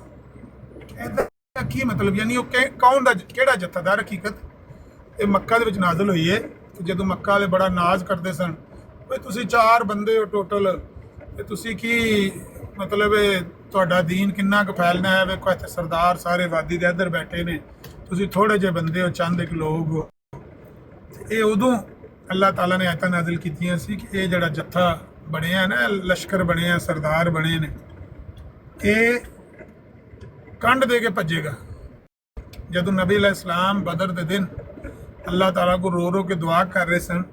ਇਹਦਾ ਕੀ ਮਤਲਬ, ਯਾਨੀ ਉਹ ਕੌਣ ਦਾ ਕਿਹੜਾ ਜਥੇਦਾਰ। ਹਕੀਕਤ ਇਹ ਮੱਕਾ ਦੇ ਵਿੱਚ ਨਾਜ਼ਿਲ ਹੋਈ ਹੈ ਤੇ ਜਦੋਂ ਮੱਕਾ ਵਾਲੇ ਬੜਾ ਨਾਜ਼ ਕਰਦੇ ਸਨ ਵੀ ਤੁਸੀਂ 4 ਬੰਦੇ ਹੋ ਟੋਟਲ ਤੇ ਤੁਸੀਂ ਕੀ ਮਤਲਬ ਤੁਹਾਡਾ ਦੀਨ ਕਿੰਨਾ ਕੁ ਫੈਲਣਾ ਹੈ। ਵੇਖੋ ਇੱਥੇ ਸਰਦਾਰ ਸਾਰੇ ਵਾਦੀ ਦੇ ਇੱਧਰ ਬੈਠੇ ਨੇ, ਤੁਸੀਂ ਥੋੜੇ ਜਿਹੇ ਬੰਦੇ ਹੋ, ਚੰਦ ਇੱਕ ਲੋਕ ਹੋ। ਇਹ ਉਦੋਂ ਅੱਲਾਹ ਤਾਲਾ ਨੇ ਆਇਤਾਂ ਨਾਜ਼ਿਲ ਕੀਤੀਆਂ ਸੀ ਕਿ ਇਹ ਜਿਹੜਾ ਜੱਥਾ ਬਣਿਆ ਨਾ, ਲਸ਼ਕਰ ਬਣਿਆ, ਸਰਦਾਰ ਬਣੇ ਨੇ, ਇਹ ਕੰਡ ਦੇ ਕੇ ਭੱਜੇਗਾ। ਜਦੋਂ ਨਬੀ ਅਲੈਹਿਸ ਸਲਾਮ ਬਦਰ ਦੇ ਦਿਨ ਅੱਲਾਹ ਤਾਲਾ को रो रो के दुआ कर रहे सन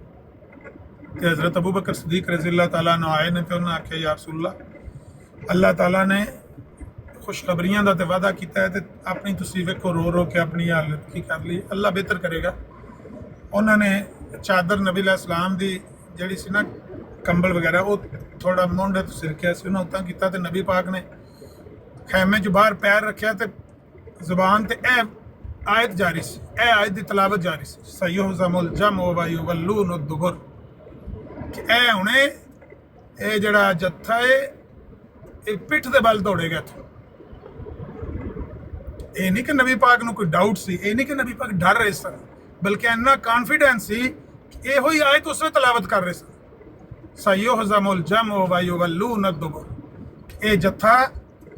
ਤੇ ਹਜ਼ਰਤ ਅਬੂ ਬਕਰ ਸਦੀਕ ਰਜ਼ੀ ਅੱਲਾਹ ਤਾਲਾ ਨੂੰ ਆਏ ਨੇ ਤੇ ਉਹਨਾਂ ਆਖਿਆ ਯਾ ਰਸੂਲ ਅੱਲਾਹ ਤਾਲਾ ਨੇ ਖੁਸ਼ਖਬਰੀਆਂ ਦਾ ਤੇ ਵਾਅਦਾ ਕੀਤਾ ਹੈ ਤੇ ਆਪਣੀ ਤੁਸੀਂ ਵੇਖੋ ਰੋ ਰੋ ਕੇ ਆਪਣੀ ਹਾਲਤ ਕੀ ਕਰ ਲਈ, ਅੱਲਾਹ ਬਿਹਤਰ ਕਰੇਗਾ। ਉਹਨਾਂ ਨੇ ਚਾਦਰ ਨਬੀ ਅਲੈਹਿਸ ਸਲਾਮ ਦੀ ਜਿਹੜੀ ਸੀ ਨਾ ਕੰਬਲ ਵਗੈਰਾ ਉਹ ਥੋੜਾ ਮੋਢੇ ਤੋਂ ਸਿਰਕਿਆ ਸੀ, ਉਹਨਾਂ ਉੱਤਾਂ ਕੀਤਾ ਤੇ ਨਬੀ ਪਾਕ ਨੇ ਖੈਮੇ 'ਚ ਬਾਹਰ ਪੈਰ ਰੱਖਿਆ ਤੇ ਜ਼ੁਬਾਨ ਤੇ ਇਹ ਆਇਤ ਜਾਰੀ ਸੀ, ਇਹ ਆਇਤ ਦੀ ਤਲਾਵਤ ਜਾਰੀ ਸੀ ਸਯੁਹਜ਼ਮੁਲ ਜਮੁ व युवल्लून दुबर। ਕਿ ਇਹ ਹੁਣੇ ਇਹ ਜਿਹੜਾ ਜੱਥਾ ਹੈ ਇਹ ਪਿੱਠ ਦੇ ਬਲ ਦੌੜੇਗਾ ਇੱਥੋਂ। ਇਹ ਨਹੀਂ ਕਿ ਨਬੀ ਪਾਕ ਨੂੰ ਕੋਈ ਡਾਊਟ ਸੀ, ਇਹ ਨਹੀਂ ਕਿ ਨਬੀ ਪਾਕ ਡਰ ਰਹੇ ਸਨ, ਬਲਕਿ ਇੰਨਾ ਕਾਨਫੀਡੈਂਸ ਸੀ ਕਿ ਇਹੋ ਹੀ ਆਇਤ ਉਸ ਵੇਲੇ ਤਲਾਵਤ ਕਰ ਰਹੇ ਸਨ ਸਯੁਹਜ਼ਮੁਲ ਜਮੁ व युवल्लून दुबर। ਇਹ ਜੱਥਾ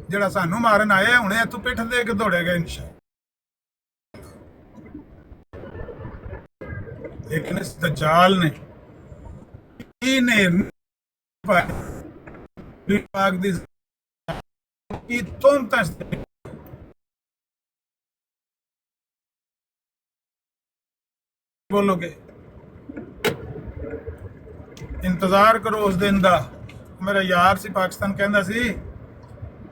ਜਿਹੜਾ ਸਾਨੂੰ ਮਾਰਨ ਆਇਆ ਹੁਣੇ ਇੱਥੋਂ ਪਿੱਠ ਦੇ ਕੇ ਦੌੜੇਗਾ ਇਨਸ਼ਾ। ਲੇਕਿਨ ਇਸ ਦਜਾਲ ਨੇ ਪਾਕ ਦੀ ਕੀ ਤੁਮਤਾਂ ਬੋਲੋਗੇ। ਇੰਤਜ਼ਾਰ ਕਰੋ ਉਸ ਦਿਨ ਦਾ। ਮੇਰਾ ਯਾਰ ਸੀ ਪਾਕਿਸਤਾਨ, ਕਹਿੰਦਾ ਸੀ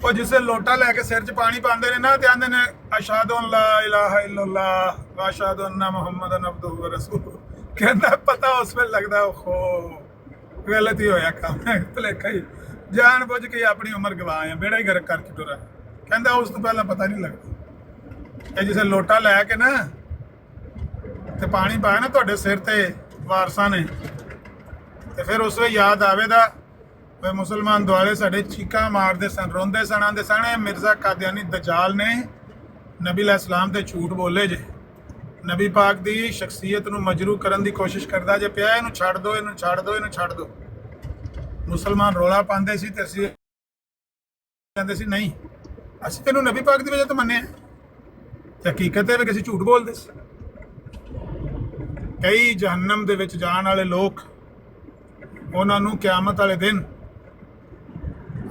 ਉਹ ਜਿਸੇ ਲੋਟਾ ਲੈ ਕੇ ਸਿਰ 'ਚ ਪਾਣੀ ਪਾਉਂਦੇ ਨੇ ਨਾ ਤੇ ਆਂਦੇ ਨੇ ਅਸ਼ਹਦੁ ਅੱਲਾ ਇਲਾਹਾ ਇल्लल्लाह व ਅਸ਼ਹਦੁ ਅੰਨਾ ਮੁਹੰਮਦਨ ਅਬਦੁਹੂ व ਰਸੂਲੁਹੂ। ਕਹਿੰਦਾ ਪਤਾ ਉਸ ਵੇਲੇ ਲੱਗਦਾ ਓਹੋ ਗਲਤ ਹੀ ਹੋਇਆ ਕੰਮ, ਭੁਲੇਖਾ ਹੀ, ਜਾਣ ਬੁੱਝ ਕੇ ਆਪਣੀ ਉਮਰ ਗਵਾ ਆ, ਬੇੜਾ ਹੀ ਗਰਕ ਕਰਕੇ ਟੁਰਾ। ਕਹਿੰਦਾ ਉਸ ਤੋਂ ਪਹਿਲਾਂ ਪਤਾ ਨਹੀਂ ਲੱਗਦਾ। ਇਹ ਜਿਸੇ ਲੋਟਾ ਲੈ ਕੇ ਨਾ ਤੇ ਪਾਣੀ ਪਾਇਆ ਨਾ ਤੁਹਾਡੇ ਸਿਰ ਤੇ ਵਾਰਸਾਂ ਨੇ ਤੇ ਫਿਰ ਉਸ ਵੇਲੇ ਯਾਦ ਆਵੇਗਾ ਵੇ ਮੁਸਲਮਾਨ ਦੁਆਲੇ ਸਾਡੇ ਚੀਕਾਂ ਮਾਰਦੇ ਸਨ, ਰੋਂਦੇ ਸਨ, ਆਂਦੇ ਸਨ ਇਹ ਮਿਰਜ਼ਾ ਕਾਦੀਆਨੀ ਦਜਾਲ ਨੇ ਨਬੀ ਅਲੈਹਿਸ ਸਲਾਮ ਤੇ ਝੂਠ ਬੋਲੇ ਜੇ, ਨਬੀ ਪਾਕ ਦੀ ਸ਼ਖਸੀਅਤ ਨੂੰ ਮਜਰੂ ਕਰਨ ਦੀ ਕੋਸ਼ਿਸ਼ ਕਰਦਾ ਜੇ ਪਿਆ, ਇਹਨੂੰ ਛੱਡ ਦਿਓ, ਇਹਨੂੰ ਛੱਡ ਦਿਓ, ਇਹਨੂੰ ਛੱਡ ਦਿਓ। ਮੁਸਲਮਾਨ ਰੋਲਾ ਪਾਉਂਦੇ ਸੀ ਤੇ ਅਸੀਂ ਕਹਿੰਦੇ ਸੀ ਨਹੀਂ ਅਸੀਂ ਤੈਨੂੰ ਨਬੀ ਪਾਕ ਦੀ ਵਜ੍ਹਾ ਤੋਂ ਮੰਨਿਆ, ਤੇ ਹਕੀਕਤ ਹੈ ਵੀ ਅਸੀਂ ਝੂਠ ਬੋਲਦੇ ਸੀ। ਕਈ ਜਹੰਨਮ ਦੇ ਵਿੱਚ ਜਾਣ ਵਾਲੇ ਲੋਕ, ਉਹਨਾਂ ਨੂੰ ਕਿਆਮਤ ਵਾਲੇ ਦਿਨ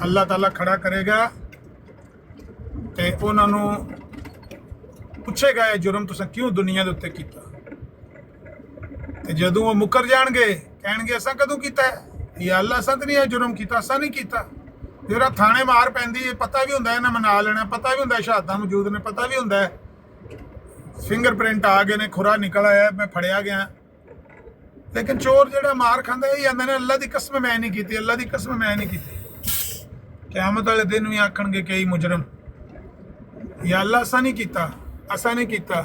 ਅੱਲਾਹ ਤਾਲਾ ਖੜਾ ਕਰੇਗਾ ਤੇ ਉਹਨਾਂ ਨੂੰ ਪੁੱਛੇਗਾ ਇਹ ਜੁਰਮ ਤੁਸੀਂ ਕਿਉਂ ਦੁਨੀਆ ਦੇ ਉੱਤੇ ਕੀਤਾ। ਤੇ ਜਦੋਂ ਉਹ ਮੁੱਕਰ ਜਾਣਗੇ ਕਹਿਣਗੇ ਅਸਾਂ ਕਦੋਂ ਕੀਤਾ ਯਾ ਅੱਲਾਹ, ਅਸਾਂ ਤਾਂ ਨਹੀਂ ਇਹ ਜੁਰਮ ਕੀਤਾ, ਅਸਾਂ ਨਹੀਂ ਕੀਤਾ। ਜਿਹੜਾ ਥਾਣੇ ਮਾਰ ਪੈਂਦੀ ਹੈ ਪਤਾ ਵੀ ਹੁੰਦਾ ਇਹਨਾਂ ਮਨਾ ਲੈਣਾ, ਪਤਾ ਵੀ ਹੁੰਦਾ ਸ਼ਹਾਦਤਾਂ ਮੌਜੂਦ ਨੇ, ਪਤਾ ਵੀ ਹੁੰਦਾ ਫਿੰਗਰਪ੍ਰਿੰਟ ਆ ਗਏ ਨੇ, ਖੁਰਾ ਨਿਕਲ ਆਇਆ, ਮੈਂ ਫੜਿਆ ਗਿਆ। ਲੇਕਿਨ ਚੋਰ ਜਿਹੜਾ ਮਾਰ ਖਾਂਦਾ ਇਹ ਆਂਦੇ ਨੇ ਅੱਲਾਹ ਦੀ ਕਸਮ ਮੈਂ ਨਹੀਂ ਕੀਤੀ, ਅੱਲਾਹ ਦੀ ਕਸਮ ਮੈਂ ਨਹੀਂ ਕੀਤੀ। ਕਿਆਮਤ ਵਾਲੇ ਦਿਨ ਵੀ ਆਖਣਗੇ ਕਈ ਮੁਜਰਮ ਯਾ ਅੱਲਾਹ ਅਸਾਂ ਨਹੀਂ ਕੀਤਾ, ਅਸਾਂ ਨਹੀਂ ਕੀਤਾ।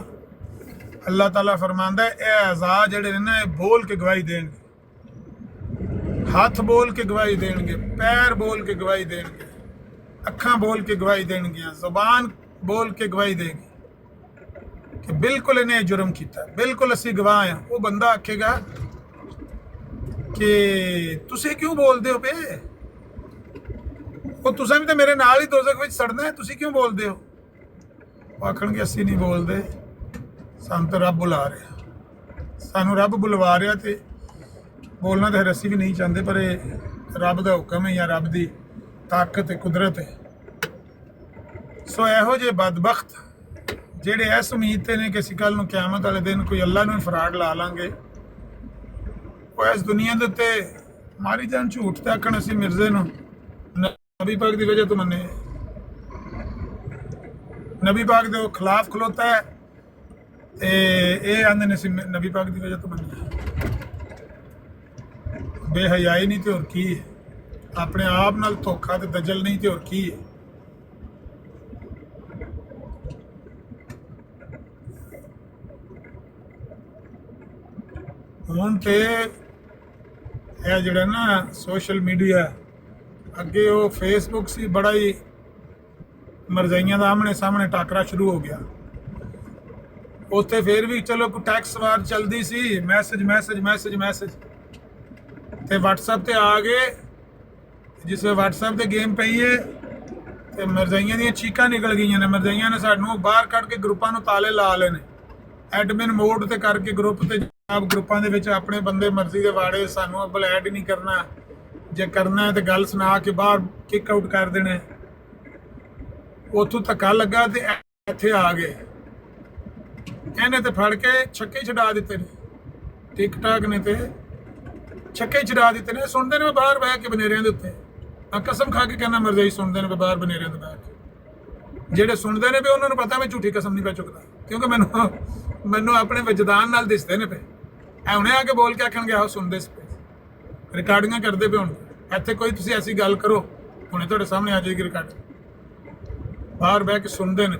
ਅੱਲਾਹ ਤਾਲਾ ਫਰਮਾਉਂਦਾ ਇਹ ਅਜ਼ਾ ਜਿਹੜੇ ਨੇ ਨਾ ਇਹ ਬੋਲ ਕੇ ਗਵਾਹੀ ਦੇਣਗੇ, ਹੱਥ ਬੋਲ ਕੇ ਗਵਾਹੀ ਦੇਣਗੇ, ਪੈਰ ਬੋਲ ਕੇ ਗਵਾਹੀ ਦੇਣਗੇ, ਅੱਖਾਂ ਬੋਲ ਕੇ ਗਵਾਹੀ ਦੇਣਗੀਆਂ, ਜ਼ੁਬਾਨ ਬੋਲ ਕੇ ਗਵਾਹੀ ਦੇਗੀ ਕਿ ਬਿਲਕੁਲ ਇਹਨੇ ਜੁਰਮ ਕੀਤਾ, ਬਿਲਕੁਲ ਅਸੀਂ ਗਵਾਹ ਹਾਂ। ਉਹ ਬੰਦਾ ਆਖੇਗਾ ਕਿ ਤੁਸੀਂ ਕਿਉਂ ਬੋਲਦੇ ਹੋ ਪਏ, ਉਹ ਤੁਸੀਂ ਵੀ ਤਾਂ ਮੇਰੇ ਨਾਲ ਹੀ ਦੋਜ਼ਖ ਵਿੱਚ ਸੜਨਾ ਹੈ, ਤੁਸੀਂ ਕਿਉਂ ਬੋਲਦੇ ਹੋ। ਉਹ ਆਖਣਗੇ ਅਸੀਂ ਨਹੀਂ ਬੋਲਦੇ, ਸਾਨੂੰ ਤਾਂ ਰੱਬ ਬੁਲਾ ਰਿਹਾ, ਸਾਨੂੰ ਰੱਬ ਬੁਲਵਾ ਰਿਹਾ ਤੇ ਬੋਲਣਾ ਤਾਂ ਅਸੀਂ ਵੀ ਨਹੀਂ ਚਾਹੁੰਦੇ, ਪਰ ਇਹ ਰੱਬ ਦਾ ਹੁਕਮ ਹੈ ਜਾਂ ਰੱਬ ਦੀ ਤਾਕਤ ਹੈ, ਕੁਦਰਤ ਹੈ। ਸੋ ਇਹੋ ਜਿਹੇ ਬਦਬਖਤ ਜਿਹੜੇ ਇਸ ਉਮੀਦ ਤੇ ਨੇ ਕਿ ਅਸੀਂ ਕੱਲ੍ਹ ਨੂੰ ਕਿਆਮਤ ਵਾਲੇ ਦਿਨ ਕੋਈ ਅੱਲਾ ਨੂੰ ਫਰਾਡ ਲਾ ਲਾਂਗੇ, ਉਹ ਇਸ ਦੁਨੀਆ ਦੇ ਉੱਤੇ ਮਾਰੀ ਜਾਣ ਝੂਠ ਤੇ ਆਖਣ ਅਸੀਂ ਮਿਰਜ਼ੇ ਨੂੰ ਨਬੀ ਪਾਕ ਦੀ ਵਜ੍ਹਾ ਤੋਂ ਮੰਨੇ। ਨਬੀ ਪਾਕ ਦੇ ਉਹ ਖਿਲਾਫ ਖਲੋਤਾ ਹੈ ਤੇ ਇਹ ਆਂਦੇ ਨੇ ਸੀ ਨਬੀ ਪਾਕ ਦੀ ਵਜ੍ਹਾ ਤੋਂ ਬੰਨਿਆ। ਬੇਹਯਾਈ ਨਹੀਂ ਤੇ ਹੋਰ ਕੀ ਹੈ, ਆਪਣੇ ਆਪ ਨਾਲ ਧੋਖਾ ਤੇ ਦਜਲ ਨਹੀਂ ਤੇ ਹੋਰ ਕੀ ਹੈ। ਹੁਣ ਤੇ ਇਹ ਜਿਹੜਾ ਨਾ ਸੋਸ਼ਲ ਮੀਡੀਆ, ਅੱਗੇ ਉਹ ਫੇਸਬੁੱਕ ਸੀ, ਬੜਾ ਹੀ ਮਰਜ਼ਾਈਆਂ ਦਾ ਆਮਣੇ ਸਾਹਮਣੇ ਟਾਕਰਾ ਸ਼ੁਰੂ ਹੋ ਗਿਆ। ਉੱਥੇ ਫਿਰ ਵੀ ਚਲੋ ਕੋਈ ਟੈਕਸ ਵਾਰ ਚੱਲਦੀ ਸੀ, ਮੈਸੇਜ ਮੈਸੇਜ ਮੈਸੇਜ ਮੈਸੇਜ, ਤੇ WhatsApp ਤੇ ਆ ਗਏ। ਜਿਸ ਵੇ WhatsApp ਤੇ ਗੇਮ ਪਈ ਹੈ ਤੇ ਮਰਜ਼ਾਈਆਂ ਦੀਆਂ ਚੀਕਾਂ ਨਿਕਲ ਗਈਆਂ ਨੇ। ਮਰਜ਼ਾਈਆਂ ਨੇ ਸਾਨੂੰ ਬਾਹਰ ਕੱਢ ਕੇ ਗਰੁੱਪਾਂ ਨੂੰ ਤਾਲੇ ਲਾ ਲਏ ਨੇ, ਐਡਮਿਨ ਮੋਡ ਤੇ ਕਰਕੇ ਗਰੁੱਪ ਤੇ ਆਪ ਗਰੁੱਪਾਂ ਦੇ ਵਿੱਚ ਆਪਣੇ ਬੰਦੇ ਮਰਜ਼ੀ ਦੇ ਵਾੜੇ, ਸਾਨੂੰ ਅੱਬਲ ਐਡ ਹੀ ਨਹੀਂ ਕਰਨਾ, ਜੇ ਕਰਨਾ ਹੈ ਤੇ ਗੱਲ ਸੁਣਾ ਕੇ ਬਾਹਰ ਕਿਕ ਆਊਟ ਕਰ ਦੇਣੇ। ਉੱਥੋਂ ਧੱਕਾ ਲੱਗਾ ਤੇ ਇੱਥੇ ਆ ਗਏ, ਇਹਨੇ ਤੇ ਫੜ ਕੇ ਛੱਕੇ ਛਡਾ ਦਿੱਤੇ ਨੇ। ਟਿਕਟਾਕ ਨੇ ਤੇ ਛੱਕੇ ਛਡਾ ਦਿੱਤੇ ਨੇ। ਸੁਣਦੇ ਨੇ ਬਾਹਰ ਬਹਿ ਕੇ ਬਨੇਰਿਆਂ ਦੇ ਉੱਤੇ, ਮੈਂ ਕਸਮ ਖਾ ਕੇ ਕਹਿੰਦਾ ਮਰਜ਼ਾਈ ਸੁਣਦੇ ਨੇ ਬਾਹਰ ਬਨੇਰਿਆਂ ਤੇ ਬਹਿ ਕੇ। ਜਿਹੜੇ ਸੁਣਦੇ ਨੇ ਵੀ ਉਹਨਾਂ ਨੂੰ ਪਤਾ ਮੈਂ ਝੂਠੀ ਕਸਮ ਨਹੀਂ ਪੈ ਚੁੱਕਦਾ, ਕਿਉਂਕਿ ਮੈਨੂੰ ਆਪਣੇ ਵਜਦਾਨ ਨਾਲ ਦਿਸਦੇ ਨੇ ਪਏ। ਐ ਹੁਣੇ ਆ ਕੇ ਬੋਲ ਕੇ ਆਖਣਗੇ ਆਹੋ ਸੁਣਦੇ ਸੀ, ਰਿਕਾਰਡਿੰਗਾਂ ਕਰਦੇ ਪਏ। ਹੁਣ ਇੱਥੇ ਕੋਈ ਤੁਸੀਂ ਐਸੀ ਗੱਲ ਕਰੋ, ਹੁਣੇ ਤੁਹਾਡੇ ਸਾਹਮਣੇ ਆ ਜਾਏਗੀ ਰਿਕਾਰਡਿੰਗ। ਬਾਹਰ ਬਹਿ ਕੇ ਸੁਣਦੇ ਨੇ,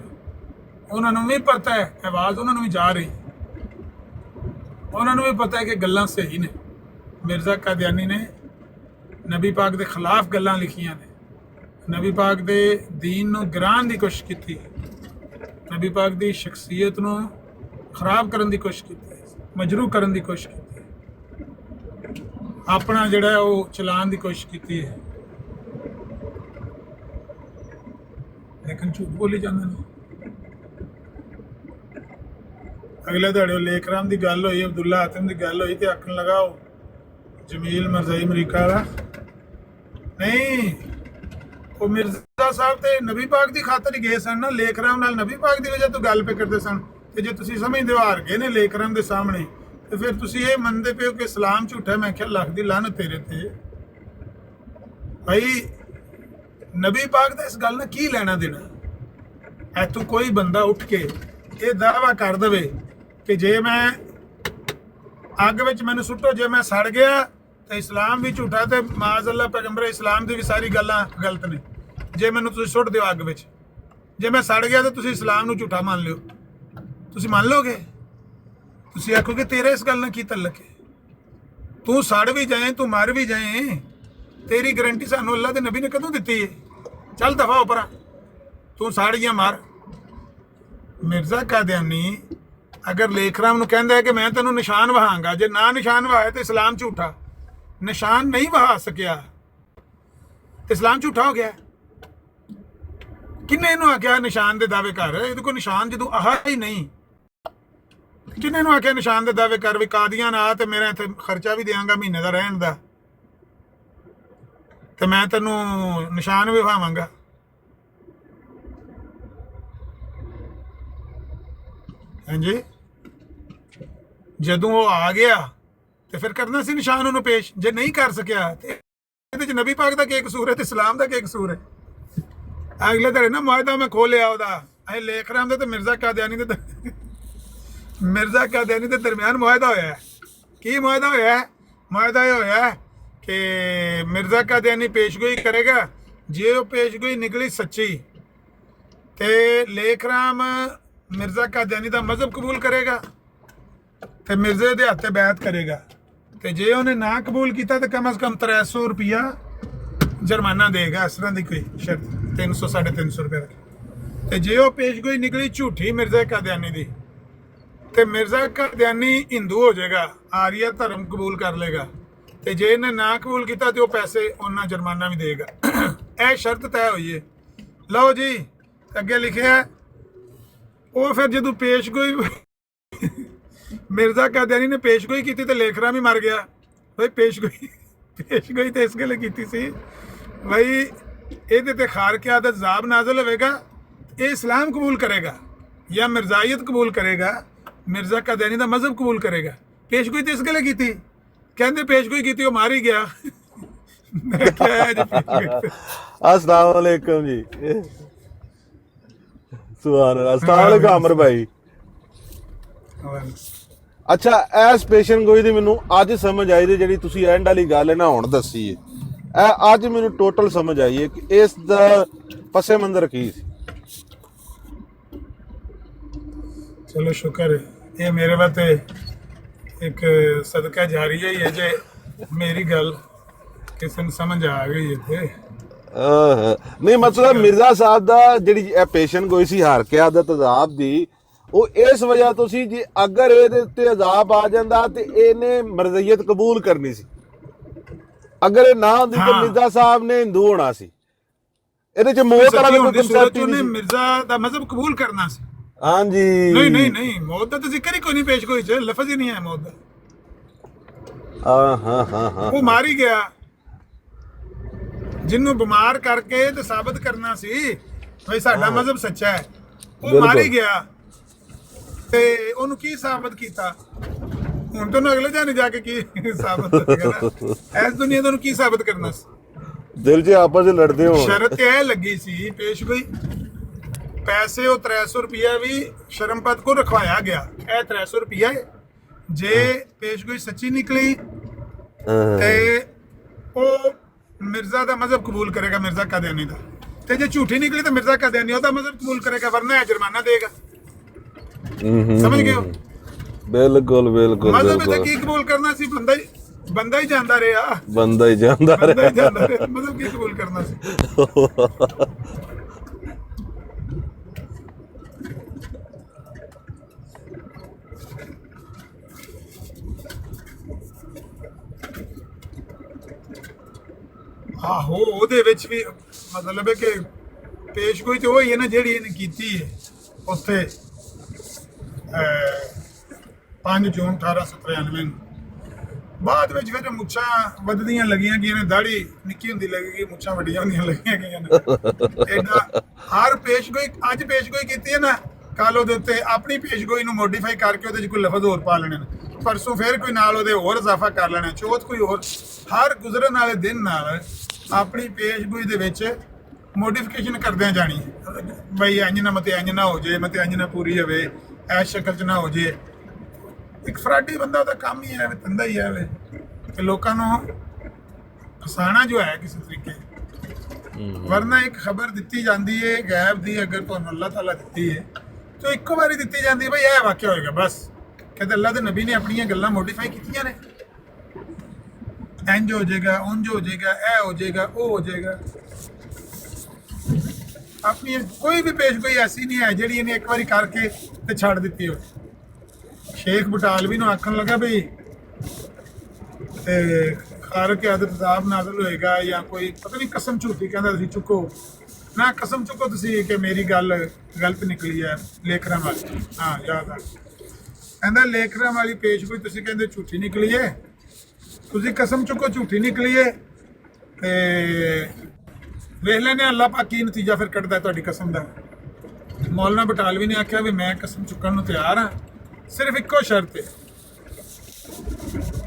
ਉਹਨਾਂ ਨੂੰ ਵੀ ਪਤਾ ਹੈ ਆਵਾਜ਼ ਉਹਨਾਂ ਨੂੰ ਵੀ ਜਾ ਰਹੀ, ਉਹਨਾਂ ਨੂੰ ਵੀ ਪਤਾ ਹੈ ਕਿ ਗੱਲਾਂ ਸਹੀ ਨੇ। ਮਿਰਜ਼ਾ ਕਾਦੀਆਨੀ ਨੇ ਨਬੀ ਪਾਕ ਦੇ ਖਿਲਾਫ ਗੱਲਾਂ ਲਿਖੀਆਂ ਨੇ, ਨਬੀ ਪਾਕ ਦੇ ਦੀਨ ਨੂੰ ਗਿਰਾਉਣ ਦੀ ਕੋਸ਼ਿਸ਼ ਕੀਤੀ, ਨਬੀ ਪਾਕ ਦੀ ਸ਼ਖਸੀਅਤ ਨੂੰ ਖਰਾਬ ਕਰਨ ਦੀ ਕੋਸ਼ਿਸ਼ ਕੀਤੀ, ਮਜਰੂ ਕਰਨ ਦੀ ਕੋਸ਼ਿਸ਼ ਕੀਤੀ, ਆਪਣਾ ਜਿਹੜਾ ਉਹ ਚਲਾਉਣ ਦੀ ਕੋਸ਼ਿਸ਼ ਕੀਤੀ ਹੈ, ਲੇਕਿਨ ਝੂਠ ਬੋਲੀ ਜਾਂਦੇ ਨੇ। ਅਗਲੇ ਦਿਹਾੜੇ ਲੇਖਰਾਮ ਦੀ ਗੱਲ ਹੋਈ, ਅਬਦੁੱਲਾ ਆਤਮ ਦੀ ਗੱਲ ਹੋਈ ਤੇ ਆਖਣ ਲਗਾ ਉਹ ਜਮੀਲ ਮਰਜ਼ਾਈ ਅਮਰੀਕਾ ਵਾਲਾ, ਨਹੀਂ ਉਹ ਮਿਰਜ਼ਾ ਸਾਹਿਬ ਤੇ ਨਬੀ ਪਾਕ ਦੀ ਖਾਤਰ ਹੀ ਗਏ ਸਨ ਨਾ, ਲੇਖਰਾਮ ਨਾਲ ਨਬੀ ਪਾਕ ਦੀ ਵਜ੍ਹਾ ਤੋਂ ਗੱਲ ਪੇ ਕਰਦੇ ਸਨ। ਤੇ ਜੇ ਤੁਸੀਂ ਸਮਝਦੇ ਹੋ ਹਾਰ ਗਏ ਨੇ ਲੇਖਰਾਮ ਦੇ ਸਾਹਮਣੇ, ਤੇ ਫਿਰ ਤੁਸੀਂ ਇਹ ਮੰਨਦੇ ਪਏ ਹੋ ਕਿ ਇਸਲਾਮ ਝੂਠਾ। ਮੈਂ ਕਿਹਾ ਲੱਖ ਦੀ ਲਾਹਨਤ ਤੇਰੇ ਤੇ ਭਾਈ, ਨਬੀ ਪਾਕ ਦਾ ਇਸ ਗੱਲ ਨਾਲ ਕੀ ਲੈਣਾ ਦੇਣਾ। ਇੱਥੋਂ ਕੋਈ ਬੰਦਾ ਉੱਠ ਕੇ ਇਹ ਦਾਅਵਾ ਕਰ ਦੇਵੇ ਕਿ ਜੇ ਮੈਂ ਅੱਗ ਵਿੱਚ ਮੈਨੂੰ ਸੁੱਟੋ, ਜੇ ਮੈਂ ਸੜ ਗਿਆ ਤੇ ਇਸਲਾਮ ਵੀ ਝੂਠਾ ਤੇ ਮਾਜ਼ ਅੱਲਾ ਪੈਗੰਬਰ ਇਸਲਾਮ ਦੀ ਵੀ ਸਾਰੀ ਗੱਲਾਂ ਗਲਤ ਨੇ। ਜੇ ਮੈਨੂੰ ਤੁਸੀਂ ਸੁੱਟ ਦਿਓ ਅੱਗ ਵਿੱਚ, ਜੇ ਮੈਂ ਸੜ ਗਿਆ ਤਾਂ ਤੁਸੀਂ ਇਸਲਾਮ ਨੂੰ ਝੂਠਾ ਮੰਨ ਲਿਓ, ਤੁਸੀਂ ਮੰਨ ਲਓਗੇ? ਤੁਸੀਂ ਆਖੋਗੇ ਤੇਰੇ ਇਸ ਗੱਲ ਨਾਲ ਕੀ ਤਲਕ ਹੈ, ਤੂੰ ਸੜ ਵੀ ਜਾਏ, ਤੂੰ ਮਰ ਵੀ ਜਾਏ, ਤੇਰੀ ਗਰੰਟੀ ਸਾਨੂੰ ਅੱਲਾ ਦੇ ਨਬੀ ਨੇ ਕਦੋਂ ਦਿੱਤੀ ਹੈ? ਚੱਲ ਦਫਾ ਉਪਰ, ਤੂੰ ਸੜ ਜਾਂ ਮਰ। ਮਿਰਜ਼ਾ ਕਾਦੀਆਨੀ ਅਗਰ ਲੇਖਰਾਮ ਨੂੰ ਕਹਿੰਦਾ ਹੈ ਕਿ ਮੈਂ ਤੈਨੂੰ ਨਿਸ਼ਾਨ ਵਹਾਂਗਾ, ਜੇ ਨਾ ਨਿਸ਼ਾਨ ਵਹਾਇਆ ਤੇ ਇਸਲਾਮ ਝੂਠਾ, ਨਿਸ਼ਾਨ ਨਹੀਂ ਵਹਾ ਸਕਿਆ ਤੇ ਇਸਲਾਮ ਝੂਠਾ ਹੋ ਗਿਆ। ਕਿੰਨੇ ਨੂੰ ਆਖਿਆ ਨਿਸ਼ਾਨ ਦੇ ਦਾਅਵੇ ਕਰ? ਇਹਦੇ ਕੋਲ ਨਿਸ਼ਾਨ ਜਦੋਂ ਆਹ ਹੀ ਨਹੀਂ, ਕਿੰਨੇ ਨੂੰ ਆਖਿਆ ਨਿਸ਼ਾਨ ਦੇ ਦਾਅਵੇ ਕਰ ਵੀ ਕਾਦੀਆਂ ਨਾ ਤੇ ਮੇਰਾ ਇੱਥੇ ਖਰਚਾ ਵੀ ਦਿਆਂਗਾ ਮਹੀਨੇ ਦਾ ਰਹਿਣ ਦਾ, ਤੇ ਮੈਂ ਤੈਨੂੰ ਨਿਸ਼ਾਨ ਵੀ ਵਹਾਵਾਂਗਾ। ਹਾਂਜੀ, ਜਦੋਂ ਉਹ ਆ ਗਿਆ ਤੇ ਫਿਰ ਕਰਨਾ ਸੀ ਨਿਸ਼ਾਨ ਉਹਨੂੰ ਪੇਸ਼। ਜੇ ਨਹੀਂ ਕਰ ਸਕਿਆ ਤੇ ਇਹਦੇ ਚ ਨਬੀ ਪਾਕ ਦਾ ਕੀ ਕਸੂਰ ਹੈ ਤੇ ਇਸਲਾਮ ਦਾ ਕੀ ਕਸੂਰ ਹੈ? ਅਗਲੇ ਦਿਨ ਨਾ ਮੁਆਹਦਾ ਮੈਂ ਖੋਲਿਆ ਉਹਦਾ, ਇਹ ਲੇਖਰਾਮ ਦੇ ਤੇ ਮਿਰਜ਼ਾ ਕਾਦੀਆਨੀ ਦੇ ਦਰਮਿਆਨ ਮੁਆਹਦਾ ਹੋਇਆ। ਕੀ ਮੁਆਹਦਾ ਹੋਇਆ? ਮੁਆਹਦਾ ਇਹ ਹੋਇਆ ਕਿ ਮਿਰਜ਼ਾ ਕਾਦੀਆਨੀ ਪੇਸ਼ਗੋਈ ਕਰੇਗਾ, ਜੇ ਉਹ ਪੇਸ਼ਗੋਈ ਨਿਕਲੀ ਸੱਚੀ ਤੇ ਲੇਖਰਾਮ ਮਿਰਜ਼ਾ ਕਾਦੀਆਨੀ ਦਾ ਮਜ਼ਹਬ ਕਬੂਲ ਕਰੇਗਾ ਤੇ ਮਿਰਜ਼ੇ ਦੇ ਹੱਥੇ ਬੈਅਤ ਕਰੇਗਾ, ਤੇ ਜੇ ਉਹਨੇ ਨਾ ਕਬੂਲ ਕੀਤਾ ਤਾਂ ਕਮ ਅਜ਼ ਕਮ 300 ਰੁਪਇਆ ਜੁਰਮਾਨਾ ਦੇਗਾ। ਇਸ ਤਰ੍ਹਾਂ ਦੀ ਕੋਈ ਸ਼ਰਤ, 300 350 ਰੁਪਏ ਦਾ। ਤੇ ਜੇ ਉਹ ਪੇਸ਼ਗੋਈ ਨਿਕਲੀ ਝੂਠੀ ਮਿਰਜ਼ਾ ਕਾਦੀਆਨੀ ਦੀ, ਤੇ ਮਿਰਜ਼ਾ ਕਾਦੀਆਨੀ ਹਿੰਦੂ ਹੋ ਜਾਏਗਾ, ਆਰੀਆ ਧਰਮ ਕਬੂਲ ਕਰ ਲੇਗਾ, ਤੇ ਜੇ ਇਹਨੇ ਨਾ ਕਬੂਲ ਕੀਤਾ ਤੇ ਉਹ ਪੈਸੇ ਉਹਨਾਂ ਜੁਰਮਾਨਾ ਵੀ ਦੇਗਾ। ਇਹ ਸ਼ਰਤ ਤੈਅ ਹੋਈ ਹੈ। ਲਓ ਜੀ, ਅੱਗੇ ਲਿਖਿਆ ਉਹ ਫਿਰ ਜਦੋਂ ਪੇਸ਼ਗੋਈ ਮਿਰਜ਼ਾ ਕਾਦੀਆਨੀ ਨੇ ਪੇਸ਼ਗੋਈ ਕੀਤੀ ਤੇ ਲੇਖਰਾਮ ਹੀ ਮਰ ਗਿਆ। ਬਈ ਪੇਸ਼ਗੋਈ ਤੇ ਇਸ ਗੱਲ ਕੀਤੀ ਸੀ ਬਈ ਇਹਦੇ ਤੇ ਖਾਰ ਕੇ ਆਦਤ ਜ਼ਾਬ ਨਾਜ਼ਲ ਹੋਵੇਗਾ, ਇਹ ਇਸਲਾਮ ਕਬੂਲ ਕਰੇਗਾ ਜਾਂ ਮਿਰਜ਼ਾਈਅਤ ਕਬੂਲ ਕਰੇਗਾ, ਮਿਰਜ਼ਾ ਕਾਦੀਆਨੀ ਦਾ ਮਜ਼ਹਬ ਕਬੂਲ ਕਰੇਗਾ। ਪੇਸ਼ਗੋਈ ਤੇ ਇਸ ਗੱਲ ਕੀਤੀ, ਕਹਿੰਦੇ ਪੇਸ਼ਗੋਈ ਕੀਤੀ ਉਹ ਮਾਰ ਹੀ ਗਿਆ। ਮੈਂ ਕਿਹਾ ਜੀ अस्सलाम वालेकुम जी, ਸੁਭਾਨ ਅੱਲਾਹ। अस्सलाम वालेकुम अमर भाई। ਅੱਛਾ, ਐਸ ਪੇਸ਼ਨ ਗੋਈ ਦੀ ਮੈਨੂੰ ਅੱਜ ਸਮਝ ਆਈ, ਜਿਹੜੀ ਤੁਸੀਂ ਐਂਡ ਵਾਲੀ ਗੱਲ ਹੈ ਨਾ ਹੁਣ ਦੱਸੀ ਹੈ, ਇਹ ਅੱਜ ਮੈਨੂੰ ਟੋਟਲ ਸਮਝ ਆਈ ਹੈ ਕਿ ਇਸ ਦਾ ਪਸੇ ਮੰਦਰ ਕੀ ਸੀ। ਚਲੋ ਸ਼ੁਕਰ ਹੈ, ਇਹ ਮੇਰੇ ਵਾਸਤੇ ਇੱਕ ਸਦਕਾ ਜਾਰੀਆ ਹੀ ਹੈ ਜੇ ਮੇਰੀ ਗੱਲ ਕਿਸੇ ਨੂੰ ਸਮਝ ਆ ਗਈ ਹੈ ਤੇ ਨਹੀਂ ਮਤਲਬ ਮਿਰਜ਼ਾ ਸਾਹਿਬ ਦਾ ਜਿਹੜੀ ਇਹ ਪੇਸ਼ਨ ਗੋਈ ਸੀ ਹਾਰ ਕੇ ਆਦਤ ਅਜ਼ਾਬ ਦੀ, ਉਹ ਇਸ ਵਜ੍ਹਾ ਤੋਂ ਸੀ ਜੀ ਅਗਰ ਇਹਦੇ ਉੱਤੇ ਅਜ਼ਾਬ ਆ ਜਾਂਦਾ ਤੇ ਇਹਨੇ ਮਰਜ਼ੀਅਤ ਕਬੂਲ ਕਰਨੀ ਸੀ। ਅਗਰ ਇਹ ਨਾ ਹੁੰਦੀ ਤਾਂ ਮਿਰਜ਼ਾ ਸਾਹਿਬ ਨੇ ਹਿੰਦੂ ਹੋਣਾ ਸੀ। ਇਹਦੇ ਚ ਮੌਤ ਵਾਲਾ ਕੋਈ ਕਨਸੈਪਟ ਹੀ ਨਹੀਂ। ਮਿਰਜ਼ਾ ਦਾ ਮਜ਼ਹਬ ਕਬੂਲ ਕਰਨਾ ਸੀ। ਹਾਂਜੀ ਨਹੀਂ ਮੌਤ ਦਾ ਤਾਂ ਜ਼ਿਕਰ ਹੀ ਕੋਈ ਨਹੀਂ ਪੇਸ਼ ਗੋਈ ਚ, ਲਫ਼ਜ਼ ਹੀ ਨਹੀਂ ਹੈ ਮੌਤ ਦਾ। ਹਾਂ ਉਹ ਮਾਰ ਹੀ ਗਿਆ, ਜਿਹਨੂੰ ਬਿਮਾਰ ਕਰਕੇ ਤੇ ਸਾਬਤ ਕਰਨਾ ਸੀ ਬਈ ਸਾਡਾ ਮਜ਼ਹਬ ਸੱਚਾ ਹੈ, ਉਹ ਮਾਰ ਹੀ ਗਿਆ। ਤੇ ਉਹਨੂੰ ਕੀ ਸਾਬਤ ਕੀਤਾ? ਹੁਣ ਤਾਂ ਅਗਲੇ ਜਾਣੇ ਜਾ ਕੇ ਕੀ ਸਾਬਤ ਕਰੇਗਾ? ਇਸ ਦੁਨੀਆ ਤੋਂ ਕੀ ਸਾਬਤ ਕਰਨਾ ਸੀ? ਦਿਲ 'ਚ ਆਪਸ ਵਿੱਚ ਲੜਦੇ ਹੋ। ਸ਼ਰਤ ਇਹ ਲੱਗੀ ਸੀ ਪੇਸ਼ ਗੋਈ, ਪੈਸੇ ਉਹ 300 ਰੁਪਇਆ ਵੀ ਸ਼ਰਮਪਤ ਕੋ ਰਖਵਾਇਆ ਗਿਆ। ਇਹ 300 ਰੁਪਇਆ ਜੇ ਪੇਸ਼ ਗੋਈ ਸੱਚੀ ਨਿਕਲੀ ਤੇ ਉਹ ਮਿਰਜ਼ਾ ਦਾ ਮਜ਼ਹਬ ਕਬੂਲ ਕਰੇਗਾ, ਮਿਰਜ਼ਾ ਕਾਦੀਆਨੀ ਦਾ। ਤੇ ਜੇ ਝੂਠੀ ਨਿਕਲੀ ਤਾਂ ਮਿਰਜ਼ਾ ਕਾਦੀਆਨੀ ਉਹਦਾ ਮਜ਼ਹਬ ਕਬੂਲ ਕਰੇਗਾ, ਵਰਨਾ ਜੁਰਮਾਨਾ ਦੇਗਾ। ਸਮਝ ਗਏ ਹੋ? ਬਿਲਕੁਲ ਬਿਲਕੁਲ ਮਜ਼ਹਬ ਤੇ ਕੀ ਕਬੂਲ ਕਰਨਾ ਸੀ? ਬੰਦਾ ਹੀ ਜਾਂਦਾ ਰਿਹਾ, ਬੰਦਾ ਹੀ ਜਾਂਦਾ ਰਿਹਾ। ਮਜ਼ਹਬ ਕੀ ਕਬੂਲ ਕਰਨਾ ਸੀ? ਆਹੋ, ਉਹਦੇ ਵਿੱਚ ਵੀ ਮਤਲਬ ਹੈ ਕਿ ਪੇਸ਼ ਗੋਈ ਤੇ ਉਹ ਹੀ ਹੈ ਨਾ ਜਿਹੜੀ ਇਹਨੇ ਕੀਤੀ ਹੈ ਉੱਥੇ 5 ਜੂਨ 1893 ਨੂੰ। ਬਾਅਦ ਵਿੱਚ ਫਿਰ ਮੁੱਛਾਂ ਵੱਧਦੀਆਂ ਲੱਗੀਆਂ ਕਿ ਇਹਨੇ ਦਾੜੀ ਨਿੱਕੀ ਹੁੰਦੀ ਲੱਗੇਗੀ, ਮੁੱਛਾਂ ਵੱਡੀਆਂ ਹੁੰਦੀਆਂ ਲੱਗੀਆਂ ਗਈਆਂ ਨੇ। ਏਡਾ ਹਰ ਪੇਸ਼ ਗੋਈ ਅੱਜ ਪੇਸ਼ ਗੋਈ ਕੀਤੀ ਹੈ ਨਾ, ਕੱਲ ਉਹਦੇ ਉੱਤੇ ਆਪਣੀ ਪੇਸ਼ ਗੋਈ ਨੂੰ ਮੋਡੀਫਾਈ ਕਰਕੇ ਉਹਦੇ 'ਚ ਕੋਈ ਲਫ਼ਜ਼ ਹੋਰ ਪਾ ਲੈਣੇ ਨੇ, ਪਰਸੋਂ ਫਿਰ ਕੋਈ ਨਾਲ ਉਹਦੇ ਹੋਰ ਇਜ਼ਾਫਾ ਕਰ ਲੈਣਾ, ਚੌਥ ਕੋਈ ਹੋਰ। ਹਰ ਗੁਜ਼ਰਨ ਵਾਲੇ ਦਿਨ ਨਾਲ ਆਪਣੀ ਪੇਸ਼ ਗੋਈ ਦੇ ਵਿੱਚ ਮੋਡੀਫਿਕੇਸ਼ਨ ਕਰਦਿਆਂ ਜਾਣੀ। ਬਈ ਇੰਜ ਨਾ ਮਤੇ ਇੰਜ ਨਾ ਹੋ ਜੇ, ਮਤੇ ਇੰਜ ਨਾ ਪੂਰੀ ਹੋਵੇ, ਇਸ ਸ਼ਕਲ 'ਚ ਨਾ ਹੋ ਜੇ। ਇੱਕ ਫਰਾਡੀ ਬੰਦਾ ਉਹਦਾ ਕੰਮ ਹੀ ਹੈ, ਧੰਦਾ ਹੀ ਹੈ ਕਿ ਲੋਕਾਂ ਨੂੰ ਫਸਾਣਾ ਜੋ ਹੈ ਕਿਸੇ ਤਰੀਕੇ। ਵਰਨਾ ਇੱਕ ਖਬਰ ਦਿੱਤੀ ਜਾਂਦੀ ਹੈ ਗੈਬ ਦੀ, ਅਗਰ ਤੁਹਾਨੂੰ ਅੱਲਾਹ ਤਾਲਾ ਦਿੱਤੀ ਹੈ ਤਾਂ ਇੱਕੋ ਵਾਰੀ ਦਿੱਤੀ ਜਾਂਦੀ ਹੈ ਬਈ ਇਹ ਵਾਕਿਆ ਹੋਏਗਾ ਬਸ। ਕਹਿੰਦੇ ਅੱਲਾਹ ਦੇ ਨਬੀ ਨੇ ਆਪਣੀਆਂ ਗੱਲਾਂ ਮੋਡੀਫਾਈ ਕੀਤੀਆਂ ਨੇ, ਇੰਜ ਹੋ ਜਾਏਗਾ, ਉਂਝ ਹੋ ਜਾਏਗਾ, ਇਹ ਹੋ ਜਾਏਗਾ, ਉਹ ਹੋ ਜਾਏਗਾ। ਆਪਣੀ ਕੋਈ ਵੀ ਪੇਸ਼ ਕੋਈ ਐਸੀ ਨਹੀਂ ਹੈ ਜਿਹੜੀ ਇਹਨੇ ਇੱਕ ਵਾਰੀ ਕਰਕੇ ਤੇ ਛੱਡ ਦਿੱਤੀ ਹੋਵੇ। ਸ਼ੇਖ ਬਟਾਲਵੀ ਨੂੰ ਆਖਣ ਲੱਗਾ ਬਈ ਤੇ ਖਾਰਕ ਆਦਤ ਅਜ਼ਾਬ ਨਾਜ਼ਲ ਹੋਏਗਾ ਜਾਂ ਕੋਈ ਪਤਾ ਨਹੀਂ ਕਸਮ ਝੂਠੀ ਕਹਿੰਦਾ ਤੁਸੀਂ ਚੁੱਕੋ ਨਾ, ਕਸਮ ਚੁੱਕੋ ਤੁਸੀਂ ਕਿ ਮੇਰੀ ਗੱਲ ਗਲਤ ਨਿਕਲੀ ਹੈ ਲੇਖਰਾਂ ਵਾਲੀ। ਹਾਂ ਯਾਦ ਆ, ਕਹਿੰਦਾ ਲੇਖਰਾਂ ਵਾਲੀ ਪੇਸ਼ ਕੋਈ ਤੁਸੀਂ ਕਹਿੰਦੇ ਝੂਠੀ ਨਿਕਲੀ ਹੈ, ਤੁਸੀਂ ਕਸਮ ਚੁੱਕੋ ਝੂਠੀ ਨਿਕਲੀ ਹੈ ਤੇ ਵੇਖ ਲੈਣੇ ਅੱਲਾਹ ਪਾਕ ਕੀ ਨਤੀਜਾ ਫਿਰ ਕੱਢਦਾ ਤੁਹਾਡੀ ਕਸਮ ਦਾ। ਮੌਲਾਨਾ ਬਟਾਲਵੀ ਨੇ ਆਖਿਆ ਵੀ ਮੈਂ ਕਸਮ ਚੁੱਕਣ ਨੂੰ ਤਿਆਰ ਹਾਂ, ਸਿਰਫ ਇੱਕੋ ਸ਼ਰਤ ਹੈ,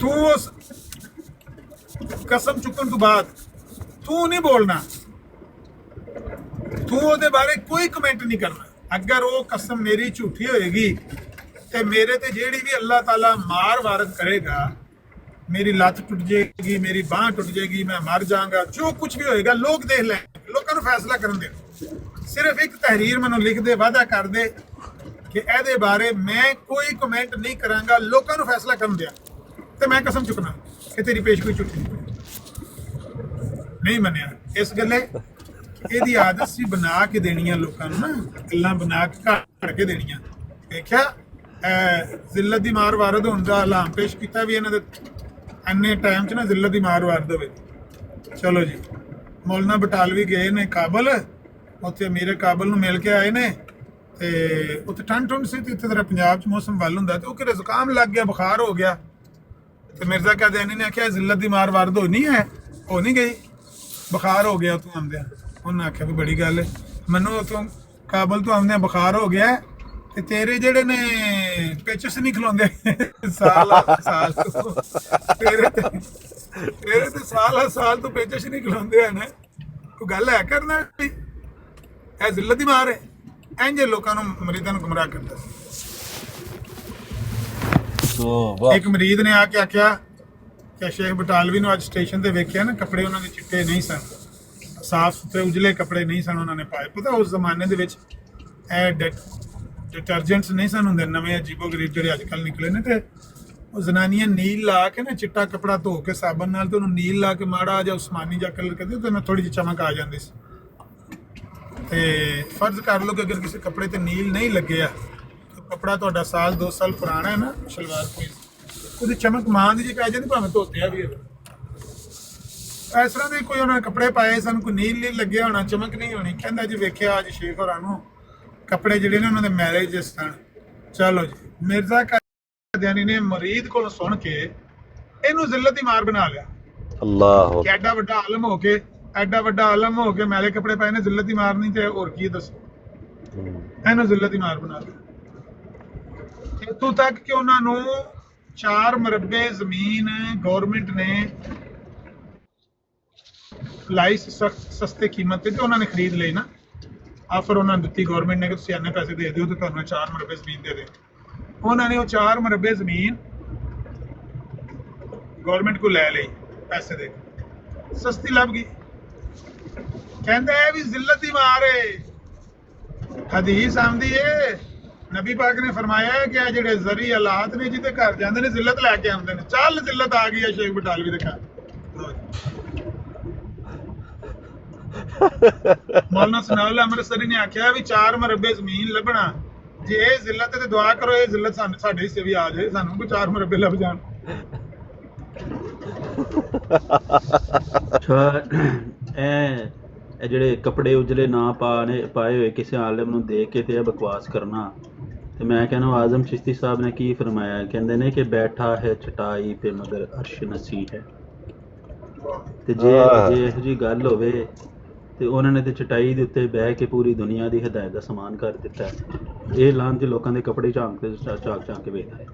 ਤੂੰ ਉਸ ਕਸਮ ਚੁੱਕਣ ਤੋਂ ਬਾਅਦ ਤੂੰ ਨਹੀਂ ਬੋਲਣਾ, ਤੂੰ ਉਹਦੇ ਬਾਰੇ ਕੋਈ ਕਮੈਂਟ ਨਹੀਂ ਕਰਨਾ। ਅਗਰ ਉਹ ਕਸਮ ਮੇਰੀ ਝੂਠੀ ਹੋਏਗੀ ਤੇ ਮੇਰੇ ਤੇ ਜਿਹੜੀ ਵੀ ਅੱਲਾਹ ਤਾਲਾ ਮਾਰ ਵਾਰਦ ਕਰੇਗਾ, ਮੇਰੀ ਲੱਤ ਟੁੱਟ ਜਾਏਗੀ, ਮੇਰੀ ਬਾਂਹ ਟੁੱਟ ਜਾਏਗੀ, ਮੈਂ ਮਰ ਜਾਵਾਂਗਾ, ਜੋ ਕੁਝ ਵੀ ਹੋਏਗਾ ਲੋਕ ਦੇਖ ਲੈ, ਲੋਕਾਂ ਨੂੰ ਫੈਸਲਾ ਕਰਨ ਦੇ। ਸਿਰਫ ਇੱਕ ਤਹਿਰੀਰ ਮੈਨੂੰ ਲਿਖ ਦੇ, ਵਾਅਦਾ ਕਰ ਦੇ ਕਿ ਇਹਦੇ ਬਾਰੇ ਮੈਂ ਕੋਈ ਕਮੈਂਟ ਨਹੀਂ ਕਰਾਂਗਾ, ਲੋਕਾਂ ਨੂੰ ਫੈਸਲਾ ਕਰਨ ਦਿਆ। ਤੇ ਮੈਂ ਕਸਮ ਚੁੱਕਣਾ ਕਿ ਤੇਰੀ ਪੇਸ਼ਗੋਈ ਝੂਠੀ ਨਹੀਂ ਮੰਨਿਆ। ਇਸ ਗੱਲੇ ਇਹਦੀ ਆਦਤ ਸੀ ਬਣਾ ਕੇ ਦੇਣੀਆਂ ਲੋਕਾਂ ਨੂੰ, ਨਾ ਗੱਲਾਂ ਬਣਾ ਕੇ ਘੜ ਕੇ ਦੇਣੀਆਂ। ਦੇਖਿਆ ਜ਼ਿਲਤ ਦੀ ਮਾਰ ਵਾਰਦ ਹੋਣ ਦਾ ਐਲਾਨ ਪੇਸ਼ ਕੀਤਾ ਵੀ ਇਹਨਾਂ ਦੇ ਇੰਨੇ ਟਾਈਮ 'ਚ ਨਾ ਜ਼ਿਲਤ ਦੀ ਮਾਰ ਵਾਰਦ ਹੋਵੇ। ਚਲੋ ਜੀ, ਮੌਲਾਨਾ ਬਟਾਲਵੀ ਗਏ ਨੇ ਕਾਬਲ, ਉੱਥੇ ਅਮੀਰ ਕਾਬਲ ਨੂੰ ਮਿਲ ਕੇ ਆਏ ਨੇ ਤੇ ਉੱਥੇ ਠੰਡ ਸੀ ਤੇ ਇੱਥੇ ਤਰ੍ਹਾਂ ਪੰਜਾਬ 'ਚ ਮੌਸਮ ਵੱਲ ਹੁੰਦਾ ਤੇ ਉਹ ਕਿਤੇ ਜ਼ੁਕਾਮ ਲੱਗ ਗਿਆ, ਬੁਖਾਰ ਹੋ ਗਿਆ। ਤੇ ਮਿਰਜ਼ਾ ਕਾਦੀਆਨੀ ਨੇ ਆਖਿਆ ਜ਼ਿਲਤ ਦੀ ਮਾਰ ਵਾਰਦ ਹੋਣੀ ਹੈ, ਹੋ ਨਹੀਂ ਗਈ, ਬੁਖਾਰ ਹੋ ਗਿਆ ਉੱਥੋਂ ਆਉਂਦਿਆਂ। ਉਹਨੇ ਆਖਿਆ ਵੀ ਬੜੀ ਗੱਲ ਹੈ, ਮੈਨੂੰ ਉੱਥੋਂ ਕਾਬਲ ਤੋਂ ਆਉਂਦਿਆਂ ਬੁਖਾਰ ਹੋ ਗਿਆ ਤੇ ਤੇਰੇ ਜਿਹੜੇ ਨੇ ਪੇਚਸ ਨਹੀਂ ਖਲੋਂਦੇ ਸਾਲ ਤੇਰੇ ਤੇ ਸਾਲ ਤੋਂ ਪੇਚਸ ਨਹੀਂ ਖਲੋਂਦੇ ਹਨ, ਕੋਈ ਗੱਲ ਹੈ ਕਰਨਾ? ਇਹ ਜ਼ਿਲਤ ਦੀ ਮਾਰ ਹੈ। ਇੰਝ ਲੋਕਾਂ ਨੂੰ ਮਰੀਜ਼ਾਂ ਨੂੰ ਗੁੰਮਰਾਹ ਕਰਦਾ ਸੀ। ਇੱਕ ਮਰੀਜ਼ ਨੇ ਆ ਕੇ ਆਖਿਆ ਕਿ ਸ਼ੇਖ ਬਟਾਲਵੀ ਨੂੰ ਅੱਜ ਸਟੇਸ਼ਨ ਤੇ ਵੇਖਿਆ ਨਾ, ਕੱਪੜੇ ਉਹਨਾਂ ਦੇ ਚਿੱਟੇ ਨਹੀਂ ਸਨ, ਸਾਫ ਸੁਥਰੇ ਉਜਲੇ ਕੱਪੜੇ ਨਹੀਂ ਸਨ ਉਹਨਾਂ ਨੇ ਪਾਏ। ਪਤਾ ਉਸ ਜ਼ਮਾਨੇ ਦੇ ਵਿੱਚ ਇਹ ਡਿਟਰਜੈਂਟਸ ਨਹੀਂ ਸਨ ਹੁੰਦੇ ਨਵੇਂ ਅਜੀਬੋ ਗਰੀਬ ਜਿਹੜੇ ਅੱਜ ਕੱਲ੍ਹ ਨਿਕਲੇ ਨੇ, ਤੇ ਉਹ ਜ਼ਨਾਨੀਆਂ ਨੀਲ ਲਾ ਕੇ ਨਾ ਚਿੱਟਾ ਕੱਪੜਾ ਧੋ ਕੇ ਸਾਬਣ ਨਾਲ ਤੇ ਉਹਨੂੰ ਨੀਲ ਲਾ ਕੇ ਮਾੜਾ ਜਿਹਾ ਉਸਮਾਨੀ ਜਿਹਾ ਕਲਰ ਕਰਦੇ ਤੇ ਨਾਲ ਥੋੜੀ ਜਿਹੀ ਚਮਕ ਆ ਜਾਂਦੀ ਸੀ। ਤੇ ਫਰਜ਼ ਕਰ ਲਓ ਕਿ ਅਗਰ ਕਿਸੇ ਕੱਪੜੇ ਤੇ ਨੀਲ ਨਹੀਂ ਲੱਗਿਆ, ਕੱਪੜਾ ਤੁਹਾਡਾ ਸਾਲ 2 ਸਾਲ ਪੁਰਾਣਾ ਹੈ ਨਾ, ਸ਼ਲਵਾਰ ਕਮੀਜ਼, ਉਹਦੀ ਚਮਕ ਮਾਂ ਦੀ ਜੀ ਪੈ ਜਾਂਦੀ ਭਾਵੇਂ ਧੋਤਿਆ ਵੀ ਹੋਵੇ। ਇਸ ਤਰ੍ਹਾਂ ਦੇ ਕੋਈ ਉਹਨਾਂ ਨੇ ਕੱਪੜੇ ਪਾਏ ਸਨ, ਕੋਈ ਨੀਲ ਨਹੀਂ ਲੱਗਿਆ ਹੋਣਾ, ਚਮਕ ਨਹੀਂ ਹੋਣੀ। ਕਹਿੰਦਾ ਜੀ ਵੇਖਿਆ ਅੱਜ ਸ਼ੇਖ ਹੋਰਾਂ ਨੂੰ ਕੱਪੜੇ ਜਿਹੜੇ ਨੇ ਉਹਨਾਂ ਦੇ ਮੈਰਿਜ ਸਨ। ਚਲੋ ਜੀ, ਮਿਰਜ਼ਾ ਕਾਦੀਆਨੀ ਨੇ ਮਰੀਦ ਕੋਲ ਸੁਣ ਕੇ ਇਹਨੂੰ ਜ਼ਿਲਤ ਦੀ ਮਾਰ ਬਣਾ ਲਿਆ। ਅੱਲਾਹ, ਐਡਾ ਵੱਡਾ ਆਲਮ ਹੋ ਕੇ ਮੈਲੇ ਕੱਪੜੇ ਪਾਏ ਨੇ, ਜ਼ਿਲਤ ਦੀ ਮਾਰ ਨਹੀਂ ਤੇ ਹੋਰ ਕੀ ਦੱਸੋ। ਇਹਨੂੰ ਜ਼ਿਲਤ ਦੀ ਮਾਰ ਬਣਾ ਲਿਆ। ਇੱਥੋਂ ਤੱਕ ਕਿ ਉਹਨਾਂ ਨੂੰ 4 ਮਰਬੇ ਜ਼ਮੀਨ ਗਵਰਨਮੈਂਟ ਨੇ ਲਾਈ ਸਸਤੇ ਕੀਮਤ ਤੇ ਉਹਨਾਂ ਨੇ ਖਰੀਦ ਲਈ ਨਾ, ਆਫਰ ਉਹਨਾਂ ਨੇ ਦਿੱਤੀ ਗਵਰਨਮੈਂਟ ਨੇ ਕਿ ਤੁਸੀਂ ਇੰਨੇ ਪੈਸੇ ਦੇ ਦਿਓ ਤੇ ਤੁਹਾਨੂੰ 4 ਮਰਬੇ ਜ਼ਮੀਨ ਦੇ ਦੇ। ਉਹਨਾਂ ਨੇ ਉਹ 4 ਮਰਬੇ ਜ਼ਮੀਨ ਗਵਰਨਮੈਂਟ ਕੋਲ ਲੈ ਲਈ ਪੈਸੇ ਦੇ ਕੇ, ਸਸਤੀ ਲੱਭ ਗਈ। ਕਹਿੰਦਾ ਇਹ ਵੀ ਜ਼ਿਲਤ ਦੀ ਮਾਰ ਏ। ਹਦੀਸ ਆਉਂਦੀ ਏ, ਨਬੀ ਪਾਕ ਨੇ ਫਰਮਾਇਆ ਹੈ ਕਿ ਇਹ ਜਿਹੜੇ ਜ਼ਰੀ ਹਾਲਾਤ ਨੇ ਜਿਹਦੇ ਘਰ ਜਾਂਦੇ ਨੇ ਜ਼ਿਲਤ ਲੈ ਕੇ ਆਉਂਦੇ ਨੇ। ਚੱਲ ਜ਼ਿਲਤ ਆ ਗਈ ਹੈ ਸ਼ੇਖ ਬਟਾਲਵੀ ਦੇ ਘਰ। ਮੌਲਾਨਾ ਸਨਾਉल्लाह ਅੰਮ੍ਰਿਤਸਰੀ ਨੇ ਆਖਿਆ ਵੀ 4 ਮਰਬੇ ਜ਼ਮੀਨ ਲੱਭਣਾ, ਜੇ ਇਹ ਜ਼ਿਲਤ ਤੇ ਦੁਆ ਕਰੋ ਇਹ ਜ਼ਿਲਤ ਸਾਡੇ ਹਿੱਸੇ ਵੀ ਆ ਜਾਏ, ਸਾਨੂੰ ਕੋਈ 4 ਮਰਬੇ ਲੱਭ ਜਾਣ। ਇਹ ਜਿਹੜੇ ਕੱਪੜੇ ਉਜਲੇ ਨਾ ਪਾਏ ਹੋਏ ਕਿਸੇ ਆਲਮ ਨੂੰ ਦੇਖ ਕੇ ਤੇ ਇਹ ਬਕਵਾਸ ਕਰਨਾ, ਤੇ ਮੈਂ ਕਹਿੰਦਾ ਆਜ਼ਮ ਚਿਸ਼ਤੀ ਸਾਹਿਬ ਨੇ ਕੀ ਫਰਮਾਇਆ, ਕਹਿੰਦੇ ਨੇ ਕਿ ਬੈਠਾ ਹੈ ਚਟਾਈ ਤੇ ਮਗਰ ਅਰਸ਼ ਨਸੀ ਹੈ। ਤੇ ਜੇ ਇਹੋ ਜਿਹੀ ਗੱਲ ਹੋਵੇ ਤੇ ਉਹਨਾਂ ਨੇ ਤੇ ਚਟਾਈ ਦੇ ਉੱਤੇ ਬਹਿ ਕੇ ਪੂਰੀ ਦੁਨੀਆ ਦੀ ਹਦਾਇਤ ਦਾ ਸਮਾਨ ਕਰ ਦਿੱਤਾ। ਇਹ ਲਾਂਝ ਲੋਕਾਂ ਦੇ ਕੱਪੜੇ ਝਾਕ ਕੇ ਵੇਖਦਾ ਹੈ।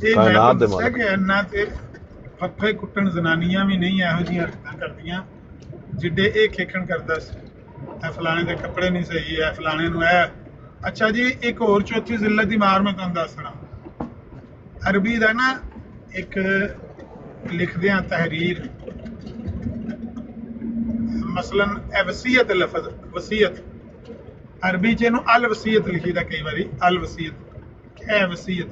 ਇਹ ਮੈਂ ਦੱਸਿਆ ਕਿ ਇਹਨਾਂ ਤੇ ਫੱਫੇ ਕੁੱਟਣ ਜ਼ਨਾਨੀਆਂ ਵੀ ਨਹੀਂ ਇਹੋ ਜਿਹੀਆਂ ਹਰਕਤਾਂ ਕਰਦੀਆਂ ਜਿੱਡੇ ਇਹ ਖੇਖਣ ਕਰਦਾ ਸੀ। ਇਹ ਫਲਾਣੇ ਦੇ ਕੱਪੜੇ ਨਹੀਂ ਸਹੀ ਹੈ, ਫਲਾਣੇ ਨੂੰ ਇਹ। ਅੱਛਾ ਜੀ, ਇੱਕ ਹੋਰ ਚੌਥੀ ਜ਼ਿਲਤ ਦੀ ਮਾਰ ਮੈਂ ਤੁਹਾਨੂੰ ਦੱਸਣਾ। ਅਰਬੀ ਦਾ ਨਾ ਇੱਕ ਲਿਖਦੇ ਆ ਤਹਿਰੀਰ, ਮਸਲਨ ਇਹ ਵਸੀਅਤ ਲਫ਼ਜ਼ ਵਸੀਅਤ, ਅਰਬੀ 'ਚ ਇਹਨੂੰ ਅਲ ਵਸੀਅਤ ਲਿਖੀਦਾ ਕਈ ਵਾਰੀ, ਅਲ ਵਸੀਅਤ, ਇਹ ਵਸੀਅਤ।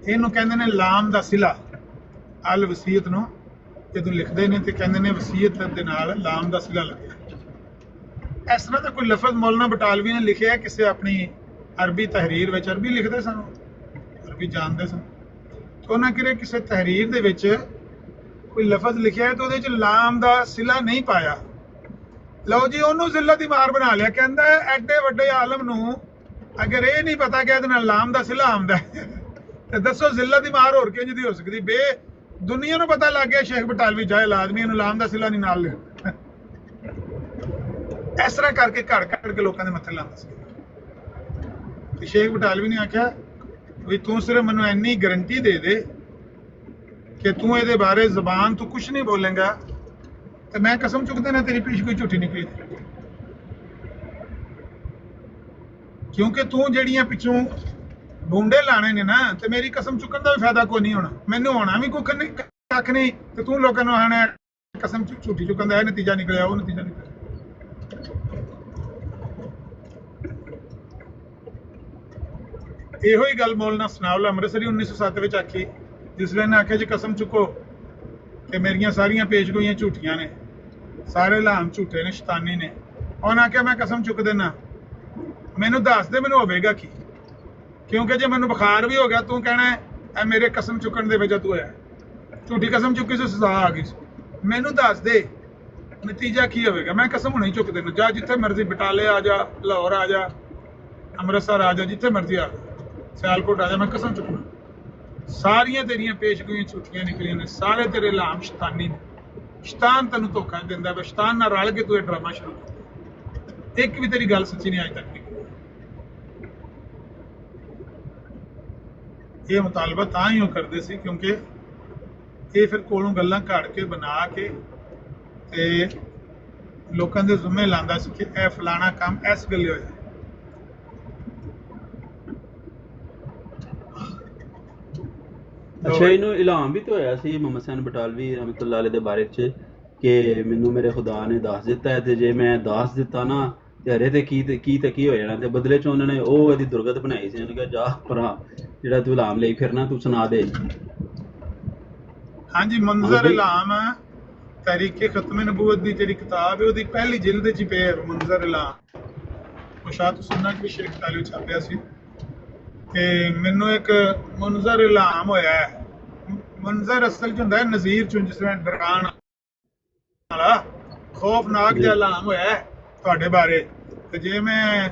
ਇਹਨੂੰ ਕਹਿੰਦੇ ਨੇ ਲਾਮ ਦਾ ਸਿਲਾ। ਅਲ ਵਸੀਅਤ ਨੂੰ ਜਦੋਂ ਲਿਖਦੇ ਨੇ ਤੇ ਕਹਿੰਦੇ ਨੇ ਵਸੀਅਤ ਦੇ ਨਾਲ ਲਾਮ ਦਾ ਸਿਲਾ ਲੱਗਿਆ। ਇਸ ਤਰ੍ਹਾਂ ਦਾ ਕੋਈ ਲਫ਼ਜ਼ ਮੌਲਾਨਾ ਬਟਾਲਵੀ ਨੇ ਲਿਖਿਆ ਕਿਸੇ ਆਪਣੀ ਅਰਬੀ ਤਹਿਰੀਰ ਵਿੱਚ। ਅਰਬੀ ਲਿਖਦੇ ਸਨ, ਅਰਬੀ ਜਾਣਦੇ ਸਨ, ਤਾਂ ਉਹਨਾਂ ਕਿਹੜੇ ਕਿਸੇ ਤਹਿਰੀਰ ਦੇ ਵਿੱਚ ਕੋਈ ਲਫ਼ਜ਼ ਲਿਖਿਆ ਹੈ ਤਾਂ ਉਹਦੇ 'ਚ ਲਾਮ ਦਾ ਸਿਲਾ ਨਹੀਂ ਪਾਇਆ। ਲਓ ਜੀ, ਉਹਨੂੰ ਜ਼ਿਲਤ ਦੀ ਮਾਰ ਬਣਾ ਲਿਆ। ਕਹਿੰਦਾ ਐਡੇ ਵੱਡੇ ਆਲਮ ਨੂੰ ਅਗਰ ਇਹ ਨਹੀਂ ਪਤਾ ਕਿ ਇਹਦੇ ਨਾਲ ਲਾਮ ਦਾ ਸਿਲਾ ਆਉਂਦਾ ਤੇ ਦੱਸੋ ਜ਼ਿਲਤ ਦੀ ਮਾਰ ਹੋਰ ਕਿੰਝ ਦੀ ਹੋ ਸਕਦੀ। ਦੁਨੀਆ ਨੂੰ ਪਤਾ ਲੱਗ ਗਿਆ ਸ਼ੇਖ ਬਟਾਲਵੀ ਜਾਹਿਲ ਆਦਮੀ, ਇਹਨੂੰ ਲਾਮ ਦਾ ਸਿਲਾ ਨਹੀਂ ਨਾਲ ਲਿਆ। ਇਸ ਤਰ੍ਹਾਂ ਕਰਕੇ ਘੜ ਕੇ ਲੋਕਾਂ ਦੇ ਮੱਥੇ ਲਾਉਂਦਾ ਸੀ। ਤੇ ਸ਼ੇਖ ਬਟਾਲਵੀ ਨੇ ਆਖਿਆ ਵੀ ਤੂੰ ਸਿਰਫ ਮੈਨੂੰ ਇੰਨੀ ਗਰੰਟੀ ਦੇ ਦੇ ਕਿ ਤੂੰ ਇਹਦੇ ਬਾਰੇ ਜ਼ਬਾਨ ਤੂੰ ਕੁਛ ਨਹੀਂ ਬੋਲੇਗਾ ਤੇ ਮੈਂ ਕਸਮ ਚੁੱਕਦੇ ਨਾ ਤੇਰੀ ਪੀਸ਼ ਕੋਈ ਝੂਠੀ ਨਿਕਲੀ। ਕਿਉਂਕਿ ਤੂੰ ਜਿਹੜੀਆਂ ਪਿੱਛੋਂ ਬੁੰਡੇ ਲਾਣੇ ਨੇ ਨਾ, ਤੇ ਮੇਰੀ ਕਸਮ ਚੁੱਕਣ ਦਾ ਵੀ ਫਾਇਦਾ ਕੋਈ ਨਹੀਂ ਹੋਣਾ, ਮੈਨੂੰ ਹੋਣਾ ਵੀ ਕੱਖ ਨਹੀਂ, ਤੇ ਤੂੰ ਲੋਕਾਂ ਨੂੰ ਆਣਾ ਕਸਮ ਝੂਠੀ ਚੁੱਕਣ ਦਾ ਇਹ ਨਤੀਜਾ ਨਿਕਲਿਆ, ਉਹ ਨਤੀਜਾ ਨਿਕਲਿਆ। ਇਹੋ ਹੀ ਗੱਲ ਮੌਲਾਨਾ ਸਨਾਉल्लाह ਅੰਮ੍ਰਿਤਸਰੀ 1907 ਵਿੱਚ ਆਖੀ, ਜਿਸ ਵੇਲੇ ਨੇ ਆਖਿਆ ਜੀ ਕਸਮ ਚੁੱਕੋ ਕਿ ਮੇਰੀਆਂ ਸਾਰੀਆਂ ਪੇਸ਼ਗੋਈਆਂ ਝੂਠੀਆਂ ਨੇ, ਸਾਰੇ ਲਾਮ ਝੂਠੇ ਨੇ, ਸ਼ੈਤਾਨੀ ਨੇ। ਉਹਨਾਂ ਆਖਿਆ ਮੈਂ ਕਸਮ ਚੁੱਕ ਦੇਣਾ, ਮੈਨੂੰ ਦੱਸ ਦੇ ਮੈਨੂੰ ਹੋਵੇਗਾ ਕੀ, ਕਿਉਂਕਿ ਜੇ ਮੈਨੂੰ ਬੁਖਾਰ ਵੀ ਹੋ ਗਿਆ ਤੂੰ ਕਹਿਣਾ ਇਹ ਮੇਰੇ ਕਸਮ ਚੁੱਕਣ ਦੇ ਵਜ੍ਹਾ ਤੋਂ ਹੋਇਆ, ਝੂਠੀ ਕਸਮ ਚੁੱਕੀ ਸੀ ਸਜ਼ਾ ਆ ਗਈ ਸੀ। ਮੈਨੂੰ ਦੱਸ ਦੇ ਨਤੀਜਾ ਕੀ ਹੋਵੇਗਾ, ਮੈਂ ਕਸਮ ਹੁਣੇ ਚੁੱਕ ਦੇਣਾ। ਜਾ ਜਿੱਥੇ ਮਰਜ਼ੀ ਬਟਾਲੇ ਆ ਜਾ, ਲਾਹੌਰ ਆ ਜਾ, ਅੰਮ੍ਰਿਤਸਰ ਆ ਜਾ, ਜਿੱਥੇ ਮਰਜ਼ੀ ਆ ਜਾ, ਸਿਆਲਕੋਟ ਆ ਜਾ, ਮੈਂ ਕਸਮ ਚੁੱਕਣਾ ਸਾਰੀਆਂ ਤੇਰੀਆਂ ਪੇਸ਼ਗੋਈਆਂ ਝੂਠੀਆਂ ਨਿਕਲੀਆਂ ਨੇ, ਸਾਰੇ ਤੇਰੇ ਲਾਮ ਸ਼ੈਤਾਨੀ ਨੇ। ਸ਼ੈਤਾਨ ਤੈਨੂੰ ਧੋਖਾ ਦਿੰਦਾ ਵਾ, ਸ਼ੈਤਾਨ ਨਾਲ ਰਲ ਕੇ ਤੂੰ ਇਹ ਡਰਾਮਾ ਸ਼ੁਰੂ ਕੀਤਾ। ਇੱਕ ਵੀ ਤੇਰੀ ਗੱਲ ਸੱਚੀ ਨਹੀਂ ਅੱਜ ਤੱਕ ਨਿਕਲੀ। ਇਹ ਮੁਤਾਲਬਾ ਤਾਂ ਹੀ ਉਹ ਕਰਦੇ ਸੀ ਕਿਉਂਕਿ ਇਹ ਫਿਰ ਕੋਲੋਂ ਗੱਲਾਂ ਘੜ ਕੇ ਬਣਾ ਕੇ ਤੇ ਲੋਕਾਂ ਦੇ ਜ਼ਿੰਮੇ ਲਾਉਂਦਾ ਸੀ ਕਿ ਇਹ ਫਲਾਣਾ ਕੰਮ ਇਸ ਗੱਲੇ ਹੋਇਆ। ਅੱਛਾ, ਇਹਨੂੰ ਇਲਹਾਮ ਵੀ ਤਾਂ ਹੋਇਆ ਸੀ ਮੁਹੰਮਦ ਹੁਸੈਨ ਬਟਾਲਵੀ ਰਹਿਮਤੁल्लाह अलैह ਦੇ ਬਾਰੇ 'ਚ ਕਿ ਮੈਨੂੰ ਮੇਰੇ ਖੁਦਾ ਨੇ ਦੱਸ ਦਿੱਤਾ ਹੈ ਤੇ ਜੇ ਮੈਂ ਦੱਸ ਦਿੱਤਾ ਨਾ ਤੇ ਹਰੇ ਤੇ ਕੀ ਹੋ ਜਾਣਾ, ਤੇ ਬਦਲੇ 'ਚ ਉਹਨਾਂ ਨੇ ਉਹ ਇਹਦੀ ਦੁਰਗਤ ਬਣਾਈ ਸੀ। ਉਹਨੇ ਕਿਹਾ ਜਾ ਭਰਾ, ਜਿਹੜਾ ਤੂੰ ਇਲਹਾਮ ਲਈ ਫਿਰਨਾ ਤੂੰ ਸੁਣਾ ਦੇ। ਹਾਂਜੀ, ਮੰਜ਼ਰ ਇਲਹਾਮ ਤਹਿਰੀਕੇ ਖਤਮ ਨਬੂਵਤ ਦੀ ਜਿਹੜੀ ਕਿਤਾਬ ਹੈ ਉਹਦੀ ਪਹਿਲੀ ਜਿਲਦ 'ਚ ਪਿਆ ਮੰਜ਼ਰ ਇਲਹਾਮ। ਮੁਸ਼ਾਤ ਸੁਨਨਾ 'ਚ ਵੀ ਸ਼ੇਖ ਤਾਲਿਬ ਛਾਪਿਆ ਸੀ। ਤੇ ਮੈਨੂੰ ਇੱਕ ਮੰਜ਼ਰ ਇਲਹਾਮ ਹੋਇਆ ਹੈ। ਮੰਜ਼ਰ ਅਸਲ 'ਚ ਹੁੰਦਾ ਹੈ ਨਜ਼ੀਰ 'ਚੋਂ, ਜਿਸ ਤਰ੍ਹਾਂ ਡਰਾਉਣ ਵਾਲਾ ਖੌਫਨਾਕ ਜਿਹਾ ਇਲਹਾਮ ਹੋਇਆ ਹੈ ਤੁਹਾਡੇ ਬਾਰੇ। ਤੇ ਜੇ ਮੈਂ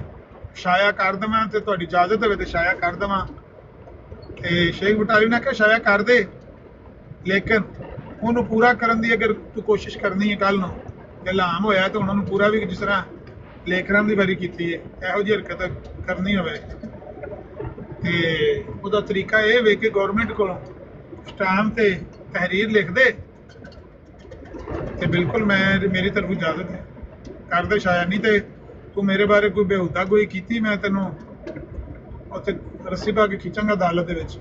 ਸ਼ਾਇਆ ਕਰ ਦੇਵਾਂ ਤੇ ਤੁਹਾਡੀ ਇਜਾਜ਼ਤ ਹੋਵੇ ਤੇ ਸ਼ਾਇਆ ਕਰ ਦੇਵਾਂ। ਤੇ ਸ਼ੇਖ ਬਟਾਲਵੀ ਨੇ ਕਿਹਾ ਸ਼ਾਇਆ ਕਰ ਦੇ, ਲੇਕਿਨ ਉਹਨੂੰ ਪੂਰਾ ਕਰਨ ਦੀ ਅਗਰ ਤੂੰ ਕੋਸ਼ਿਸ਼ ਕਰਨੀ ਹੈ ਕੱਲ ਨੂੰ ਇਲਹਾਮ ਹੋਇਆ ਤਾਂ ਉਹਨਾਂ ਨੂੰ ਪੂਰਾ ਵੀ, ਜਿਸ ਤਰ੍ਹਾਂ ਲੇਖਰਾਂ ਦੀ ਵਾਰੀ ਕੀਤੀ ਹੈ, ਇਹੋ ਜਿਹੀ ਹਰਕਤ ਕਰਨੀ ਹੋਵੇ ਤੇ ਉਹਦਾ ਤਰੀਕਾ ਇਹ ਵੇ ਕਿ ਗੌਰਮੈਂਟ ਕੋਲੋਂ ਸਟੈਂਪ ਤੇ ਤਹਿਰੀਰ ਲਿਖ ਦੇ ਤੇ ਬਿਲਕੁਲ ਮੇਰੀ ਤਰਫੋਂ ਇਜਾਜ਼ਤ ਹੈ ਕਰ ਦੇ ਸ਼ਾਇਆ। ਨਹੀਂ ਤੇ ਤੂੰ ਮੇਰੇ ਬਾਰੇ ਕੋਈ ਬੇਹੂਦਾ ਕੋਈ ਕੀਤੀ, ਮੈਂ ਤੈਨੂੰ ਉੱਥੇ ਰੱਸੀ ਪਾ ਕੇ ਖਿੱਚਾਂਗਾ ਅਦਾਲਤ ਦੇ ਵਿੱਚ।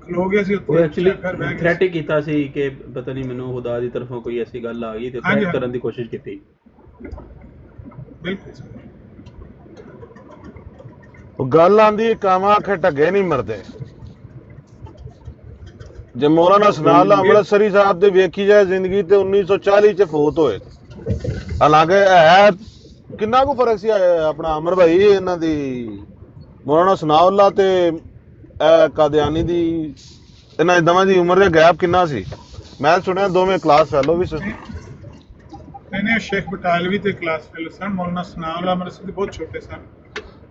ਖਲੋ ਗਿਆ ਸੀ ਉਹ ਐਕਚੁਅਲੀ ਥ੍ਰੈਟ ਹੀ ਕੀਤਾ ਸੀ ਕਿ ਪਤਾ ਨਹੀਂ ਮੈਨੂੰ ਖੁਦਾ ਦੀ ਤਰਫੋਂ ਕੋਈ ਐਸੀ ਗੱਲ ਆ ਗਈ ਤੇ ਥ੍ਰੈਟ ਕਰਨ ਦੀ ਕੋਸ਼ਿਸ਼ ਕੀਤੀ। ਬਿਲਕੁਲ ਉਹ ਗੱਲ ਆਂਦੀ ਕਾਵਾਂ ਆਖੇ ਢੱਗੇ ਨਹੀਂ ਮਰਦੇ। ਜੇ ਮੌਲਾਨਾ ਸਨਾਉੱਲਾ ਅੰਮ੍ਰਿਤਸਰੀ ਸਾਹਿਬ ਦੇ ਵੇਖੀ ਜਾਏ ਜ਼ਿੰਦਗੀ ਤੇ 1940 ਚ ਫੌਤ ਹੋਏ। ਹਾਲਾਂਕਿ ਹੈ ਕਿੰਨਾ ਕੁ ਫਰਕ ਸੀ ਆਪਣਾ ਅਮਰ ਭਾਈ ਇਹਨਾਂ ਦੀ ਮੌਲਾਨਾ ਸਨਾਉੱਲਾ ਤੇ ਕਾਦੀਆਨੀ ਦੀ, ਇਹਨਾਂ ਦੋਵਾਂ ਦੀ ਉਮਰ ਦਾ ਗੈਪ ਕਿੰਨਾ ਸੀ? ਮੈਂ ਸੁਣਿਆ ਦੋਵੇਂ ਕਲਾਸ ਫੈਲੋ ਵੀ ਸੀ। ਨਹੀਂ, ਸ਼ੇਖ ਬਟਾਲਵੀ ਤੇ ਕਲਾਸ ਫੈਲੋ ਸਨ। ਮੌਲਾਨਾ ਸਨਾਉੱਲਾ ਅੰਮ੍ਰਿਤਸਰੀ ਬਹੁਤ ਛੋਟੇ ਸਨ।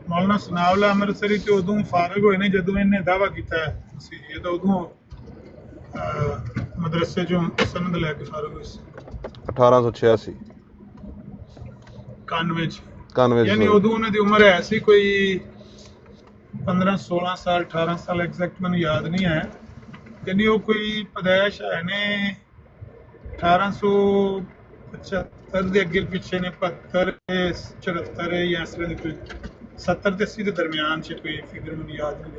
ਮੌਲਾਨਾ ਸਨਾਉੱਲਾ ਅੰਮ੍ਰਿਤਸਰੀ ਤੇ ਉਦੋਂ ਫਾਰਗ ਹੋਏ ਨੇ ਜਦੋਂ ਇਹਨੇ ਦਾਅਵਾ ਕੀਤਾ ਸੀ। ਇਹ ਤਾਂ ਉਦੋਂ ਮਦਰਸੇ ਚੋਂ ਸਨਦ ਲੈ ਕੇ ਫਾਰਗ ਹੋਏ ਸੀ 1886 91 ਯਾਨੀ ਉਦੋਂ ਉਹਨਾਂ ਦੀ ਉਮਰ ਹੈ ਸੀ ਕੋਈ 15-16 ਸਾਲ 18 ਸਾਲ ਐਗਜ਼ੈਕਟ ਮੈਨੂੰ ਯਾਦ ਨਹੀਂ ਹੈ। ਯਾਨੀ ਉਹ ਕੋਈ ਪੈਦਾਇਸ਼ ਹੈ ਨੇ 1875 ਦੇ ਅੱਗੇ ਪਿੱਛੇ ਨੇ 75 74 ਜਾਂ ਇਸ ਤਰ੍ਹਾਂ ਦੀ ਕੋਈ 70 ਤੇ 80 ਦੇ ਦਰਮਿਆਨ 'ਚ ਕੋਈ ਫਿਗਰ ਮੈਨੂੰ ਯਾਦ ਨਹੀਂ।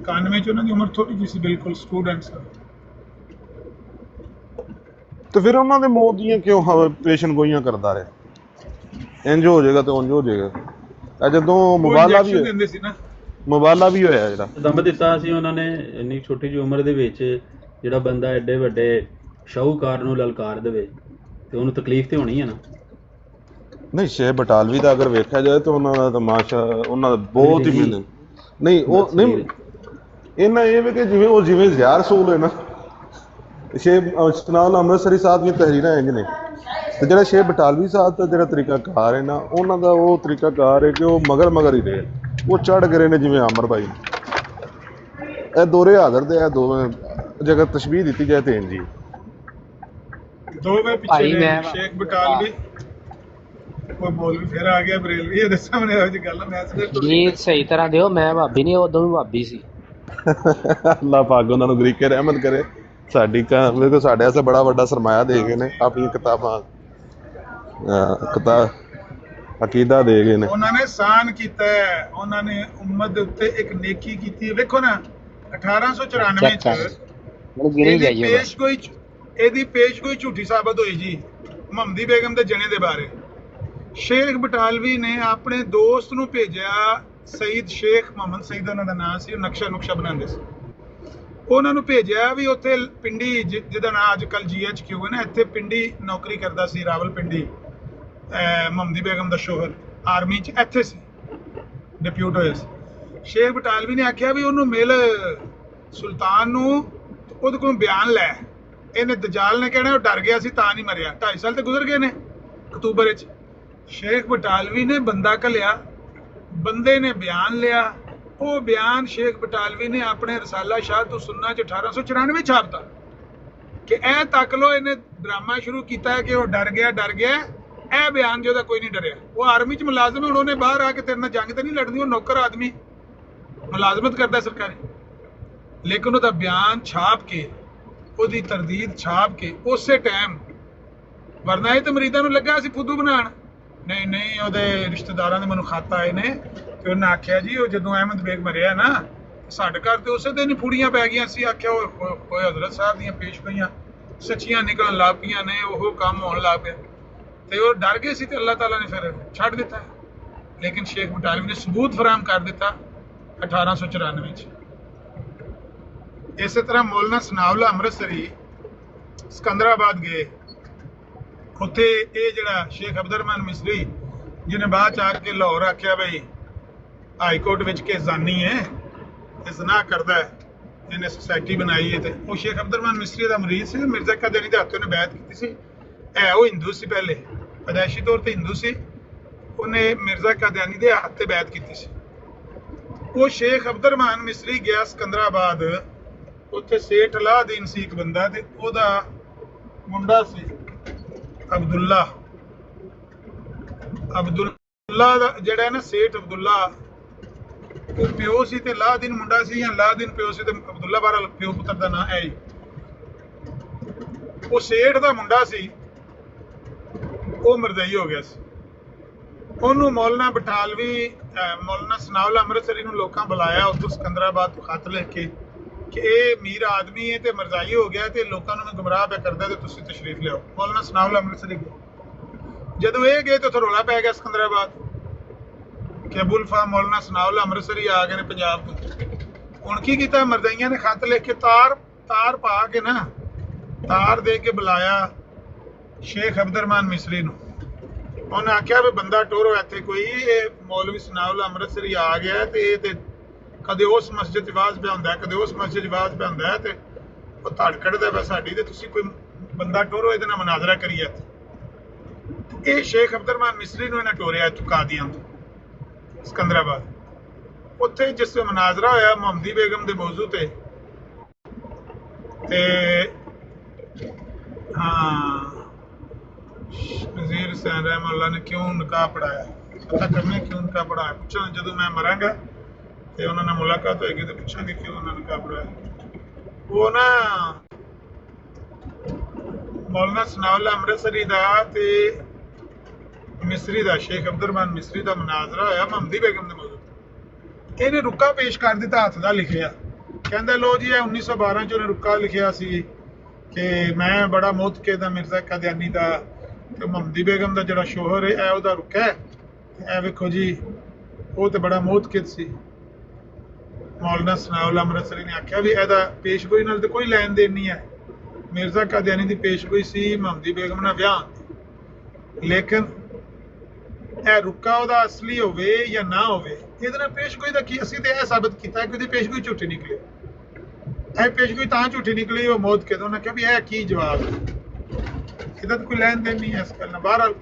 91 'ਚ ਉਹਨਾਂ ਦੀ ਉਮਰ ਥੋੜੀ ਜਿਹੀ ਸੀ, ਬਿਲਕੁਲ ਸਟੂਡੈਂਟ ਸਨ। ਤੇ ਫਿਰ ਉਹਨਾਂ ਦੇ ਮੌਤ ਦੀਆਂ ਕਿਉਂ ਪੇਸ਼ਨ ਗੋਈਆਂ ਕਰਦਾ ਰਿਹਾ? ਇੰਜ ਹੋ ਜਾਏਗਾ ਤੇ ਉਂਝ ਹੋ ਜਾਏਗਾ। ਇਹ ਜਦੋਂ ਮੁਬਾਲਾ ਵੀ ਦਿੰਦੇ ਸੀ ਨਾ, ਮੁਬਾਲਾ ਵੀ ਹੋਇਆ ਜਿਹੜਾ ਦਮ ਦਿੱਤਾ ਸੀ ਉਹਨਾਂ ਨੇ ਇੰਨੀ ਛੋਟੀ ਜਿਹੀ ਉਮਰ ਦੇ ਵਿੱਚ। ਜਿਹੜਾ ਬੰਦਾ ਐਡੇ ਵੱਡੇ ਸ਼ਾਹੂਕਾਰ ਨੂੰ ਲਲਕਾਰ ਦੇਵੇ ਤੇ ਉਹਨੂੰ ਤਕਲੀਫ ਤੇ ਹੋਣੀ ਹੈ ਨਾ। ਨਹੀਂ, ਸ਼ੇਖ ਬਟਾਲਵੀ ਦਾ ਅਗਰ ਵੇਖਿਆ ਜਾਏ ਤਾਂ ਉਹਨਾਂ ਦਾ ਤਮਾਸ਼ਾ, ਉਹਨਾਂ ਦਾ ਬਹੁਤ ਹੀ ਮਿਹਨਤ ਨਹੀਂ ਉਹ ਨਹੀਂ ਇਹਨਾਂ ਇਹ ਵੀ ਕਿ ਜਿਵੇਂ ਜ਼ਿਆਰ ਰਸੂਲ ਹੈ ਨਾ, ਸ਼ੇਖ ਸਨਾਉੱਲਾ ਅੰਮ੍ਰਿਤਸਰੀ ਸਾਹਿਬ ਦੀਆਂ ਤਹਿਰੀਰਾਂ ਇੰਝ ਨੇ ਤੇ ਜਿਹੜਾ ਸ਼ੇਖ ਬਟਾਲਵੀ ਸਾਹਿਬ ਦਾ ਜਿਹੜਾ ਤਰੀਕਾਕਾਰ ਹੈ ਨਾ, ਉਹਨਾਂ ਦਾ ਉਹ ਤਰੀਕਾਕਾਰ ਹੈ ਕਿ ਉਹ ਮਗਰ ਹੀ ਰਹੇ, ਉਹ ਚੜ੍ਹ ਗਏ ਨੇ ਜਿਵੇਂ ਅਮਰ ਭਾਈ। ਇਹ ਦੋਰੇ ਹਾਜ਼ਰ ਦੇ ਇਹ ਦੋਵੇਂ ਜਗ੍ਹਾ ਤਸ਼ਬੀਹ ਦਿੱਤੀ ਜਾਏ ਤੇ ਇੰਝ ਹੀ ਦੋਵੇਂ ਪਿੱਛੇ ਨੇ। ਸ਼ੇਖ ਬਟਾਲਵੀ ਕੋਈ ਮੌਲਵੀ ਫਿਰ ਆ ਗਿਆ ਬਰੇਲਵੀ, ਇਹਦੇ ਸਾਹਮਣੇ ਇਹੋ ਜਿਹੀ ਗੱਲ ਮੈਂ ਜੀ ਸਹੀ ਤਰ੍ਹਾਂ ਦਿਓ, ਮੈਂ ਭਾਬੀ ਨਹੀਂ, ਉਦੋਂ ਵੀ ਭਾਬੀ ਸੀ। ਅੱਲਾਹ ਪਾਕ ਉਹਨਾਂ ਨੂੰ ਗਰੀਕੇ ਰਹਿਮਤ ਕਰੇ। ਸਾਡੀ ਮੇਰੇ ਸਾਡੇ ਵਾਸਤੇ ਬੜਾ ਵੱਡਾ ਸਰਮਾਇਆ ਦੇ ਗਏ ਨੇ, ਆਪਣੀਆਂ ਕਿਤਾਬਾਂ ਅਕੀਦਾ ਦੇ ਗਏ ਨੇ। ਉਹਨਾਂ ਨੇ ਸਾਨ ਕੀਤਾ, ਉਹਨਾਂ ਨੇ ਉਮਤ ਦੇ ਉੱਤੇ ਇੱਕ ਨੇਕੀ ਕੀਤੀ। ਵੇਖੋ ਨਾ 1894 ਚ ਇਹਦੀ ਪੇਸ਼ਗੋਈ ਝੂਠੀ ਸਾਬਤ ਹੋਈ ਜੀ ਮੁਹੰਮਦੀ ਬੇਗਮ ਦੇ ਜਣੇ ਦੇ ਬਾਰੇ। ਸ਼ੇਖ ਬਟਾਲਵੀ ਨੇ ਆਪਣੇ ਦੋਸਤ ਨੂੰ ਭੇਜਿਆ, ਸਈਦ ਸ਼ੇਖ ਮੁਹੰਮਦ ਸਈਦ ਉਹਨਾਂ ਦਾ ਨਾਮ ਸੀ, ਉਹ ਨਕਸ਼ਾ ਬਣਾਉਂਦੇ ਸੀ। ਉਹਨਾਂ ਨੂੰ ਭੇਜਿਆ ਵੀ ਉੱਥੇ ਪਿੰਡੀ ਜਿਹਦਾ ਨਾਂ ਅੱਜ ਕੱਲ੍ਹ GHQ ਹੈ ਨਾ, ਇੱਥੇ ਪਿੰਡੀ ਨੌਕਰੀ ਕਰਦਾ ਸੀ, ਰਾਵਲਪਿੰਡੀ। ਮੁਹੰਮਦੀ ਬੇਗਮ ਦਾ ਸ਼ੋਹਰ ਆਰਮੀ 'ਚ ਇੱਥੇ ਸੀ, ਡਿਪਿਊਟ ਹੋਏ ਸੀ। ਸ਼ੇਖ ਬਟਾਲਵੀ ਨੇ ਆਖਿਆ ਵੀ ਉਹਨੂੰ ਮਿਲ ਸੁਲਤਾਨ ਨੂੰ, ਉਹਦੇ ਕੋਲ ਬਿਆਨ ਲੈ। ਇਹਨੇ ਦਜਾਲ ਨੇ ਕਹਿਣਾ ਉਹ ਡਰ ਗਿਆ ਸੀ ਤਾਂ ਨਹੀਂ ਮਰਿਆ। 2.5 ਸਾਲ ਤੇ ਗੁਜ਼ਰ ਗਏ ਨੇ ਅਕਤੂਬਰ ਵਿੱਚ। ਸ਼ੇਖ ਬਟਾਲਵੀ ਨੇ ਬੰਦਾ ਘੱਲਿਆ, ਬੰਦੇ ਨੇ ਬਿਆਨ ਲਿਆ। ਉਹ ਬਿਆਨ ਸ਼ੇਖ ਬਟਾਲਵੀ ਨੇ ਆਪਣੇ ਰਸਾਲਾ ਸ਼ਾਹ ਤੋਂ ਸੁਨਨਾ 'ਚ 1894 ਛਾਪਤਾ ਕਿ ਇਹ ਤੱਕ ਲੋ, ਇਹਨੇ ਡਰਾਮਾ ਸ਼ੁਰੂ ਕੀਤਾ ਹੈ ਕਿ ਉਹ ਡਰ ਗਿਆ। ਇਹ ਬਿਆਨ ਜਿਹਦਾ ਕੋਈ ਨਹੀਂ ਡਰਿਆ। ਉਹ ਆਰਮੀ 'ਚ ਮੁਲਾਜ਼ਮ ਹੈ, ਹੁਣ ਉਹਨੇ ਬਾਹਰ ਆ ਕੇ ਤੇਰੇ ਨਾਲ ਜੰਗ ਤੇ ਨਹੀਂ ਲੜਨੀ, ਉਹ ਨੌਕਰ ਆਦਮੀ ਮੁਲਾਜ਼ਮਤ ਕਰਦਾ ਸਰਕਾਰੀ। ਲੇਕਿਨ ਉਹਦਾ ਬਿਆਨ ਛਾਪ ਕੇ, ਉਹਦੀ ਤਰਦੀਦ ਛਾਪ ਕੇ ਉਸੇ ਟਾਈਮ, ਵਰਨਾ ਇਹ ਤਾਂ ਮਰੀਦਾਂ ਨੂੰ ਲੱਗਾ ਸੀ ਫੁੱਦੂ ਬਣਾਉਣ। ਨਹੀਂ ਨਹੀਂ, ਉਹਦੇ ਰਿਸ਼ਤੇਦਾਰਾਂ ਦੇ ਮੈਨੂੰ ਖਤ ਆਏ ਨੇ ਤੇ ਉਹਨੇ ਆਖਿਆ ਜੀ ਉਹ ਜਦੋਂ ਅਹਿਮਦ ਬੇਗ ਮਰਿਆ ਨਾ, ਸਾਡੇ ਘਰ ਤੇ ਉਸੇ ਦਿਨ ਹੀ ਫੂੜੀਆਂ ਪੈ ਗਈਆਂ ਸੀ। ਆਖਿਆ ਉਹ ਹਜ਼ਰਤ ਸਾਹਿਬ ਦੀਆਂ ਪੇਸ਼ਗੋਈਆਂ ਸੱਚੀਆਂ ਨਿਕਲਣ ਲੱਗ ਪਈਆਂ ਨੇ, ਉਹ ਕੰਮ ਹੋਣ ਲੱਗ ਪਿਆ ਤੇ ਉਹ ਡਰ ਗਏ ਸੀ ਤੇ ਅੱਲਾਹ ਤਾਲਾ ਨੇ ਫਿਰ ਛੱਡ ਦਿੱਤਾ। ਲੇਕਿਨ ਸ਼ੇਖ ਬਟਾਲਵੀ ਨੇ ਸਬੂਤ ਫਰਾਹਮ ਕਰ ਦਿੱਤਾ 1894 ਚ। ਇਸੇ ਤਰ੍ਹਾਂ ਮੌਲਾਨਾ ਸਨਾਉਲਾ ਅੰਮ੍ਰਿਤਸਰੀ ਸਿਕੰਦਰਾਬਾਦ ਗਏ। ਉੱਥੇ ਇਹ ਜਿਹੜਾ ਸ਼ੇਖ ਅਬਦੁਰਰਹਿਮਾਨ ਮਿਸਰੀ, ਜਿਹਨੇ ਬਾਅਦ ਚ ਆ ਕੇ ਲਾਹੌਰ ਆਖਿਆ ਬਈ ਹਾਈ ਕੋਰਟ ਵਿੱਚ ਕਿ ਜ਼ਾਨੀ ਹੈ, ਤੇ ਜ਼ਨਾ ਕਰਦਾ ਹੈ, ਇਹਨੇ ਸੁਸਾਇਟੀ ਬਣਾਈ ਹੈ, ਤੇ ਉਹ ਸ਼ੇਖ ਅਬਦੁਰਰਹਿਮਾਨ ਮਿਸਰੀ ਦਾ ਮਰੀਜ਼ ਸੀ। ਮਿਰਜ਼ਾ ਕਾਦੀਆਨੀ ਦੇ ਹੱਥੋਂ ਨੇ ਬੈਅਤ ਕੀਤੀ ਸੀ। ਉਹ ਹਿੰਦੂ ਸੀ, ਪਹਿਲੇ ਪੈਦਾਇਸ਼ੀ ਤੌਰ ਤੇ ਹਿੰਦੂ ਸੀ। ਉਹਨੇ ਮਿਰਜ਼ਾ ਕਾਦੀਆਨੀ ਦੇ ਹੱਥ ਤੇ ਬੈਅਤ ਕੀਤੀ ਸੀ। ਉਹ ਸ਼ੇਖ ਅਬਦੁਰਰਹਿਮਾਨ ਮਿਸਰੀ ਗਿਆ ਸਿਕੰਦਰਾਬਾਦ। ਉੱਥੇ ਸੇਠ ਅਲਾਦੀਨ ਸੀ ਇੱਕ ਬੰਦਾ, ਤੇ ਉਹਦਾ ਮੁੰਡਾ ਸੀ ਅਬਦੁੱਲਾ ਦਾ ਜਿਹੜਾ ਨਾ ਸੇਠ ਅਬਦੁੱਲਾ, ਉਹ ਪਿਓ ਸੀ ਤੇ ਅਲਾਦੀਨ ਮੁੰਡਾ ਸੀ, ਜਾਂ ਅਲਾਦੀਨ ਪਿਓ ਸੀ ਤੇ ਅਬਦੁੱਲਾ ਬਾਰਾ ਪਿਓ ਪੁੱਤਰ ਦਾ ਨਾਂ ਹੈ। ਉਹ ਸੇਠ ਦਾ ਮੁੰਡਾ ਸੀ, ਉਹ ਮਰਦਈ ਹੋ ਗਿਆ ਸੀ। ਉਹਨੂੰ ਮੌਲਾਨਾ ਬਟਾਲਵੀ, ਮੌਲਾਨਾ ਸਨਾਉਲਾ ਅੰਮ੍ਰਿਤਸਰੀ ਨੂੰ ਲੋਕਾਂ ਬੁਲਾਇਆ ਉੱਥੋਂ ਸਿਕੰਦਰਾਬਾਦ ਤੋਂ ਖਤ ਲਿਖ ਕੇ ਕਿ ਇਹ ਅਮੀਰ ਆਦਮੀ ਹੈ ਤੇ ਮਰਜ਼ਾਈ ਹੋ ਗਿਆ ਤੇ ਲੋਕਾਂ ਨੂੰ ਗੁੰਮਰਾਹ ਪਿਆ ਕਰਦਾ, ਤੇ ਤੁਸੀਂ ਤਸ਼ਰੀਫ ਲਿਆਓ। ਮੌਲਾਨਾ ਸਨਾਉਲਾ ਅੰਮ੍ਰਿਤਸਰੀ ਗਏ। ਜਦੋਂ ਇਹ ਗਏ ਤਾਂ ਉੱਥੇ ਰੌਲਾ ਪੈ ਗਿਆ ਸਿਕੰਦਰਾਬਾਦ ਕਿ ਅਬੁਲ ਫਾਹ ਮੌਲਾਨਾ ਸਨਾਉਲਾ ਅੰਮ੍ਰਿਤਸਰੀ ਆ ਗਏ ਨੇ ਪੰਜਾਬ ਤੋਂ। ਹੁਣ ਕੀ ਕੀਤਾ, ਮਰਜ਼ਾਈਆਂ ਨੇ ਖਤ ਲਿਖ ਕੇ ਤਾਰ ਪਾ ਕੇ ਨਾ, ਤਾਰ ਦੇ ਕੇ ਬੁਲਾਇਆ ਸ਼ੇਖ ਅਬਦੁਰਰਹਿਮਾਨ ਮਿਸਰੀ ਨੂੰ। ਉਹਨੇ ਆਖਿਆ ਵੀ ਬੰਦਾ ਟੋਰੋ ਇੱਥੇ ਕੋਈ, ਇਹ ਮੌਲਵੀ ਸਨਾਉਲਾ ਅੰਮ੍ਰਿਤਸਰੀ ਆ ਗਿਆ ਤੇ ਇਹ ਤੇ ਕਦੇ ਉਸ ਮਸਜਿਦ 'ਚ ਆਵਾਜ਼ ਪਿਆ ਹੁੰਦਾ, ਕਦੇ ਉਸ ਮਸਜਿਦ 'ਚ ਆਵਾਜ਼ ਪਿਆ ਹੁੰਦਾ, ਤੇ ਉਹ ਧੜ ਕੱਢਦਾ ਵਾ ਸਾਡੀ, ਤੇ ਤੁਸੀਂ ਕੋਈ ਬੰਦਾ ਟੋਰੋ, ਇਹਦੇ ਨਾਲ ਮਨਾਜ਼ਰਾ ਕਰੀਏ। ਇਹ ਸ਼ੇਖ ਅਬਦੁਰਰਹਿਮਾਨ ਮਿਸਰੀ ਨੂੰ ਇਹਨਾਂ ਟੋਰਿਆ ਕਾਦੀਆਂ ਤੋਂ ਸਿਕੰਦਰਾਬਾਦ। ਉੱਥੇ ਜਿਸ ਵੇਲੇ ਮਨਾਜ਼ਰਾ ਹੋਇਆ ਮੁਹੰਮਦੀ ਬੇਗਮ ਦੇ ਮੌਜੂ ਤੇ ਵਜ਼ੀਰ ਹੁਸੈਨ ਰਹਿਮਤੁल्लाह ਨੇ ਕਿਉਂ ਨਿਕਾਹ ਪੜਾਇਆ, ਪਤਾ ਕਰਨੇ ਕਿਉਂ ਨਿਕਾਹ ਪੜਾਇਆ। ਪੁੱਛਾਂ ਜਦੋਂ ਮੈਂ ਮਰਾਂਗਾ ਤੇ ਉਹਨਾਂ ਨਾਲ ਮੁਲਾਕਾਤ ਹੋਏਗੀ ਤੇ ਪੁੱਛਾਂਗੇ ਕਿਉਂ ਉਹਨਾਂ ਨੇ ਨਿਕਾਹ ਪੜਾਇਆ। ਉਹ ਨਾ ਮੌਲਾਨਾ ਸਨਾਉਲਾ ਅੰਮ੍ਰਿਤਸਰੀ ਦਾ ਤੇ ਮਿਸਰੀ ਦਾ, ਸ਼ੇਖ ਅਬਦੁਰਰਹਿਮਾਨ ਮਿਸਰੀ ਦਾ ਮਨਾਜ਼ਰਾ ਹੋਇਆ ਮੁਹੰਮਦੀ ਬੇਗਮ ਦੇ ਮੌਜੂ। ਇਹਨੇ ਰੁੱਕਾ ਪੇਸ਼ ਕਰ ਦਿੱਤਾ ਹੱਥ ਦਾ ਲਿਖਿਆ। ਕਹਿੰਦਾ ਲੋ ਜੀ ਇਹ 1912 ਚ ਉਹਨੇ ਰੁੱਕਾ ਲਿਖਿਆ ਸੀ ਕਿ ਮੈਂ ਬੜਾ ਮੋਤਕਦ ਦਾ ਮਿਰਜ਼ਾ ਕਾਦੀਆਨੀ ਦਾ, ਤੇ ਮੁਹੰਮਦੀ ਬੇਗਮ ਦਾ ਜਿਹੜਾ ਸ਼ੋਹਰ ਹੈ ਇਹ ਉਹਦਾ ਰੁੱਕਾ ਹੈ। ਇਹ ਵੇਖੋ ਜੀ, ਉਹ ਤੇ ਬੜਾ ਮੋਤਕਦ ਸੀ। ਮੌਲਾਨਾ ਸਨਾਉਲਾ ਅੰਮ੍ਰਿਤਸਰੀ ਨੇ ਆਖਿਆ ਵੀ ਇਹਦਾ ਪੇਸ਼ਗੋਈ ਨਾਲ ਤੇ ਕੋਈ ਲੈਣ ਦੇਣ ਨਹੀਂ ਹੈ। ਮਿਰਜ਼ਾ ਕਾਦੀਆਨੀ ਦੀ ਪੇਸ਼ਗੋਈ ਸੀ ਮੁਹੰਮਦੀ ਬੇਗਮ ਨਾਲ ਵਿਆਹ। ਲੇਕਿਨ ਇਹ ਰੁੱਕਾ ਉਹਦਾ ਅਸਲੀ ਹੋਵੇ ਜਾਂ ਨਾ ਹੋਵੇ, ਇਹਦੇ ਨਾਲ ਪੇਸ਼ਗੋਈ ਦਾ ਕੀ? ਅਸੀਂ ਤੇ ਇਹ ਸਾਬਤ ਕੀਤਾ ਕਿ ਉਹਦੀ ਪੇਸ਼ਗੋਈ ਝੂਠੀ ਨਿਕਲੀ। ਇਹ ਪੇਸ਼ਗੋਈ ਤਾਂ ਝੂਠੀ ਨਿਕਲੀ, ਉਹ ਮੌਤ ਕੇ ਉਹਨਾਂ ਕਿਹਾ ਵੀ ਇਹ ਕੀ ਜਵਾਬ ਹੈ, ਇਹਦਾ ਤਾਂ ਕੋਈ ਲੈਣ ਦੇਣ ਨਹੀਂ ਹੈ ਇਸ ਗੱਲ ਨਾਲ। ਬਹਰਹਾਲ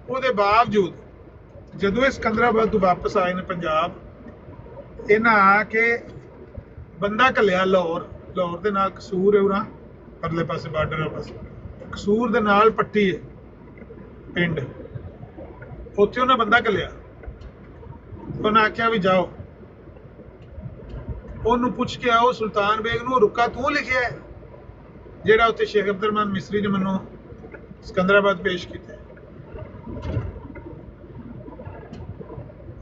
ਉਹਦੇ ਬਾਵਜੂਦ ਜਦੋਂ ਇਹ ਸਿਕੰਦਰਾਬਾਦ ਤੋਂ ਵਾਪਸ ਆਏ ਨੇ ਪੰਜਾਬ, ਇਹਨਾਂ ਆ ਕੇ ਬੰਦਾ ਘੱਲਿਆ ਲਾਹੌਰ ਦੇ ਨਾਲ ਕਸੂਰ ਹੈ, ਉਰਾਂ ਪਰਲੇ ਪਾਸੇ ਬਾਰਡਰ ਪਾਸੇ ਕਸੂਰ ਦੇ ਨਾਲ ਪੱਟੀ ਹੈ ਪਿੰਡ, ਉੱਥੇ ਉਹਨਾਂ ਬੰਦਾ ਘੱਲਿਆ। ਉਹਨਾਂ ਆਖਿਆ ਵੀ ਜਾਓ ਉਹਨੂੰ ਪੁੱਛ ਕੇ ਆਓ ਸੁਲਤਾਨ ਬੇਗ ਨੂੰ, ਰੁੱਕਾ ਤੂੰ ਲਿਖਿਆ ਹੈ ਜਿਹੜਾ ਉੱਥੇ ਸ਼ੇਖ ਅਬਦੁਰਰਹਿਮਾਨ ਮਿਸਰੀ ਨੇ ਮੈਨੂੰ ਸਿਕੰਦਰਾਬਾਦ ਪੇਸ਼ ਕੀਤਾ।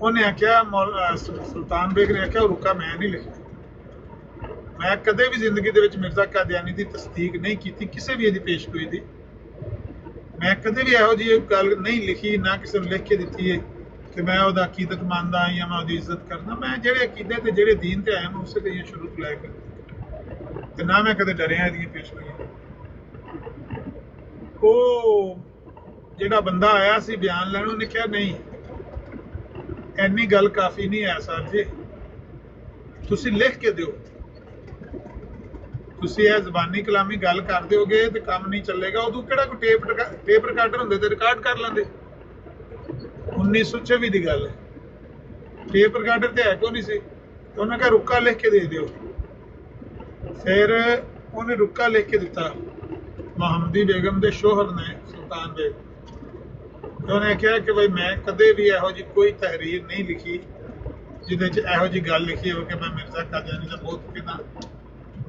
ਉਹਨੇ ਆਖਿਆ, ਸੁਲਤਾਨ ਬੇਗ ਨੇ ਆਖਿਆ ਉਹ ਰੁੱਕਾ ਮੈਂ ਨਹੀਂ ਲਿਖਿਆ। ਮੈਂ ਕਦੇ ਵੀ ਜ਼ਿੰਦਗੀ ਦੇ ਵਿੱਚ ਮਿਰਜ਼ਾ ਕਾਦੀਆਨੀ ਦੀ ਤਸਦੀਕ ਨਹੀਂ ਕੀਤੀ, ਕਿਸੇ ਵੀ ਇਹਦੀ ਪੇਸ਼ਗੋਈ ਦੀ। ਮੈਂ ਕਦੇ ਵੀ ਇਹੋ ਜਿਹੀ ਗੱਲ ਨਹੀਂ ਲਿਖੀ, ਨਾ ਕਿਸੇ ਨੂੰ ਲਿਖ ਕੇ ਦਿੱਤੀ ਹੈ ਕਿ ਮੈਂ ਉਹਦਾ ਅਕੀਦਤ ਮੰਨਦਾ ਜਾਂ ਮੈਂ ਉਹਦੀ ਇੱਜ਼ਤ ਕਰਦਾ। ਮੈਂ ਜਿਹੜੇ ਅਕੀਦੇ ਤੇ ਜਿਹੜੇ ਦੀਨ ਤੇ ਆਇਆ ਮੈਂ ਉਸੇ ਤੇ ਸ਼ੁਰੂ ਤੋਂ ਲੈ ਕੇ, ਤੇ ਨਾ ਮੈਂ ਕਦੇ ਡਰਿਆ ਇਹਦੀਆਂ ਪੇਸ਼ਗੋਈਆਂ। ਉਹ ਜਿਹੜਾ ਬੰਦਾ ਆਇਆ ਸੀ ਬਿਆਨ ਲੈਣ, ਉਹਨੇ ਕਿਹਾ ਨਹੀਂ ਇੰਨੀ ਗੱਲ ਕਾਫੀ ਨਹੀਂ ਹੈ ਸਰ ਜੀ, ਤੁਸੀਂ ਲਿਖ ਕੇ ਦਿਓ। ਤੁਸੀਂ ਇਹ ਜ਼ਬਾਨੀ ਕਲਾਮੀ ਗੱਲ ਕਰ ਦਿਓਗੇ ਤੇ ਕੰਮ ਨਹੀਂ ਚੱਲੇਗਾ। ਉਦੋਂ ਕਿਹੜਾ ਕੋਈ ਟੇਪ ਰਿਕਾਰਡਰ ਹੁੰਦੇ ਤੇ ਰਿਕਾਰਡ ਕਰ ਲੈਂਦੇ। 1926 ਦੀ ਗੱਲ ਹੈ, ਟੇਪ ਰਿਕਾਰਡਰ ਤੇ ਹੈ ਕੋਈ ਨਹੀਂ ਸੀ। ਉਹਨਾਂ ਕਿਹਾ ਰੁੱਕਾ ਲਿਖ ਕੇ ਦੇ ਦਿਓ। ਫਿਰ ਉਹਨੇ ਰੁੱਕਾ ਲਿਖ ਕੇ ਦਿੱਤਾ ਮੁਹੰਮਦੀ ਬੇਗਮ ਦੇ ਸ਼ੋਹਰ ਨੇ, ਸੁਲਤਾਨ ਬੇਗ। ਉਹਨੇ ਕਿਹਾ ਕਿ ਬਈ ਮੈਂ ਕਦੇ ਵੀ ਇਹੋ ਜਿਹੀ ਕੋਈ ਤਹਿਰੀਰ ਨਹੀਂ ਲਿਖੀ ਜਿਹਦੇ 'ਚ ਇਹੋ ਜਿਹੀ ਗੱਲ ਲਿਖੀ ਹੋਵੇ ਕਿ ਮੈਂ ਮਿਰਜ਼ਾ ਕਾਦੀਆਨੀ ਦਾ ਬਹੁਤ ਕਿਦਾਂ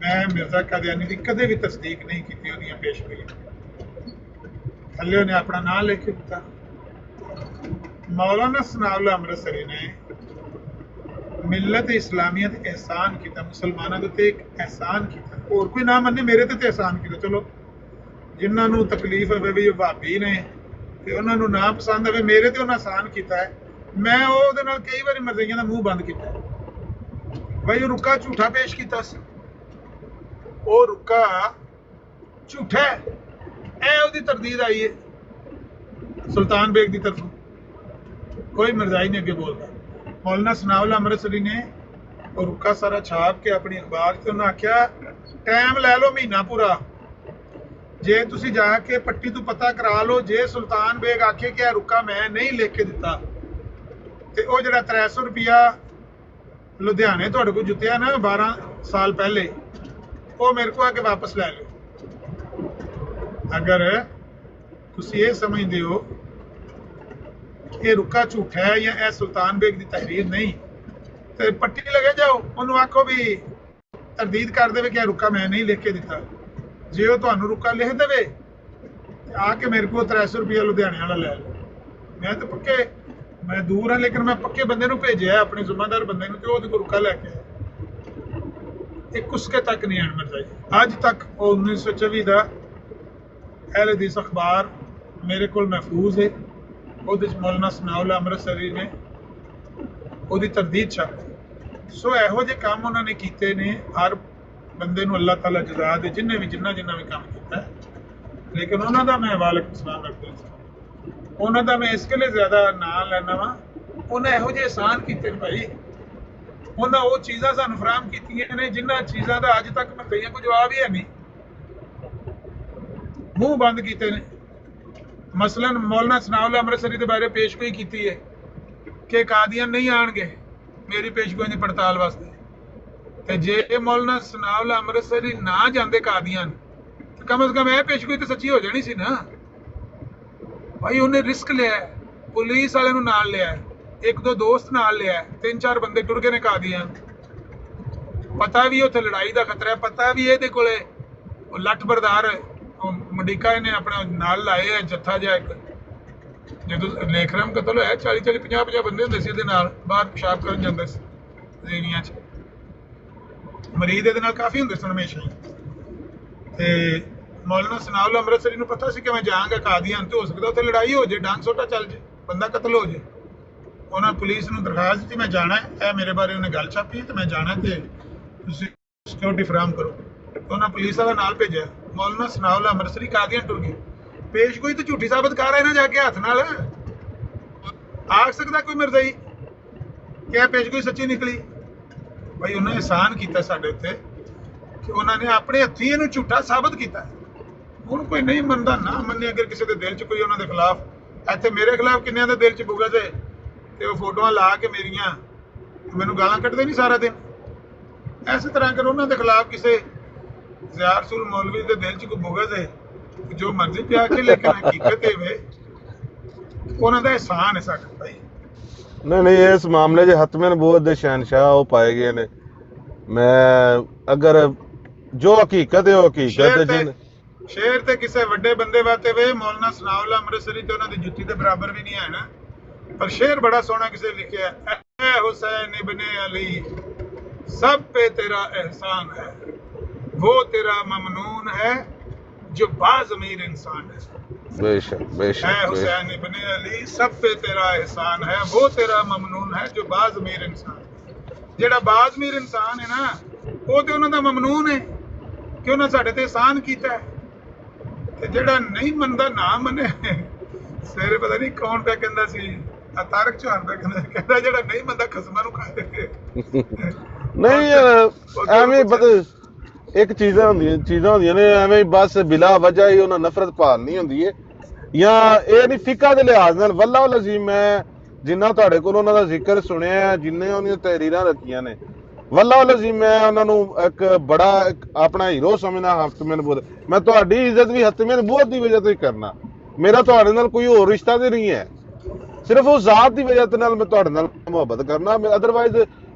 ਮੈਂ ਮਿਰਜ਼ਾ ਕਾਦੀਆਨੀ ਦੀ ਕਦੇ ਵੀ ਤਸਦੀਕ ਨਹੀਂ ਕੀਤੀ ਉਹਦੀਆਂ ਪੇਸ਼ਗੋਈਆਂ। ਥੱਲੇ ਉਹਨੇ ਆਪਣਾ ਨਾਂ ਲਿਖ ਕੇ ਦਿੱਤਾ। ਮੌਲਾਨਾ ਸਨਾਉल्लाह ਅੰਮ੍ਰਿਤਸਰੀ ਨੇ ਮਿਲਤ ਇਸਲਾਮੀਅਤ एहसान ਕੀਤਾ, ਮੁਸਲਮਾਨਾਂ ਦੇ ਉੱਤੇ ਇੱਕ एहसान ਕੀਤਾ। ਹੋਰ ਕੋਈ ਨਾ ਮੰਨੇ, ਮੇਰੇ ਤੇ एहसान ਕੀਤਾ। ਚਲੋ ਜਿਨ੍ਹਾਂ ਨੂੰ ਤਕਲੀਫ ਹੋਵੇ ਵੀ ਉਹ ਭਾਬੀ ਨੇ ਤੇ ਉਹਨਾਂ ਨੂੰ ਨਾ ਪਸੰਦ ਆਵੇ, ਮੇਰੇ ਤੇ ਉਹਨਾਂ एहसान ਕੀਤਾ ਹੈ। ਮੈਂ ਉਹਦੇ ਨਾਲ ਕਈ ਵਾਰੀ ਮਰਜ਼ੀਆਂ ਦਾ ਮੂੰਹ ਬੰਦ ਕੀਤਾ ਭਾਈ। ਉਹ ਰੁੱਕਾ ਝੂਠਾ ਪੇਸ਼ ਕੀਤਾ ਸੀ, ਉਹ ਰੁੱਕਾ ਝੂਠਾ ਹੈ। ਇਹ ਉਹਦੀ ਤਰਦੀਦ ਆਈ ਹੈ ਸੁਲਤਾਨ ਬੇਗ ਦੀ ਤਰਫੋਂ, ਕੋਈ ਮਿਰਜ਼ਾਈ ਨਹੀਂ ਅੱਗੇ ਬੋਲਦਾ। मौलाना सनाउल्लाह अमृतसरी ने और रुक्का सारा छाप के अपनी अखबार से उन्हें आख्या टाइम लै लो महीना पूरा, जे तुसी जाके पट्टी तो पता करा लो, जे सुल्तान बेग आखे कि रुक्का मैं नहीं लिख के दिता ते वो जरा 300 रुपया लुधियाने तुहाडे कोल जुत्तिया ना 12 साल पहले, वो मेरे को आके वापस लै लो। अगर तुसी ये समझदे हो ये रुक्का झूठा है या यह सुल्तान बेग की तहरीर नहीं, तो पट्टी लगे जाओ, उन्होंने आखो भी तरदीद कर दे कि रुक्का मैं नहीं लिख के दिता। जे वो तुहानू रुक्का लिख दे आके मेरे को 300 रुपया लुधियाने वाला लै लो। मैं तो पक्के, मैं दूर हाँ लेकिन मैं पक्के बंदे नूं भेजिया, अपने जिम्मेदार बंदे नूं, ते ओहदे कोल रुक्का लैके आया। एक कुसके तक नहीं अण मिर्जाई अज तक। 1924 का अहल हदीस अखबार मेरे को महफूज है। मौलाना सनाउल्लाह अमृतसरी ने ਉਹਦੀ ਤਰਦੀਦ ਛਾਪੀ। ਸੋ ਇਹੋ ਜਿਹੇ ਕੰਮ ਉਹਨਾਂ ਨੇ ਕੀਤੇ ਨੇ। ਹਰ ਬੰਦੇ ਨੂੰ ਅੱਲਾਹ ਤਾਲਾ ਜਜ਼ਾ ਦੇ, ਜਿੰਨੇ ਵੀ ਜਿੰਨਾ ਵੀ ਕੰਮ ਕੀਤਾ। ਲੇਕਿਨ ਉਹਨਾਂ ਦਾ ਮੈਂ ਵਾਲੇਕੁਮ ਸਲਾਮ ਰੱਖਦਾ, ਉਹਨਾਂ ਦਾ ਮੈਂ ਇਸ ਲਈ ਜ਼ਿਆਦਾ ਨਾਂ ਲੈਣਾ ਵਾ, ਉਹਨਾਂ ਇਹੋ ਜਿਹੇ ਆਸਾਨ ਕੀਤੇ ਨੇ ਭਾਈ। ਉਹਨਾਂ ਉਹ ਚੀਜ਼ਾਂ ਸਾਨੂੰ ਫਰਾਹਮ ਕੀਤੀਆਂ ਨੇ ਜਿਨ੍ਹਾਂ ਚੀਜ਼ਾਂ ਦਾ ਅੱਜ ਤੱਕ ਮੈਂ ਕਈਆਂ ਕੋਈ ਜਵਾਬ ਹੀ ਹੈ ਨਹੀਂ, ਮੂੰਹ ਬੰਦ ਕੀਤੇ ਨੇ। मसलन मौलाना सनाउल्लाह अमृतसरी के बारे पेशगोई की है कि कादियान नहीं आएंगे मेरी पेशगोई की पड़ताल वास्ते, तो जे मौलाना सनाउल्लाह अमृतसरी ना जाते कादियान तो कम से कम यह पेशगोई तो सच्ची हो जानी सी ना भाई। उन्हें रिस्क लिया, पुलिस वाले नाल लिया, एक दो दोस्त नाल लिया, 3-4 बंदे टुर गए ने कादियान। पता भी उत्थे लड़ाई का खतरा है, पता भी ये कोले लठ बरदार मंडीका ने अपने नाल लाए है जत्था जा। एक जो लेखराम कतल होया 40-40 50-50 बंदे होंदे सी, बाहर पेशाब करन जांदे सी ज़ेनियां च, मरीज इहदे नाल काफ़ी होंदे सन हमेशा ही। ते मौलाना सनाउल्लाह अमृतसरी नूं पता सी कि मैं जांगा कादियान, तो हो सकदा उत्थे लड़ाई हो जाए, डांग सोटा चल जाए, बंदा कतल हो जाए। उन्होंने पुलिस नूं दरखास्त दी मैं जाना है, मेरे बारे उन्हें गल छापी तो मैं जाना, तो तुसीं सिक्योरिटी फराहम करो। उन्होंने पुलिस वाला नाल भेजा। मौलाना सनाउल्लाह अमृतसरी कादियान टुर गए। पेशगोई तो झूठी साबित कर रहे ना जाके हाथ नाल। आख सकता कोई मिर्जाई क्या पेशगोई सच्ची निकली? भाई उन्होंने एहसान किया साडे उत्ते कि उन्होंने अपने हत्थीं इहनूं झूठा साबित किया। हुण कोई नहीं मनदा ना मन्ने, अगर किसी के दिल च कोई उन्होंने खिलाफ, इत्थे मेरे खिलाफ किन्नियां दे दिल च बुगत है ते वो फोटोआं ला के मेरियां मैनूं गालां कड्डदे नहीं सारा दिन। इस तरह अगर उन्होंने खिलाफ किसी ज़ियार रसूल मौलवी के दिल च कोई बुगत है, जो मर्जी पिया के, लेकिन हकीकत है उन्हों का एहसान है साडा भाई। नहीं इस मामले च हतमे नबूवत दे शहनशाह वो पाए गए ने। मैं अगर जो हकीकत है वो हकीकत है। शेर ते किसी वड्डे बंदे वास्ते वे मौलाना सनाउल्लाह अमृतसरी ते उन्हां दी जुत्ती दे बराबर भी नहीं है ना, पर शेर बड़ा सोहना किसी लिखिया, ऐ हुसैन इब्ने अली सब पे तेरा एहसान है, वो तेरा ममनून है जो बाज़मीर इंसान है। बेशक बेशक हुसैन इब्ने अली सब पे तेरा एहसान है, वो तेरा ममनून है जो बाज़मीर इंसान है। जेड़ा बाज़मीर इंसान है ना, वो तो उन्होंने ममनून है कि उन्होंने साढ़े ते एहसान किया है। ते जेड़ा नहीं मनदा ना मने, सवेरे पता नहीं कौन पे कहंदा सी, तारक चौहान पे कहंदा जेड़ा नहीं मनदा खसमां नूं खाए। नहीं एवें पता एक चीज़ां होंदियां ने एवें बस बिला वजह ही उन्हें नफरत पालनी होंदी है, या ये नहीं फिका के लिहाज नाल। वल्लाह अज़ीम मैं जिन्ना तुहाडे कोल उन्हां दा जिक्र सुनिया, जिन्ने उन्हां तहरीरां रखियां ने, वल्लाह अज़ीम मैं उन्हां नूं एक बड़ा अपना हीरो समझना। हतमे नबूवत मैं तुहाडी इज्जत भी हतमे नबूवत की वजह तो ही करना, मेरा तुहाडे नाल कोई होर रिश्ता तो नहीं है, सिर्फ उस जात की वजह नाल मैं तुहाडे नाल मुहब्बत करना। अदरवाइज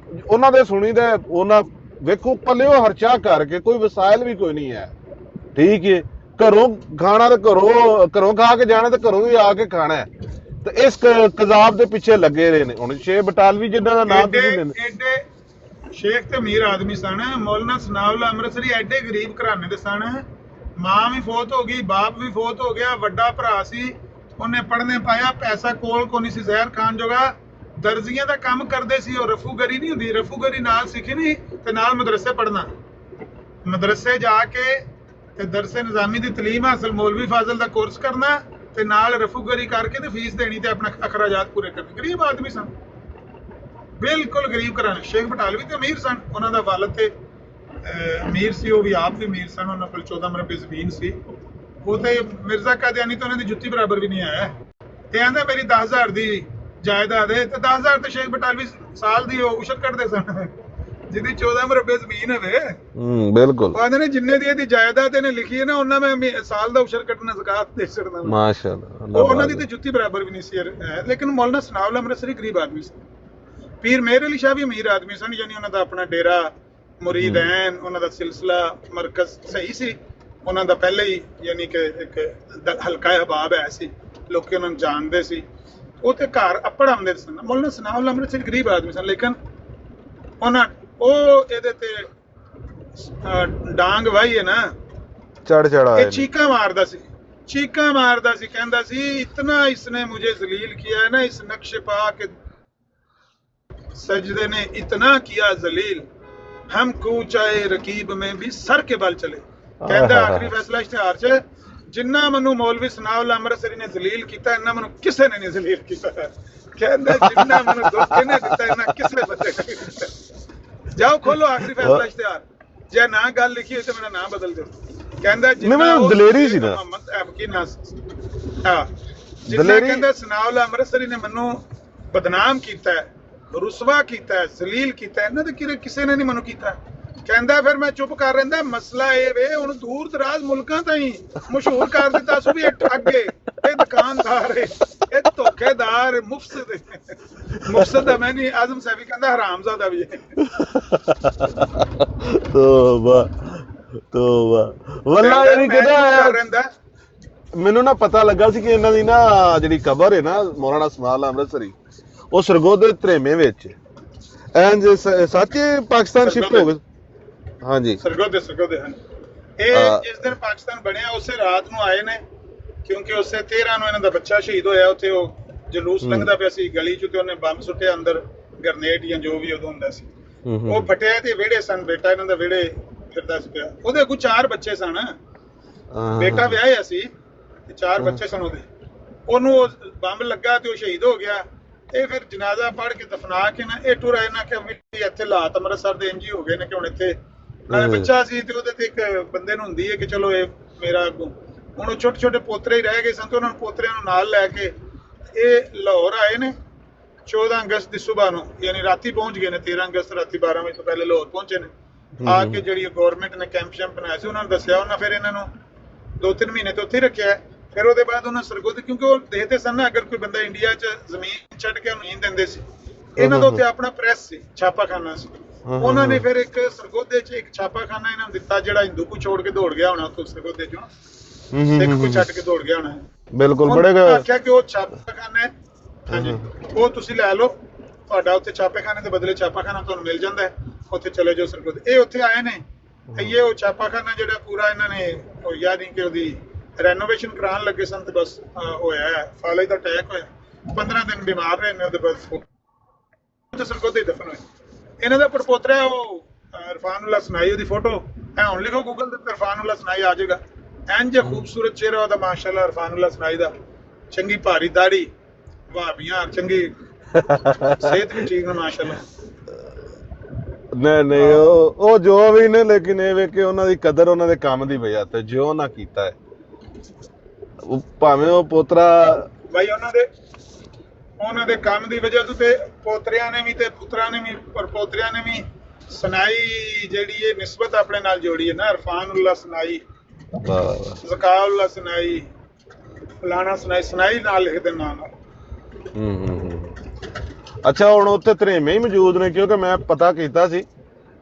उन्हां दे सुनी दे उन्हां ਵੇਖੋ ਪੱਲਿਓ ਹਰਚਾ ਕਰਕੇ ਕੋਈ ਵਸਾਇਲ ਵੀ ਕੋਈ ਨਹੀਂ ਹੈ, ਠੀਕ ਹੈ, ਘਰੋਂ ਖਾਣਾ ਤੇ ਘਰੋਂ ਖਾ ਕੇ ਜਾਣਾ ਤੇ ਘਰੋਂ ਵੀ ਆ ਕੇ ਖਾਣਾ ਹੈ, ਤੇ ਇਸ ਕਜ਼ਾਬ ਦੇ ਪਿੱਛੇ ਲੱਗੇ ਰਹੇ ਨੇ। ਹੁਣ ਸ਼ੇਖ ਬਟਾਲਵੀ ਜਿਨ੍ਹਾਂ ਦਾ ਨਾਮ ਤੁਸੀਂ ਲੈਂਦੇ, ਐਡੇ ਸ਼ੇਖ ਤੇ ਅਮੀਰ ਆਦਮੀ ਸਨ। ਮੌਲਾਨਾ ਸਨਾਉल्लाह ਅੰਮ੍ਰਿਤਸਰੀ ਐਡੇ ਗਰੀਬ ਘਰਾਣੇ ਦੇ ਸਨ। ਮਾਂ ਵੀ ਫੌਤ ਹੋ ਗਈ, ਬਾਪ ਵੀ ਫੌਤ ਹੋ ਗਿਆ, ਵੱਡਾ ਭਰਾ ਸੀ, ਉਹਨੇ ਪੜ੍ਹਨੇ ਪਾਇਆ, ਪੈਸਾ ਕੋਲ ਕੋ ਨਹੀਂ ਸੀ ਜ਼ਹਿਰ ਖਾਨ ਜੋਗਾ। ਦਰਜ਼ੀਆਂ ਦਾ ਕੰਮ ਕਰਦੇ ਸੀ, ਉਹ ਰਫੂਗਰੀ ਨਹੀਂ ਹੁੰਦੀ, ਰਫੂਗਰੀ ਨਾਲ ਸਿੱਖੀ ਨਹੀਂ ਤੇ ਨਾਲ ਮਦਰਸੇ ਪੜ੍ਹਨਾ, ਮਦਰਸੇ ਜਾ ਕੇ ਤੇ ਦਰਸੇ ਨਿਜ਼ਾਮੀ ਦੀ ਤਾਲੀਮ ਹਾਸਲ, ਮੌਲਵੀ ਫਾਜ਼ਲ ਦਾ ਕੋਰਸ ਕਰਨਾ ਤੇ ਨਾਲ ਰਫੂਗਰੀ ਕਰਕੇ ਤੇ ਫੀਸ ਦੇਣੀ ਤੇ ਆਪਣਾ ਅਖਰਾਜਾਤ ਪੂਰੇ ਕਰਨੇ। ਗਰੀਬ ਆਦਮੀ ਸਨ, ਬਿਲਕੁਲ ਗਰੀਬ ਘਰਾਣੇ। ਸ਼ੇਖ ਬਟਾਲਵੀ ਤੇ ਅਮੀਰ ਸਨ, ਉਹਨਾਂ ਦਾ ਵਾਲਦ ਤੇ ਅਮੀਰ ਸੀ, ਉਹ ਵੀ ਆਪ ਵੀ ਅਮੀਰ ਸਨ, ਉਹਨਾਂ ਕੋਲ 14 ਮਰਬੇ ਜ਼ਮੀਨ ਸੀ। ਉਹ ਤੇ ਮਿਰਜ਼ਾ ਕਾਦੀਆਨੀ ਤਾਂ ਉਹਨਾਂ ਦੀ ਜੁੱਤੀ ਬਰਾਬਰ ਵੀ ਨਹੀਂ ਆਇਆ। ਤੇ ਆਂਦਾ ਮੇਰੀ 10,000 ਦੀ ਜਾਇਦਾਦ ਹੈ, ਤੇ 10,000 ਤੇ ਸ਼ੇਖ ਬਟਾਲਵੀ ਸਾਲ ਦੀ ਉਹ ਉਸ਼ਰ ਕੱਢਦੇ ਸਨ, ਜਿਹਦੀ 14 ਮਰਬੇ ਜ਼ਮੀਨ ਹੋਵੇ। ਬਿਲਕੁਲ। ਉਹ ਆਂਦੇ ਨੇ ਜਿੰਨੇ ਦੀ ਇਹਦੀ ਜਾਇਦਾਦ ਇਹਨੇ ਲਿਖੀ ਹੈ ਨਾ, ਉਹਨਾਂ ਮੈਂ ਸਾਲ ਦਾ ਉਸ਼ਰ ਕੱਢਣਾ ਜ਼ਕਾਤ ਦੇ ਛੱਡਣਾ। ਮਾਸ਼ਾਅੱਲਾ, ਉਹਨਾਂ ਦੀ ਤੇ ਜੁੱਤੀ ਬਰਾਬਰ ਵੀ ਨਹੀਂ ਸੀ। ਲੇਕਿਨ ਮੌਲਾਨਾ ਸਨਾਉल्लाह ਅੰਮ੍ਰਿਤਸਰੀ ਗਰੀਬ ਆਦਮੀ ਸੀ। ਪੀਰ ਮੇਹਰ ਅਲੀ ਸ਼ਾਹ ਵੀ ਅਮੀਰ ਆਦਮੀ ਸਨ, ਯਾਨੀ ਉਹਨਾਂ ਦਾ ਆਪਣਾ ਡੇਰਾ, ਮੁਰੀदैन, ਉਹਨਾਂ ਦਾ ਸਿਲਸਿਲਾ ਮਰਕਜ਼ ਸਹੀ ਸੀ। ਉਹਨਾਂ ਦਾ ਪਹਿਲੇ ਹੀ ਯਾਨੀ ਕਿ ਇੱਕ ਹਲਕਾ ਹਬਾਬ ਹੈ ਸੀ, ਲੋਕੀ ਉਹਨਾਂ ਨੂੰ ਜਾਣਦੇ ਸੀ। ਉਹ ਤੇ ਘਰ ਅੱਪੜ ਆਉਂਦੇ ਸਨ। ਮੌਲਾਨਾ ਸਨਾਉल्लाह ਅੰਮ੍ਰਿਤਸਰੀ ਗਰੀਬ ਆਦਮੀ ਸਨ, ਲੇਕਿਨ ਉਹਨਾਂ ਉਹ ਇਹਦੇ ਤੇ ਡਾਂਗ ਵਾਹੀ ਹੈ ਨਾ, ਚੜਾ ਇਹ ਚੀਕਾਂ ਮਾਰਦਾ ਸੀ, ਚੀਕਾਂ ਮਾਰਦਾ ਸੀ, ਕਹਿੰਦਾ ਸੀ ਇਤਨਾ ਇਸਨੇ ਮੁਝੇ ਜ਼ਲੀਲ किया है ना, इस नक्श पा के सजदे ने इतना किया जलील, हम कूचाए रकीब में भी सर के बल चले। ਕਹਿੰਦਾ ਆਖਰੀ ਫੈਸਲਾ ਇਸ਼ਤਿਹਾਰ 'ਚ, ਜਿੰਨਾ ਮੈਨੂੰ ਮੌਲਵੀ ਸਨਾਉल्लाह ਅੰਮ੍ਰਿਤਸਰੀ ਨੇ ਜ਼ਲੀਲ ਕੀਤਾ, ਇੰਨਾ ਮੈਨੂੰ ਕਿਸੇ ਨੇ ਨਹੀਂ ਜ਼ਲੀਲ ਕੀਤਾ। ਕਹਿੰਦਾ ਜਿੰਨਾ ਮੈਨੂੰ ਦੁੱਖ ਇਹਨੇ ਦਿੱਤਾ, ਇੰਨਾ ਕਿਸੇ ਬੰਦੇ ਨੇ ਨਹੀਂ ਦਿੱਤਾ। ਜਾਓ ਖੋਲੋ ਆਖਰੀ ਫੈਸਲਾ ਇਸ਼ਤਿਹਾਰ, ਜੇ ਨਾ ਗੱਲ ਲਿਖੀ ਹੋਈ ਤੇ ਮੇਰਾ ਨਾਮ ਬਦਲ ਦਿਓ। ਕਹਿੰਦਾ ਜਿੰਨਾ ਦਲੇਰੀ ਸੀ ਨਾ, ਜਿੰਨਾ ਕਹਿੰਦਾ ਸਨਾਉल्लाह ਅੰਮ੍ਰਿਤਸਰੀ ਨੇ ਮੈਨੂੰ ਬਦਨਾਮ ਕੀਤਾ, ਰੁਸਵਾ ਕੀਤਾ, ਜ਼ਲੀਲ ਕੀਤਾ, ਇਹਨਾਂ ਦੇ ਕਿਸੇ ਨੇ ਨਹੀਂ ਮੈਨੂੰ ਕੀਤਾ। ਕਹਿੰਦਾ ਫਿਰ ਮੈਂ ਚੁੱਪ ਕਰ ਰਹਿੰਦਾ। ਮਸਲਾ ਇਹ ਵੇ ਹੁਣ ਦੂਰ ਦਰਾਜ਼ ਮੁਲਕਾਂ ਤਾਈਂ ਮਸ਼ਹੂਰ ਕਰ ਦਿੱਤਾ ਸੋ ਵੀ ਇਹ ਠੱਗ ਏ, ਇਹ ਦੁਕਾਨਦਾਰ ਏ, ਇਹ ਧੋਖੇਦਾਰ, ਮੁਫਸਦ ਦਾ ਮੈਂ ਨਹੀਂ, ਆਜ਼ਮ ਸਾਹਿਬ ਕਹਿੰਦਾ ਹਰਾਮਜ਼ਾਦਾ ਵੀ ਹੈ। ਤੋਬਾ ਤੋਬਾ, ਵੱਲਾ ਇਹ ਕਹਿੰਦਾ ਰਹਿੰਦਾ। ਮੈਨੂੰ ਨਾ ਪਤਾ ਲੱਗਾ ਸੀ ਕਿ ਇਹਨਾਂ ਦੀ ਨਾ ਜਿਹੜੀ ਕਬਰ ਹੈ ਨਾ ਮੌਲਾਨਾ ਸਨਾਉल्लाह ਅੰਮ੍ਰਿਤਸਰੀ, ਉਹ ਸਰਗੋਦੇ ਧਰੇਮੇ ਵਿੱਚ ਐਂਜ ਸੱਚ ਪਾਕਿਸਤਾਨ ਸ਼ਿਫਟ ਹੋ ਗਏ। ਹਾਂਜੀ, ਸਰਗੋਦੇ ਹਨ ਇਹ। ਜਿਸ ਦਿਨ ਪਾਕਿਸਤਾਨ ਬਣਿਆ ਉਸੇ ਰਾਤ ਨੂੰ ਆਏ ਨੇ, ਕਿਉਂਕਿ ਉਸੇ 13 ਨੂੰ ਇਹਨਾਂ ਦਾ ਬੱਚਾ ਸ਼ਹੀਦ ਹੋਇਆ। ਉੱਥੇ ਉਹ ਜਲੂਸ ਲੰਘਦਾ ਪਿਆ ਸੀ ਗਲੀ 'ਚ, ਤੇ ਉਹਨੇ ਬੰਬ ਸੁੱਟਿਆ ਅੰਦਰ, ਗ੍ਰਨੇਡ ਜਾਂ ਜੋ ਵੀ ਉਦੋਂ ਹੁੰਦਾ ਸੀ, ਉਹ ਫਟਿਆ ਤੇ ਵਿਹੜੇ ਸਨ, ਬੇਟਾ ਇਹਨਾਂ ਦਾ ਵਿਹੜੇ ਫਿਰਦਾ ਸੀ ਪਿਆ। ਉਹਦੇ ਅੱਗੋਂ 4 ਬੱਚੇ ਸਨ, ਬੇਟਾ ਵਿਆਹਿਆ ਸੀ ਤੇ 4 ਬੱਚੇ ਸਨ ਉਹਦੇ। ਉਹਨੂੰ ਬੰਬ ਲੱਗਾ ਤੇ ਉਹ ਸ਼ਹੀਦ ਹੋ ਗਿਆ। ਇਹ ਫਿਰ ਜਨਾਜ਼ਾ ਪੜ੍ਹ ਕੇ ਦਫਨਾ ਕੇ ਨਾ ਇਹ ਟੁਰ ਆਏ ਨਾ ਕਿ ਮਿੱਟੀ ਇੱਥੇ ਲਾਤ ਅੰਮ੍ਰਿਤਸਰ ਦੇ ਇੰਜ ਹੀ ਹੋ ਗਏ ਨੇ ਕਿ ਹੁਣ ਇੱਥੇ ਨਾਲੇ ਬੱਚਾ ਸੀ ਤੇ ਉਹਦੇ ਤੇ ਇੱਕ ਬੰਦੇ ਨੂੰ ਹੁੰਦੀ ਹੈ ਕਿ ਚਲੋ ਇਹ ਮੇਰਾ ਹੁਣ ਉਹ ਛੋਟੇ ਛੋਟੇ ਪੋਤਰੇ ਹੀ ਰਹਿ ਗਏ ਸਨ, ਤੇ ਉਹਨਾਂ ਨੂੰ ਪੋਤਰਿਆਂ ਨੂੰ ਨਾਲ ਲੈ ਕੇ ਇਹ ਲਾਹੌਰ ਆਏ ਨੇ 14 ਅਗਸਤ ਦੀ ਸਵੇਰ ਨੂੰ, ਯਾਨੀ ਰਾਤੀ ਪਹੁੰਚ ਗਏ ਨੇ। 13 ਅਗਸਤ ਰਾਤੀ 12 ਵਜੇ ਤੋਂ ਪਹਿਲੇ ਲਾਹੌਰ ਪਹੁੰਚੇ ਨੇ। ਆ ਕੇ ਜਿਹੜੀ ਗਵਰਨਮੈਂਟ ਨੇ ਕੈਂਪ ਸ਼ੈਂਪ ਬਣਾਇਆ ਸੀ, ਉਹਨਾਂ ਨੂੰ ਦੱਸਿਆ। ਉਹਨਾਂ ਫਿਰ ਇਹਨਾਂ ਨੂੰ 2-3 ਮਹੀਨੇ ਤੋਂ ਉੱਥੇ ਰੱਖਿਆ। ਫਿਰ ਉਹਦੇ ਬਾਅਦ ਉਹਨਾਂ ਸਰਗੋਦੇ, ਕਿਉਂਕਿ ਉਹ ਦੇਖਦੇ ਸਨ ਨਾ ਅਗਰ ਕੋਈ ਬੰਦਾ ਇੰਡੀਆ 'ਚ ਜ਼ਮੀਨ ਛੱਡ ਕੇ ਉਹਨੂੰ ਨਹੀਂ ਦਿੰਦੇ ਸੀ। ਇਹਨਾਂ ਦਾ ਉੱਥੇ ਆਪਣਾ ਪ੍ਰੈਸ ਸੀ, ਛਾਪਾਖਾਨਾ ਸੀ। ਉਹਨਾਂ ਨੇ ਫਿਰ ਇੱਕ ਸਰਗੋਦੇ 'ਚ ਇੱਕ ਛਾਪਾਖਾਨਾ ਇਹਨਾਂ ਨੂੰ ਦਿੱਤਾ, ਜਿਹੜਾ ਹਿੰਦੂ ਕੋ ਛੋੜ ਕੇ ਦੌੜ ਗਿਆ ਹੋਣਾ ਉੱਥੋਂ ਸਰਗੋਦੇ 'ਚੋਂ, ਸਿੱਖ ਕੋ ਛੱਡ ਕੇ ਦੌੜ ਗਿਆ ਹੋਣਾ। ਬਿਲਕੁਲ, ਬੜੇ ਆਖਿਆ ਕਿ ਉਹ ਛਾਪਾਖਾਨਾ ਹੈ, ਹਾਂਜੀ ਉਹ ਤੁਸੀਂ ਲੈ ਲਓ, ਤੁਹਾਡਾ ਉੱਥੇ ਛਾਪੇਖਾਨੇ ਦੇ ਬਦਲੇ ਛਾਪਾਖਾਨਾ ਤੁਹਾਨੂੰ ਮਿਲ ਜਾਂਦਾ ਹੈ, ਉੱਥੇ ਚਲੇ ਜਾਓ ਸਰਗੋਦੇ। ਇਹ ਉੱਥੇ ਆਏ ਨੇ, ਇਹ ਉਹ ਛਾਪਾਖਾਨਾ ਜਿਹੜਾ ਪੂਰਾ ਇਹਨਾਂ ਨੇ ਉਹ ਯਾਨੀ ਕਿ ਉਹਦੀ ਰੈਨੋਵੇਸ਼ਨ ਕਰਾਉਣ ਲੱਗੇ ਸਨ, ਤੇ ਬਸ ਹੋਇਆ ਫਾਲੇ ਦਾ ਅਟੈਕ ਹੋਇਆ। 15 ਦਿਨ ਬਿਮਾਰ ਰਹੇ ਨੇ, ਉਹਦੇ ਬਾਅਦ ਸਰਗੋਦੇ ਦਫਨ ਹੋਏ। ਇਹਨਾਂ ਦਾ ਪੜਪੋਤਰਾ ਉਹ ਇਰਫਾਨ-ਉल्लाह ਸਨਾਈ, ਉਹਦੀ ਫੋਟੋ ਹੈ ਹੁਣ ਲਿਖੋ ਗੂਗਲ ਤੇ ਇਰਫਾਨ-उल्लाह ਸਨਾਈ ਆ ਜਾਏਗਾ। ਇੰਜ ਖੂਬਸੂਰਤ ਚਿਹਰਾ ਉਹਦਾ ਮਾਸ਼ਾਅੱਲਾ ਇਰਫਾਨ-उल्लाह ਸਨਾਈ ਦਾ, ਚੰਗੀ ਭਾਰੀ ਦਾੜੀ, ਭਾਬੀਆਂ, ਚੰਗੀ ਸਿਹਤ ਵੀ ਠੀਕ ਨੇ ਮਾਸ਼ਾਅੱਲਾ। ਨਹੀਂ ਉਹ ਜੋ ਵੀ ਨੇ, ਲੇਕਿਨ ਇਹ ਵੇ ਕਿ ਉਹਨਾਂ ਦੀ ਕਦਰ ਉਹਨਾਂ ਦੇ ਕੰਮ ਦੀ ਵਜ੍ਹਾ ਤੇ ਜੋ ਉਹਨਾਂ ਕੀਤਾ ਹੈ, ਭਾਵੇਂ ਉਹ ਪੋਤਰਾ ਬਾਈ ਉਹਨਾਂ ਦੇ ਕੰਮ ਦੀ ਵਜ੍ਹਾ ਤੋਂ, ਤੇ ਪੋਤਰਿਆਂ ਨੇ ਵੀ ਤੇ ਪੁੱਤਰਾਂ ਨੇ ਵੀ ਪਰ ਪੋਤਰਿਆਂ ਨੇ ਵੀ ਸਨਾਈ ਜਿਹੜੀ ਇਹ ਨਿਸਬਤ ਆਪਣੇ ਨਾਲ ਜੋੜੀ ਹੈ ਨਾ, ਇਰਫਾਨ-उल्लाह ਸਨਾਈ, ਜ਼ਕਾ-उल्लाह ਸਨਾਈ, ਫਲਾਣਾ ਸਨਾਈ, ਸਨਾਈ ਨਾਲ ਲਿਖਦੇ ਨਾਂ ਨਾਲ। ਅੱਛਾ, ਹੁਣ ਉੱਥੇ ਧਰੇਮੇ ਹੀ ਮੌਜੂਦ ਨੇ? ਕਿਉਂਕਿ ਮੈਂ ਪਤਾ ਕੀਤਾ ਸੀ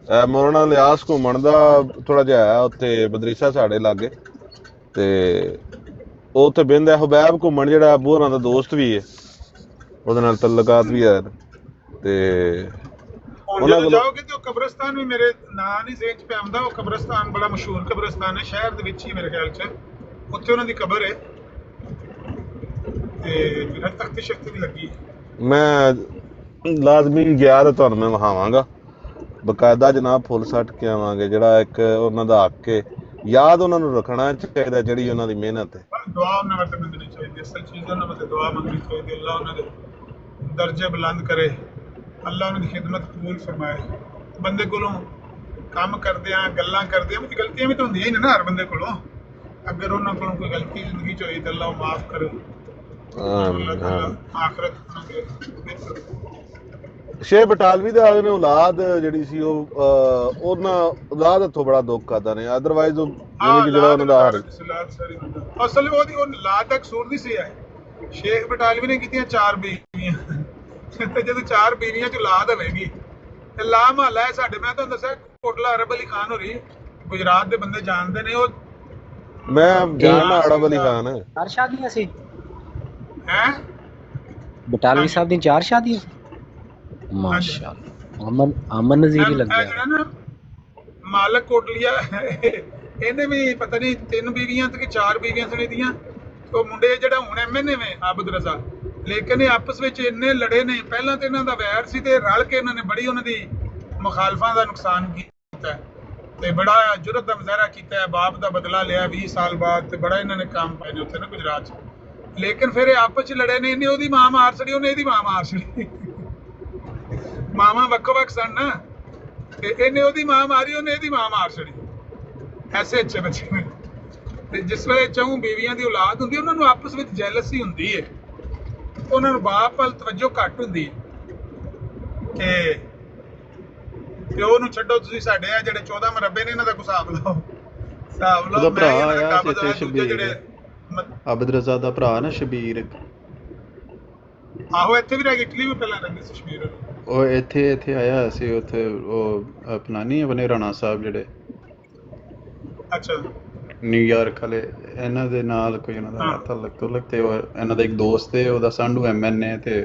ਮੌਲਾਨਾ ਲਿਆਸ ਘੁੰਮਣ ਦਾ ਥੋੜਾ ਜਿਹਾ ਹੈ ਉੱਥੇ ਮਦਰਸਾ ਸਾਡੇ ਲਾਗੇ, ਤੇ ਉਹ ਉੱਥੇ ਬਹਿੰਦਾ। ਹੁਬੈਬ ਘੁੰਮਣ ਜਿਹੜਾ ਅਬੂ ਹੋਰਾਂ ਦਾ ਦੋਸਤ ਵੀ ਹੈ, ਉਹਦੇ ਨਾਲ ਤਲਕਾਤ ਵੀ ਹੈ, ਤੇ ਹੁਣ ਉਹਨਾਂ ਜਦੋਂ ਕੋਲ ਜਾਓਗੇ ਤੇ ਉਹ ਕਬਰਸਤਾਨ ਵੀ ਮੇਰੇ ਨਾਂ ਨਹੀਂ ਜ਼ੇਨ ਚ ਪਿਆ ਆਉਂਦਾ। ਉਹ ਕਬਰਸਤਾਨ ਬੜਾ ਮਸ਼ਹੂਰ ਕਬਰਸਤਾਨ ਹੈ ਸ਼ਹਿਰ ਦੇ ਵਿੱਚ ਹੀ ਮੇਰੇ ਖਿਆਲ ਚ, ਉੱਥੇ ਉਹਨਾਂ ਦੀ ਕਬਰ ਹੈ ਤੇ ਮੇਰਾ ਤਖਤ ਸ਼ਖਤ ਵੀ ਲੱਗੀ ਹੈ। ਮੈਂ ਲਾਜ਼ਮੀ ਗਿਆ ਤਾਂ ਤੁਹਾਨੂੰ ਮੈਂ ਵਿਖਾਵਾਂਗਾ ਬਕਾਇਦਾ ਜਨਾਬ, ਫੁੱਲ ਸੱਟ ਕੇ ਆਵਾਂਗੇ। ਜਿਹੜਾ ਇੱਕ ਉਹਨਾਂ ਦਾ ਹੱਕ ਹੈ, ਯਾਦ ਉਹਨਾਂ ਨੂੰ ਰੱਖਣਾ ਚਾਹੀਦਾ ਜਿਹੜੀ ਉਹਨਾਂ ਦੀ ਮਿਹਨਤ ਹੈ। ਦੁਆ ਉਹਨਾਂ ਵਾਸਤੇ ਮੰਗਣੀ ਚਾਹੀਦੀ, ਅਸਲ ਚੀਜ਼ ਉਹਨਾਂ ਵਾਸਤੇ ਦੁਆ ਮੰਗਣੀ ਚਾਹੀਦੀ। ਅੱਲਾ ਉਹਨਾਂ ਦੇ ਦਰਜੇ ਬੁਲੰਦ ਕਰੇ, ਅੱਲਾ ਉਹਨਾਂ ਦੀ ਖਿਦਮਤ ਕਬੂਲ ਫਰਮਾਏ। ਬੰਦੇ ਕੋਲੋਂ ਕੰਮ ਕਰਦਿਆਂ ਗੱਲਾਂ ਕਰਦਿਆਂ ਵੀ ਗਲਤੀਆਂ ਵੀ ਤਾਂ ਹੁੰਦੀਆਂ ਹੀ ਨੇ ਨਾ ਹਰ ਬੰਦੇ ਕੋਲੋਂ। ਅਗਰ ਉਹਨਾਂ ਕੋਲੋਂ ਕੋਈ ਗਲਤੀ ਜ਼ਿੰਦਗੀ 'ਚ ਹੋਈ ਤਾਂ ਅੱਲਾ ਉਹ ਮਾਫ ਕਰੇ। ਆਖਰਤ ਸ਼ੇਖ ਬਟਾਲਵੀ ਦਾ ਨੇ ਔਲਾਦ ਜਿਹੜੀ ਸੀ ਉਹ ਉਹਨਾਂ ਔਲਾਦ ਹੱਥੋਂ ਬੜਾ ਦੁੱਖ ਕਰਦਾ ਨੇ, ਅਦਰਵਾਈਜ਼ ਉਹ ਜਿਵੇਂ ਕਿ ਜਿਹੜਾ ਉਹਨਾਂ ਦਾ ਅਸਲ ਉਹਦੀ ਉਹ ਲਾਦ ਦਾ ਕਸੂਰ ਨਹੀਂ ਸੀ ਹੈ। ਸ਼ੇਖ ਬਟਾਲਵੀ ਨੇ ਕੀਤੀਆਂ 4 ਬੀਵੀਆਂ ਤੇ ਜਦੋਂ 4 ਬੀਵੀਆਂ ਚ ਔਲਾਦ ਹੋਵੇਗੀ ਤੇ ਲਾ ਮਹੱਲਾ ਹੈ ਸਾਡੇ। ਮੈਂ ਤੁਹਾਨੂੰ ਦੱਸਿਆ ਕੋਟਲਾ ਅਰਬ ਅਲੀ ਖਾਨ ਹੋਰੀ ਗੁਜਰਾਤ ਦੇ ਬੰਦੇ ਜਾਣਦੇ ਨੇ। ਉਹ ਮੈਂ ਜਾਣਦਾ ਅਰਬ ਅਲੀ ਖਾਨ। 4 ਸ਼ਾਦੀਆਂ ਸੀ ਹੈ ਬਟਾਲਵੀ ਸਾਹਿਬ ਦੀ 4 ਸ਼ਾਦੀਆਂ ਮਾਸ਼ਾਅੱਲਾ। ਅਮਨ ਨਜ਼ੀਰ ਹੀ ਲੱਗਿਆ ਜਿਹੜਾ ਨਾ ਮਾਲਕ ਕੋਟਲੀਆ ਇਹਨੇ ਵੀ ਪਤਾ ਨਹੀਂ 3 ਬੀਵੀਆਂ ਤੇ 4 ਬੀਵੀਆਂ ਸਣੇ ਦੀਆਂ। ਉਹ ਮੁੰਡੇ ਜਿਹੜਾ ਹੁਣ ਐਮਐਨਏ ਵੇ ਆਬਦ ਰਜ਼ਾ, ਲੇਕਿਨ ਇਹ ਆਪਸ ਵਿੱਚ ਇੰਨੇ ਲੜੇ ਨੇ। ਪਹਿਲਾਂ ਤੇ ਇਹਨਾਂ ਦਾ ਵੈਰ ਸੀ ਤੇ ਰਲ ਕੇ ਇਹਨਾਂ ਨੇ ਬੜੀ ਉਹਨਾਂ ਦੀ ਮੁਖਾਲਫਾਂ ਦਾ ਨੁਕਸਾਨ ਕੀਤਾ ਤੇ ਬੜਾ ਜੁਰਤ ਦਾ ਮੁਜ਼ਾਹਰਾ ਕੀਤਾ। ਬਾਪ ਦਾ ਬਦਲਾ ਲਿਆ 20 ਸਾਲ ਬਾਅਦ ਤੇ ਬੜਾ ਇਹਨਾਂ ਨੇ ਕੰਮ ਪਾਏ ਨੇ ਉੱਥੇ ਨਾ ਗੁਜਰਾਤ 'ਚ। ਲੇਕਿਨ ਫਿਰ ਇਹ ਆਪਸ 'ਚ ਲੜੇ ਨੇ। ਇਹਨੇ ਉਹਦੀ ਮਾਂ ਮਾਰ ਛੜੀ, ਉਹਨੇ ਇਹਦੀ ਮਾਂ ਮਾਰ ਛੜੀ। ਮਾਵਾਂ ਵੱਖੋ ਵੱਖ ਸਨ ਨਾ, ਤੇ ਇਹਨੇ ਉਹਦੀ ਮਾਂ ਮਾਰੀ, ਉਹਨੇ ਇਹਦੀ ਮਾਂ ਮਾਰ ਛੜੀ। ਐਸੇ ਅੱਛੇ ਬੱਚੇ ਨੇ। ਤੇ ਜਿਸ ਵੇਲੇ 4 ਬੀਵੀਆਂ ਦੀ ਔਲਾਦ ਹੁੰਦੀ ਉਹਨਾਂ ਨੂੰ ਆਪਸ ਵਿੱਚ ਜੈਲਸੀ ਹੁੰਦੀ ਹੈ, ਉਹਨਾਂ ਨੂੰ ਬਾਪ ਵੱਲ ਤਵੱਜੋ ਘੱਟ ਹੁੰਦੀ ਹੈ ਕਿ ਪਿਓ ਨੂੰ ਛੱਡੋ ਤੁਸੀਂ, ਸਾਡੇ ਆ ਜਿਹੜੇ 14 ਮਰਬੇ ਨੇ ਇਹਨਾਂ ਦਾ ਹਿਸਾਬ ਲਾਓ। ਉਹਦਾ ਭਰਾ ਆਇਆ ਇੱਥੇ ਸ਼ਬੀਰ, ਅਬਦ ਰਜ਼ਾ ਦਾ ਭਰਾ ਨਾ ਸ਼ਬੀਰ। ਆਹੋ ਇੱਥੇ ਵੀ ਰਹਿ ਗਏ, ਇਟਲੀ ਵੀ ਪਹਿਲਾਂ ਰਹਿੰਦੇ ਸੀ ਸ਼ਬੀਰ। ਉਹ ਇੱਥੇ ਆਇਆ ਹੋਇਆ ਸੀ। ਉੱਥੇ ਉਹ ਆਪਣਾ ਨਹੀਂ ਆਪਣੇ ਰਾਣਾ ਸਾਹਿਬ ਜਿਹੜੇ ਅੱਛਾ ਨਿਊਯਾਰਕ ਵਾਲੇ, ਇਹਨਾਂ ਦੇ ਨਾਲ ਕੋਈ ਇਹਨਾਂ ਦਾ ਤਾਲੁਕ ਤੇ ਉਹ ਇਹਨਾਂ ਦਾ ਇੱਕ ਦੋਸਤ ਹੈ, ਉਹਦਾ ਸੰਧੂ ਐਮਐਨਏ, ਤੇ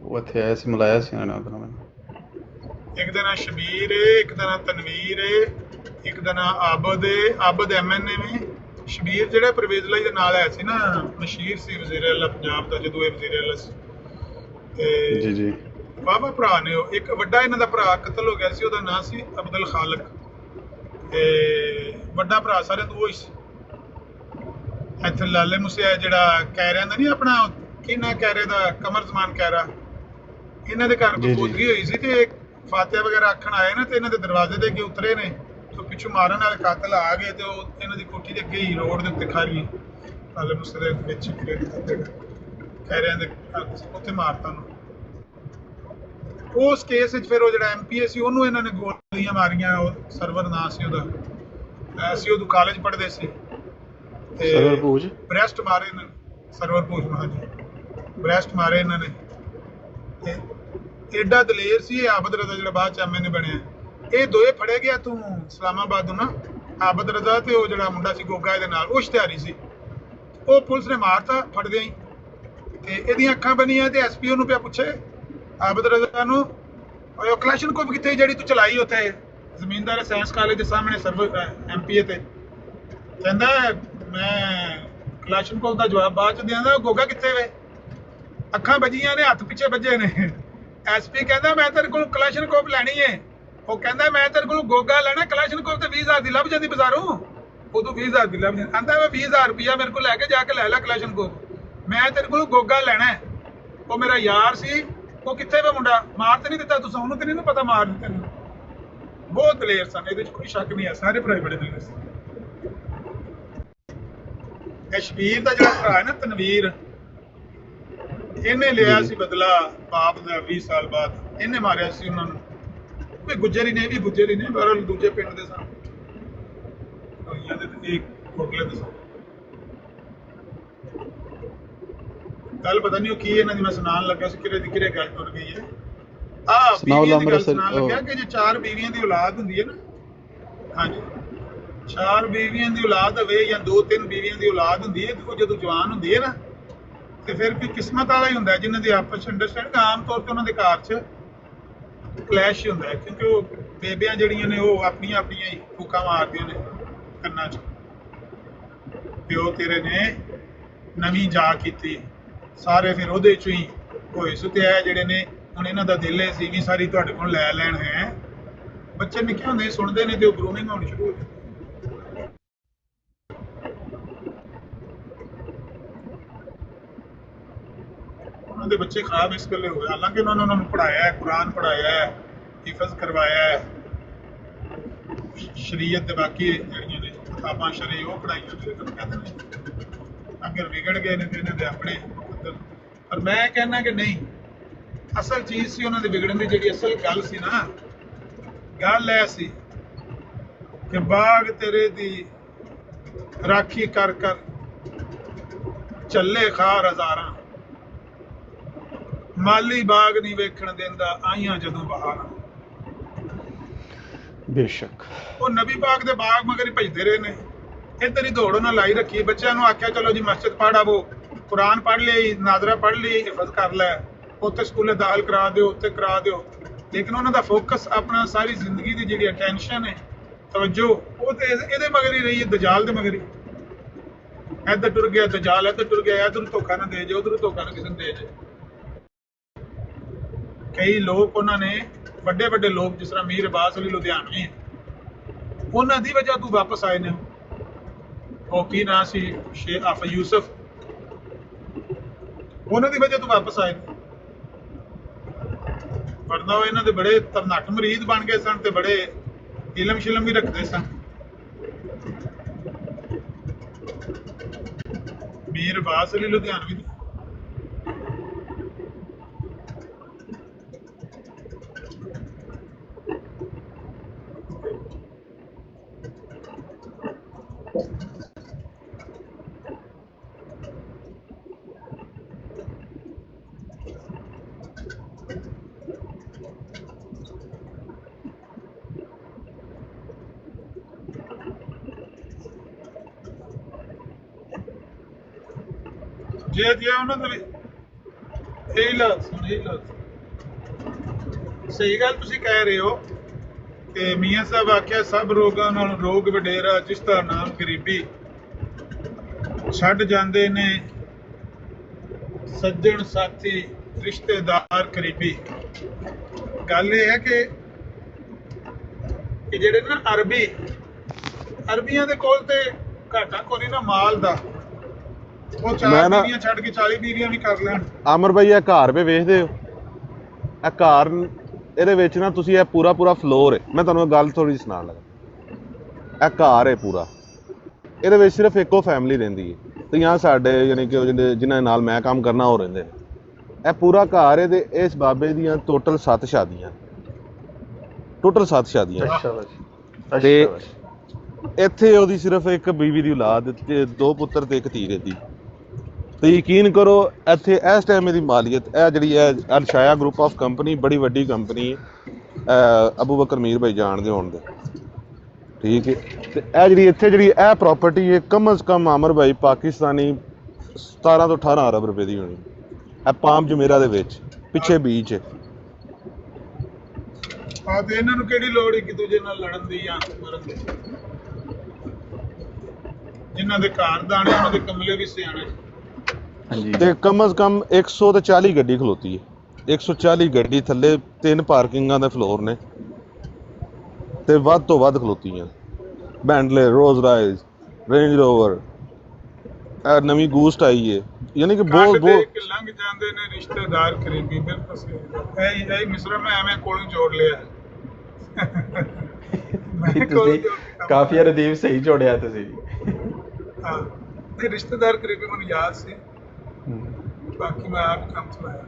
ਉਹ ਇੱਥੇ ਆਇਆ ਸੀ, ਮਿਲਾਇਆ ਸੀ ਇਹਨਾਂ ਨਾਲ ਮੈਨੂੰ। ਇੱਕ ਦਾ ਨਾਂ ਸ਼ਬੀਰ ਹੈ, ਇੱਕ ਦਾ ਨਾਂ ਤਨਵੀਰ ਹੈ, ਇੱਕ ਦਾ ਨਾਂ ਆਬਦ ਹੈ। ਆਬਦ ਐਮਐਨਏ ਨੇ। ਸ਼ਬੀਰ ਜਿਹੜਾ ਪਰਵੇਜ਼ ਲਾਈ ਦੇ ਨਾਲ ਆਇਆ ਸੀ ਨਾ, ਮਸ਼ੀਰ ਸੀ ਵਜ਼ੀਰ ਆਲਾ ਪੰਜਾਬ ਦਾ ਜਦੋਂ ਇਹ ਵਜ਼ੀਰ ਆਲਾ ਸੀ। ਤੇ ਜੀ ਜੀ ਵਾਹਵਾ ਭਰਾ ਨੇ ਉਹ। ਇੱਕ ਵੱਡਾ ਇਹਨਾਂ ਦਾ ਭਰਾ ਕਤਲ ਹੋ ਗਿਆ ਸੀ, ਉਹਦਾ ਨਾਂ ਸੀ ਅਬਦੁਲ ਖਾਲਕ, ਤੇ ਵੱਡਾ ਭਰਾ ਸਾਰਿਆਂ ਤੋਂ ਉਹ ਹੀ ਸੀ। ਇੱਥੇ ਲਾਲੇ ਮੂਸੇ ਜਿਹੜਾ ਕਹਿਰਿਆਂ ਦਾ ਨਹੀਂ ਆਪਣਾ ਕੀ ਨਾਂ ਕਹਿਰੇ ਦਾ, ਕਮਰ ਜ਼ਮਾਨ ਕਹਿਰਾ, ਇਹਨਾਂ ਦੇ ਘਰ ਬੂਦਗੀ ਹੋਈ ਸੀ ਤੇ ਫਾਤਿਹਾ ਵਗੈਰਾ ਆਖਣ ਆਏ ਨਾ, ਤੇ ਇਹਨਾਂ ਦੇ ਦਰਵਾਜ਼ੇ ਦੇ ਅੱਗੇ ਉਤਰੇ ਨੇ ਤੇ ਪਿੱਛੋਂ ਮਾਰਨ ਵਾਲੇ ਕਾਤਲ ਆ ਗਏ ਤੇ ਉਹ ਇਹਨਾਂ ਦੀ ਕੋਠੀ ਦੇ ਅੱਗੇ ਹੀ ਰੋਡ ਦੇ ਉੱਤੇ ਖਾਲੀ ਲਾਲੇ ਮੂਸੇ ਦੇ ਵਿੱਚ ਕਹਿਰਿਆਂ ਦੇ ਉੱਥੇ ਮਾਰਤਾ ਉਹਨੂੰ। ਉਸ ਕੇਸ ਵਿੱਚ ਫਿਰ ਉਹ ਜਿਹੜਾ ਐਮਪੀਏ ਸੀ ਉਹਨੂੰ ਇਹਨਾਂ ਨੇ ਗੋਲੀਆਂ ਮਾਰੀਆਂ। ਉਹ ਸਰਵਰ ਨਾਂ ਸੀ ਉਹਦਾ, ਅਸੀਂ ਉਦੋਂ ਕਾਲਜ ਪੜ੍ਹਦੇ ਸੀ। ਤੇ ਸਰਵਰਪੂਜ ਬ੍ਰੈਸਟ ਮਾਰੇ ਇਹਨਾਂ ਨੇ, ਸਰਵਰਪੂਜ ਹਾਂਜੀ ਬ੍ਰੈਸਟ ਮਾਰੇ ਇਹਨਾਂ ਨੇ। ਤੇ ਏਡਾ ਦਲੇਰ ਸੀ ਇਹ ਆਬਦ ਰਜ਼ਾ ਜਿਹੜਾ ਬਾਅਦ ਚ ਐਮਐਨਏ ਬਣਿਆ। ਇਹ ਦੋਏ ਫੜੇ ਗਿਆ ਤੂੰ ਇਸਲਾਮਾਬਾਦ ਤੋਂ ਨਾ, ਆਬਦ ਰਜ਼ਾ ਤੇ ਉਹ ਜਿਹੜਾ ਮੁੰਡਾ ਸੀ ਗੋਗਾ ਇਹਦੇ ਨਾਲ, ਉਹ ਇਸ਼ਤਿਹਾਰੀ ਸੀ। ਉਹ ਪੁਲਿਸ ਨੇ ਮਾਰਤਾ ਫੜਦਿਆਂ ਹੀ, ਤੇ ਇਹਦੀਆਂ ਅੱਖਾਂ ਬਣੀਆਂ ਤੇ ਐਸਪੀਓ ਨੂੰ ਪਿਆ ਪੁੱਛੇ ਆਬਦ ਰਜ਼ਾ ਨੂੰ, ਉਹ ਕਲਾਸ਼ਨਕੋਵ ਕਿੱਥੇ ਜਿਹੜੀ ਤੂੰ ਚਲਾਈ ਉੱਥੇ ਜ਼ਮੀਨਦਾਰ ਸਾਇੰਸ ਕਾਲਜ ਦੇ ਸਾਹਮਣੇ ਸਰਵਰ ਐਮਪੀਏ ਤੇ। ਕਹਿੰਦਾ ਮੈਂ ਕਲਾਸ਼ਨਕੋਵ ਦਾ ਜਵਾਬ ਬਾਅਦ ਚ ਦਿਆਂਦਾ, ਗੋਗਾ ਕਿੱਥੇ ਵੇ? ਅੱਖਾਂ ਵੱਜੀਆਂ ਨੇ, ਹੱਥ ਪਿੱਛੇ ਵੱਜੇ ਨੇ। ਐਸਪੀ ਕਹਿੰਦਾ ਮੈਂ ਤੇਰੇ ਕੋਲ ਕਲਾਸ਼ਨਕੋਵ ਲੈਣੀ ਹੈ। ਉਹ ਕਹਿੰਦਾ ਮੈਂ ਤੇਰੇ ਕੋਲ ਗੋਗਾ ਲੈਣਾ, ਕਲਾਸ਼ਨਕੋਵ ਤੇ 20,000 ਦੀ ਲੱਭ ਜਾਂਦੀ ਬਾਜ਼ਾਰੋਂ। ਉਦੋਂ 20,000 ਦੀ ਲੱਭ ਜਾਂਦੀ। ਕਹਿੰਦਾ ਮੈਂ 20,000 ਰੁਪਇਆ ਮੇਰੇ ਕੋਲ ਲੈ ਕੇ ਜਾ ਕੇ ਲੈ ਕਲਾਸ਼ਨਕੋਵ, ਮੈਂ ਤੇਰੇ ਕੋਲ ਗੋਗਾ ਲੈਣਾ। ਉਹ ਮੇਰਾ ਯਾਰ ਸੀ, ਉਹ ਕਿੱਥੇ ਵੇ ਮੁੰਡਾ? ਮਾਰ ਤੇ ਨਹੀਂ ਦਿੱਤਾ ਤੁਸੀਂ ਉਹਨੂੰ? ਤੇ ਨਹੀਂ ਪਤਾ ਮਾਰ ਦਿੱਤੇ ਨੇ। ਬਹੁਤ ਦਲੇਰ ਸਨ, ਇਹਦੇ 'ਚ ਕੋਈ ਸ਼ੱਕ ਨਹੀਂ ਹੈ, ਸਾਰੇ ਭਰਾ ਬੜੇ ਦਲੇਰ ਸਨ। ਕਸ਼ਮੀਰ ਦਾ ਜਿਹੜਾ ਭਰਾ ਹੈ ਨਾ ਤਨਵੀਰ, ਇਹਨੇ ਲਿਆ ਸੀ ਬਦਲਾ ਬਾਪ ਦਾ 20 ਸਾਲ ਬਾਅਦ। ਇਹਨੇ ਮਾਰਿਆ ਸੀ ਉਹਨਾਂ ਨੂੰ। ਕੋਈ ਗੁੱਜਰ ਹੀ ਨੇ, ਵੀ ਗੁੱਜਰ ਹੀ ਨੇ, ਬਹਰਹਾਲ ਦੂਜੇ ਪਿੰਡ ਦੇ ਸਨ, ਕੋਟਲੇ ਦੇ ਸਨ। ਗੱਲ ਪਤਾ ਨਹੀਂ ਉਹ ਕੀ ਇਹਨਾਂ ਦੀ ਮੈਂ ਸੁਣਾਉਣ ਲੱਗਾ ਸੀ, ਕਿਹੜੇ ਦੀ ਕਿਹੜੇ ਗੱਲ ਟੁਰ ਗਈ ਹੈ। ਬੀਵੀਆਂ ਦੀ ਗੱਲ ਸੁਣਾਉਣ ਲੱਗਿਆ ਕਿ ਜੇ 4 ਬੀਵੀਆਂ ਦੀ ਔਲਾਦ ਹੁੰਦੀ ਹੈ ਨਾ, ਹਾਂਜੀ 4 ਬੀਵੀਆਂ ਦੀ ਔਲਾਦ ਹੋਵੇ ਜਾਂ 2-3 ਬੀਵੀਆਂ ਦੀ ਔਲਾਦ ਹੁੰਦੀ ਹੈ, ਤੇ ਉਹ ਜਦੋਂ ਜਵਾਨ ਹੁੰਦੀ ਹੈ ਨਾ, ਤੇ ਫਿਰ ਕੋਈ ਕਿਸਮਤ ਵਾਲਾ ਹੀ ਹੁੰਦਾ ਜਿਨ੍ਹਾਂ ਦੀ ਆਪਸ ਅੰਡਰਸਟੈਂਡਿੰਗ। ਆਮ ਤੌਰ ਤੇ ਉਹਨਾਂ ਦੇ ਘਰ 'ਚ ਕਲੈਸ਼ ਹੁੰਦਾ ਹੈ, ਕਿਉਂਕਿ ਉਹ ਬੇਬੀਆਂ ਜਿਹੜੀਆਂ ਨੇ ਉਹ ਆਪਣੀਆਂ ਆਪਣੀਆਂ ਹੀ ਫੂਕਾਂ ਮਾਰਦੀਆਂ ਨੇ ਕੰਨਾਂ 'ਚ। ਪਿਓ ਤੇਰੇ ਨੇ ਨਵੀਂ ਜਾ ਕੀਤੀ, ਸਾਰੇ ਫਿਰ ਉਹਦੇ 'ਚੋਂ ਹੀ ਹੋਏ ਸੁਤੇ ਆ ਜਿਹੜੇ ਨੇ। ਹੁਣ ਇਹਨਾਂ ਦਾ ਦਿਲ ਹੈ ਸੀ ਵੀ ਸਾਰੀ ਤੁਹਾਡੇ ਕੋਲ ਲੈ ਲੈਣ ਹੈ। ਬੱਚੇ ਨਿੱਕੇ ਹੁੰਦੇ ਸੁਣਦੇ ਨੇ ਤੇ ਉਹ ਗਰੂਮਿੰਗ ਹੋਣੀ ਸ਼ੁਰੂ ਹੋ ਜਾਂਦੀ। ਉਹਨਾਂ ਦੇ ਬੱਚੇ ਖਰਾਬ ਇਸ ਗੱਲੇ ਹੋ ਗਏ, ਹਾਲਾਂਕਿ ਉਹਨਾਂ ਨੂੰ ਪੜ੍ਹਾਇਆ ਹੈ, ਕੁਰਾਨ ਪੜ੍ਹਾਇਆ ਹੈ, ਹਿਫਜ਼ ਕਰਵਾਇਆ ਹੈ, ਸ਼ਰੀਅਤ ਦੇ ਬਾਕੀ ਜਿਹੜੀਆਂ ਨੇ ਕਿਤਾਬਾਂ ਸ਼ਰਈ ਉਹ ਪੜ੍ਹਾਈਆਂ ਨੇ। ਕਹਿੰਦੇ ਨੇ ਅਗਰ ਵਿਗੜ ਗਏ ਨੇ ਤੇ ਇਹਨਾਂ ਦੇ ਆਪਣੇ। ਪਰ ਮੈਂ ਕਹਿੰਦਾ ਕਿ ਨਹੀਂ, ਅਸਲ ਚੀਜ਼ ਸੀ ਉਹਨਾਂ ਦੇ ਵਿਗੜਨ ਦੀ, ਜਿਹੜੀ ਅਸਲ ਗੱਲ ਸੀ ਨਾ, ਗੱਲ ਇਹ ਸੀ ਕਿ ਬਾਗ ਤੇਰੇ ਦੀ ਰਾਖੀ ਕਰ ਕਰ ਚੱਲੇ ਖਾਰ ਹਜ਼ਾਰਾਂ, ਮਾਲੀ ਬਾਗ ਨਹੀਂ ਵੇਖਣ ਦਿੰਦਾ ਆਈਆਂ ਜਦੋਂ ਬਹਾਰਾਂ। ਬੇਸ਼ੱਕ ਉਹ ਨਬੀ ਪਾਕ ਦੇ ਬਾਗ ਮਗਰ ਹੀ ਭਜਦੇ ਰਹੇ ਨੇ। ਇੱਧਰ ਹੀ ਦੌੜ ਉਹਨਾਂ ਲਾਈ ਰੱਖੀ। ਬੱਚਿਆਂ ਨੂੰ ਆਖਿਆ ਚਲੋ ਜੀ ਮਸਜਿਦ ਪੜ੍ਹ ਆਵੋ, ਕੁਰਾਨ ਪੜ੍ਹ ਲਈ, ਨਾਜ਼ਰਾ ਪੜ੍ਹ ਲਈ, ਹਿਫਜ਼ ਕਰ ਲੈ, ਉੱਥੇ ਸਕੂਲੇ ਦਾਖਲ ਕਰਾ ਦਿਓ, ਉੱਥੇ ਕਰਾ ਦਿਓ। ਲੇਕਿਨ ਉਹਨਾਂ ਦਾ ਫੋਕਸ ਆਪਣਾ ਸਾਰੀ ਜ਼ਿੰਦਗੀ ਦੀ ਜਿਹੜੀ ਅਟੈਂਸ਼ਨ ਹੈ, ਤਵੱਜੋ, ਉਹ ਤੇ ਇਹਦੇ ਮਗਰ ਹੀ ਰਹੀ ਹੈ, ਦਜਾਲ ਦੇ ਮਗਰ ਹੀ। ਇੱਧਰ ਟੁਰ ਗਿਆ ਦਜਾਲ, ਇੱਧਰ ਟੁਰ ਗਿਆ, ਇੱਧਰ ਧੋਖਾ ਨਾ ਦੇ ਜੇ, ਉੱਧਰ ਧੋਖਾ ਨਾ ਕਿਸੇ ਨੂੰ ਦੇ ਜੇ। ਕਈ ਲੋਕ ਉਹਨਾਂ ਨੇ, ਵੱਡੇ ਵੱਡੇ ਲੋਕ ਜਿਸ ਤਰ੍ਹਾਂ ਮੀਰ ਅਬਾਸ ਅਲੀ ਲੁਧਿਆਣਵੀ ਹੈ, ਉਹਨਾਂ ਦੀ ਵਜ੍ਹਾ ਤੋਂ ਵਾਪਸ ਆਏ ਨੇ। ਉਹ ਕੀ ਨਾਂ ਸੀ, ਸ਼ੇਖ ਆਫ ਯੂਸਫ, ਉਹਨਾਂ ਦੀ ਵਜ੍ਹਾ ਤੋਂ ਵਾਪਸ ਆਏ ਨੇ। ਵਰਨਾ ਉਹ ਇਹਨਾਂ ਦੇ ਬੜੇ ਤਰਨਾਟ ਮਰੀਦ ਬਣ ਗਏ ਸਨ ਤੇ ਬੜੇ ਇਲਮ ਸ਼ਿਲਮ ਵੀ ਰੱਖਦੇ ਸਨ। ਮੀਰ ਅਬਾਸ ਅਲੀ ਲੁਧਿਆਣਵੀ ਜੇ ਉਹਨਾਂ ਦਾ ਵੀ ਇਹੀ ਸਹੀ ਗੱਲ ਤੁਸੀਂ ਕਹਿ ਰਹੇ ਹੋ ਕਿ ਮੀਆਂ ਸਾਹਿਬ ਆਖਿਆ ਸਭ ਰੋਗਾਂ ਨਾਲੋਂ ਰੋਗ ਵਡੇਰਾ ਜਿਸ ਦਾ ਨਾਮ ਗਰੀਬੀ। ਛੱਡ ਜਾਂਦੇ ਨੇ ਸੱਜਣ ਸਾਥੀ ਰਿਸ਼ਤੇਦਾਰ ਕਰੀਬੀ। ਗੱਲ ਇਹ ਹੈ ਕਿ ਜਿਹੜੇ ਨਾ ਅਰਬੀਆਂ ਦੇ ਕੋਲ ਤੇ ਘਾਟਾ ਕੋਈ ਨਾ ਮਾਲ ਦਾ, ਉਹ 4 ਬੀਵੀਆਂ ਛੱਡ ਕੇ 40 ਬੀਵੀਆਂ ਵੀ ਕਰ ਲੈਣ। ਅਮਰ ਭਾਈ ਇਹ ਘਰ ਵੇ ਵੇਖਦੇ ਹੋ, ਇਹ ਘਰ ਇਹਦੇ ਵਿੱਚ ਨਾ ਤੁਸੀਂ ਇਹ ਪੂਰਾ ਫਲੋਰ ਹੈ। ਮੈਂ ਤੁਹਾਨੂੰ ਗੱਲ ਥੋੜੀ ਸੁਣਾਉਣ ਲੱਗਾ। ਇਹ ਘਰ ਹੈ ਪੂਰਾ, ਇਹਦੇ ਵਿੱਚ ਸਿਰਫ ਇੱਕੋ ਫੈਮਿਲੀ ਰਹਿੰਦੀ ਹੈ ਤੇ ਜਾਂ ਸਾਡੇ ਯਾਨੀ ਕਿ ਜਿਨ੍ਹਾਂ ਨਾਲ ਮੈਂ ਕੰਮ ਕਰਨਾ ਉਹ ਰਹਿੰਦੇ ਨੇ। ਇਹ ਪੂਰਾ ਘਰ ਹੈ ਤੇ ਇਸ ਬਾਬੇ ਦੀਆਂ ਟੋਟਲ 7 ਸ਼ਾਦੀਆਂ ਤੇ ਇੱਥੇ ਉਹਦੀ ਸਿਰਫ ਇੱਕ ਬੀਵੀ ਦੀ ਔਲਾਦ ਤੇ 2 ਪੁੱਤਰ ਤੇ 1 ਧੀ ਰਹਿੰਦੀ। ਤੇ ਯਕੀਨ ਕਰੋ ਇੱਥੇ ਇਸ ਟਾਈਮ ਇਹਦੀ ਮਾਲੀਅਤ, ਇਹ ਜਿਹੜੀ ਹੈ ਅਲ-ਸ਼ਾਇਆ ਗਰੁੱਪ ਆਫ ਕੰਪਨੀ, ਬੜੀ ਵੱਡੀ ਕੰਪਨੀ ਹੈ, ਅਬੂ ਬਕਰ ਮੀਰ ਭਾਈ ਜਾਣਦੇ ਹੋਣ ਦੇ, ਠੀਕ ਹੈ। ਤੇ ਇਹ ਜਿਹੜੀ ਇੱਥੇ ਜਿਹੜੀ ਇਹ ਪ੍ਰਾਪਰਟੀ ਹੈ ਕਮ ਅਜ਼ ਕਮ ਅਮਰ ਭਾਈ ਪਾਕਿਸਤਾਨੀ 17 ਤੋਂ 18 ਅਰਬ ਰੁਪਏ ਦੀ ਹੋਣੀ। ਇਹ ਪਾਮ ਜੁਮੇਰਾ ਦੇ ਵਿੱਚ ਪਿੱਛੇ ਬੀਚ ਹੈ। ਤੇ ਇਹਨਾਂ ਨੂੰ ਕਿਹੜੀ ਲੋੜ ਇੱਕ ਦੂਜੇ ਨਾਲ ਲੜਨ ਦੀ ਜਾਂ ਮਰਨ ਦੀ? ਜਿਨ੍ਹਾਂ ਦੇ ਘਰ ਦਾਣੇ ਉਹਨਾਂ ਦੇ ਕਮਲੇ ਵੀ ਸਿਆਣੇ। ਤੇ ਕਮ ਅਜ਼ ਕਮ 140 ਗੱਡੀ ਖਲੋਤੀ ਹੈ। 140 ਗੱਡੀ ਥੱਲੇ 3 ਪਾਰਕਿੰਗਾਂ ਦੇ ਫਲੋਰ ਨੇ ਤੇ ਵੱਧ ਤੋਂ ਵੱਧ ਖਲੋਤੀਆਂ। ਬੈਂਟਲੇ, ਰੋਜ਼ ਰਾਇਸ, ਰੇਂਜ ਰੋਵਰ, ਨਵੀਂ ਗੂਸਟ ਆਈ ਹੈ। ਯਾਨੀ ਕਿ ਬਹੁਤ ਲੰਘ ਜਾਂਦੇ ਨੇ ਰਿਸ਼ਤੇਦਾਰ ਕਰੀਬੀ। ਬਿਲਕੁਲ ਸਹੀ। ਇਹ ਮਿਸਰਾ ਮੈਂ ਐਵੇਂ ਕੋਲੋਂ ਜੋੜ ਲਿਆ। ਤੁਸੀਂ ਕਾਫੀ ਰਦੀਪ ਸਹੀ ਜੋੜਿਆ ਤੁਸੀਂ। ਹਾਂ ਤੇ ਰਿਸ਼ਤੇਦਾਰ ਕਰੀਬੀ ਮੈਨੂੰ ਯਾਦ ਸੀ, ਬਾਕੀ ਮੈਂ ਆਪ ਕੰਮ ਚਲਾਇਆ।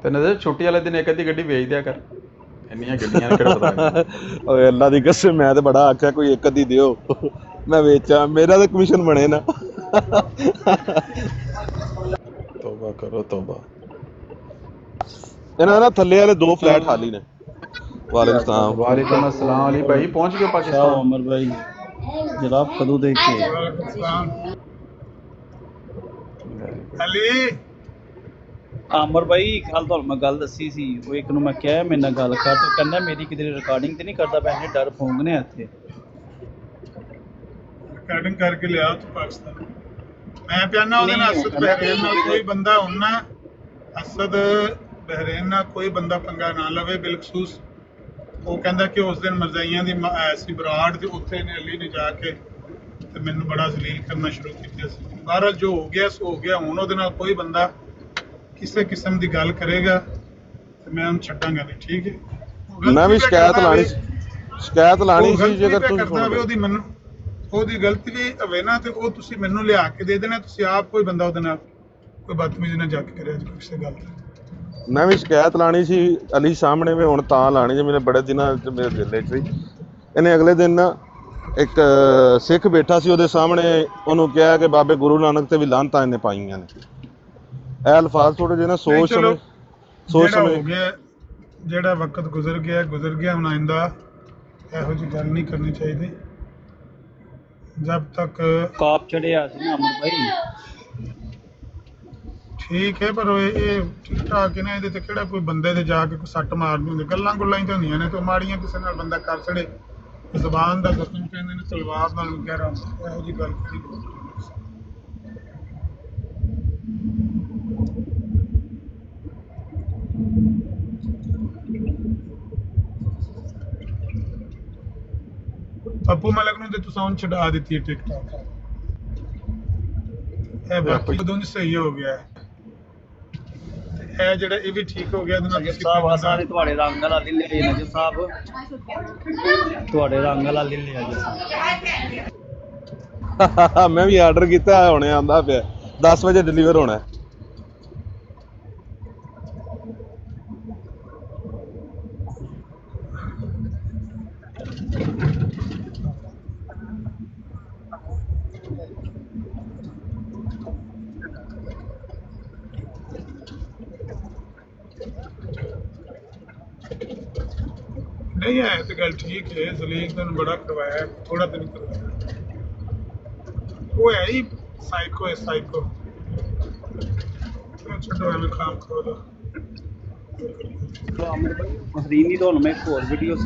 ਤੇ ਨਜ਼ਰ ਛੁੱਟੀ ਵਾਲੇ ਦਿਨ ਇੱਕ ਅੱਧੀ ਗੱਡੀ ਵੇਚ ਦਿਆ ਕਰ, ਇੰਨੀਆਂ ਗੱਡੀਆਂ ਕਿਹੜਾ ਪਤਾ। ਓਏ ਅੱਲਾ ਦੀ ਕਸਮ, ਮੈਂ ਤੇ ਬੜਾ ਆਖਿਆ ਕੋਈ ਇੱਕ ਅੱਧੀ ਦਿਓ, ਮੈਂ ਵੇਚਾਂ, ਮੇਰਾ ਤਾਂ ਕਮਿਸ਼ਨ ਬਣੇ ਨਾ। ਤੋਬਾ ਕਰੋ ਤੋਬਾ। ਇਹਨਾਂ ਦਾ ਥੱਲੇ ਵਾਲੇ 2 ਫਲੈਟ ਖਾਲੀ ਨੇ। ਵਾਲੇਕੁਮ ਸਲਾਮ। वालेकुम अस्सलाम अली भाई, पहुंच गए पाकिस्तान? उमर भाई जनाब कदों देख के ਅਲੀ आमर भाई कल तो मैं गल दसी सी वो एक मैं क्या मेरे नाल गल कर तो कहना मेरी किधर रिकॉर्डिंग तो नहीं करता पैसे डर फूंकने इत्थे ਰਿਕਾਰਡਿੰਗ ਕਰਕੇ ਲਿਆ ਤੂੰ ਪਾਕਿਸਤਾਨ। ਮੈਂ ਪਿਆਨਾ ਉਹਦੇ ਨਾਲ ਅਸਦ ਬਹਿਰੇਨ ਨਾਲ ਕੋਈ ਬੰਦਾ ਹੁੰਨਾ, ਅਸਦ ਬਹਿਰੇਨ ਨਾਲ ਕੋਈ ਬੰਦਾ ਪੰਗਾ ਨਾ ਲਵੇ। ਬਿਲਖਸੂਸ ਉਹ ਕਹਿੰਦਾ ਕਿ ਉਸ ਦਿਨ ਮਰਜ਼ਾਈਆਂ ਦੀ ਐਸੀ ਬਰਾੜ ਤੇ ਉੱਥੇ ਨੇ ਅਲੀ ਨੇ ਜਾ ਕੇ ਤੇ ਮੈਨੂੰ ਬੜਾ ਜ਼ਲੀਲ ਕਰਨਾ ਸ਼ੁਰੂ ਕੀਤਾ ਸੀ। ਬਹਰਹਾਲ ਜੋ ਹੋ ਗਿਆ ਸੋ ਹੋ ਗਿਆ। ਹੁਣ ਉਹਦੇ ਨਾਲ ਕੋਈ ਬੰਦਾ ਕਿਸੇ ਕਿਸਮ ਦੀ ਗੱਲ ਕਰੇਗਾ ਤੇ ਮੈਂ ਉਹਨੂੰ ਛੱਡਾਂਗਾ ਨਹੀਂ, ਠੀਕ ਹੈ। ਮੈਂ ਵੀ ਸ਼ਿਕਾਇਤ ਲਾਣੀ ਸੀ ਜੇਕਰ ਤੁਸੀਂ ਕਰਦਾ ਹੋਵੇ ਉਹਦੀ ਮੈਨੂੰ ਉਹਦੀ ਗਲਤੀ ਵੀ ਹੋਵੇ ਨਾ ਤੇ ਉਹ ਤੁਸੀਂ ਮੈਨੂੰ ਲਿਆ ਕੇ ਦੇ ਦੇਣਾ। ਤੁਸੀਂ ਆਪ ਕੋਈ ਬੰਦਾ ਉਹਦੇ ਨਾਲ ਕੋਈ ਬਦਤਮੀਜ਼ੀ ਨਾ ਜਾ ਕੇ ਕਰਿਆ ਜੀ ਕਿਸੇ ਗੱਲ ਤੇ। ਮੈਂ ਵੀ ਸ਼ਿਕਾਇਤ ਲਾਣੀ ਸੀ ਅਲੀ ਸਾਹਮਣੇ ਵੀ ਹੁਣ ਤਾਂ ਲਾਣੀ ਜੇ ਮੇਰੇ ਬੜੇ ਦਿਨਾਂ ਚ ਮੇਰੇ ਦਿਲ 'ਚ ਸੀ। ਇਹਨੇ ਅਗਲੇ ਦਿਨ ਨਾ ਇੱਕ ਸਿੱਖ ਬੈਠਾ ਸੀ ਉਹਦੇ ਸਾਹਮਣੇ, ਉਹਨੂੰ ਕਿਹਾ ਕਿ ਬਾਬੇ ਗੁਰੂ ਨਾਨਕ ਤੇ ਵੀ ਲਾਹਨਤਾਂ ਇਹਨੇ ਪਾਈਆਂ ਨੇ। ਇਹ ਅਲਫਾਜ਼ ਥੋੜੇ ਜਿਹੇ ਨਾ ਸੋਚ ਸਮਝ ਜਿਹੜਾ ਵਕਤ ਗੁਜ਼ਰ ਗਿਆ ਹੁਣ ਆਇੰਦਾ ਇਹੋ ਜਿਹੀ ਗੱਲ ਨਹੀਂ ਕਰਨੀ ਚਾਹੀਦੀ। जब तक काप चढ़िया सी ना अमर भाई ठीक है पर ये ठीक ठाक है ना। ਇਹਦੇ ਤੇ ਕਿਹੜਾ ਕੋਈ ਬੰਦੇ ਦੇ ਜਾ ਕੇ ਕੋਈ ਸੱਟ ਮਾਰਨੀ ਹੁੰਦੀ। ਗੱਲਾਂ ਗੁੱਲਾਂ ਹੀ ਤਾਂ ਹੁੰਦੀਆਂ ਨੇ ਤੇ ਮਾੜੀਆਂ ਕਿਸੇ ਨਾਲ ਬੰਦਾ ਕਰ ਛੜੇ। ਜ਼ਬਾਨ ਦਾ ਜ਼ਖਮ ਕਹਿੰਦੇ ਨੇ ਤਲਵਾਰ ਨਾਲ ਗਹਿਰਾ ਹੁੰਦਾ। ਇਹੋ ਜਿਹੀ ਗੱਲ ਕਿਹੜੀ ਪੱਪੂ ਮਲਕ ਨੂੰ ਤੇ ਤੁਸੀਂ ਹੁਣ ਛਡਾ ਦਿੱਤੀ ਹੈ ਟਿਕਟੌਕ। ਇਹ ਬਾਕੀ ਦੋਨੋਂ ਸਹੀ ਹੋ ਗਿਆ ਇਹ ਜਿਹੜਾ ਇਹ ਵੀ ਠੀਕ ਹੋ ਗਿਆ। ਇਹਦੇ ਨਾਲ ਸਾਹਿਬ ਆਸਾਂ ਨੇ ਤੁਹਾਡੇ ਰੰਗ ਵਾਲਾ ਲੈ ਲਿਆ ਨਜਰ ਸਾਹਿਬ, ਤੁਹਾਡੇ ਰੰਗ ਵਾਲਾ ਲੈ ਲਿਆ ਜੀ। ਮੈਂ ਵੀ ਆਰਡਰ ਕੀਤਾ ਹੁਣੇ ਆਂਦਾ ਪਿਆ 10 ਵਜੇ ਡਿਲੀਵਰ ਹੋਣਾ। नहीं है तो गल ठीक है। जलील तो बड़ा करवाया, थोड़ा तो नहीं करवाया। वो है ही साइको है साइको। छोटो है खाम खोलो। अमर भाई महरीन दी तो मैं एक और वीडियो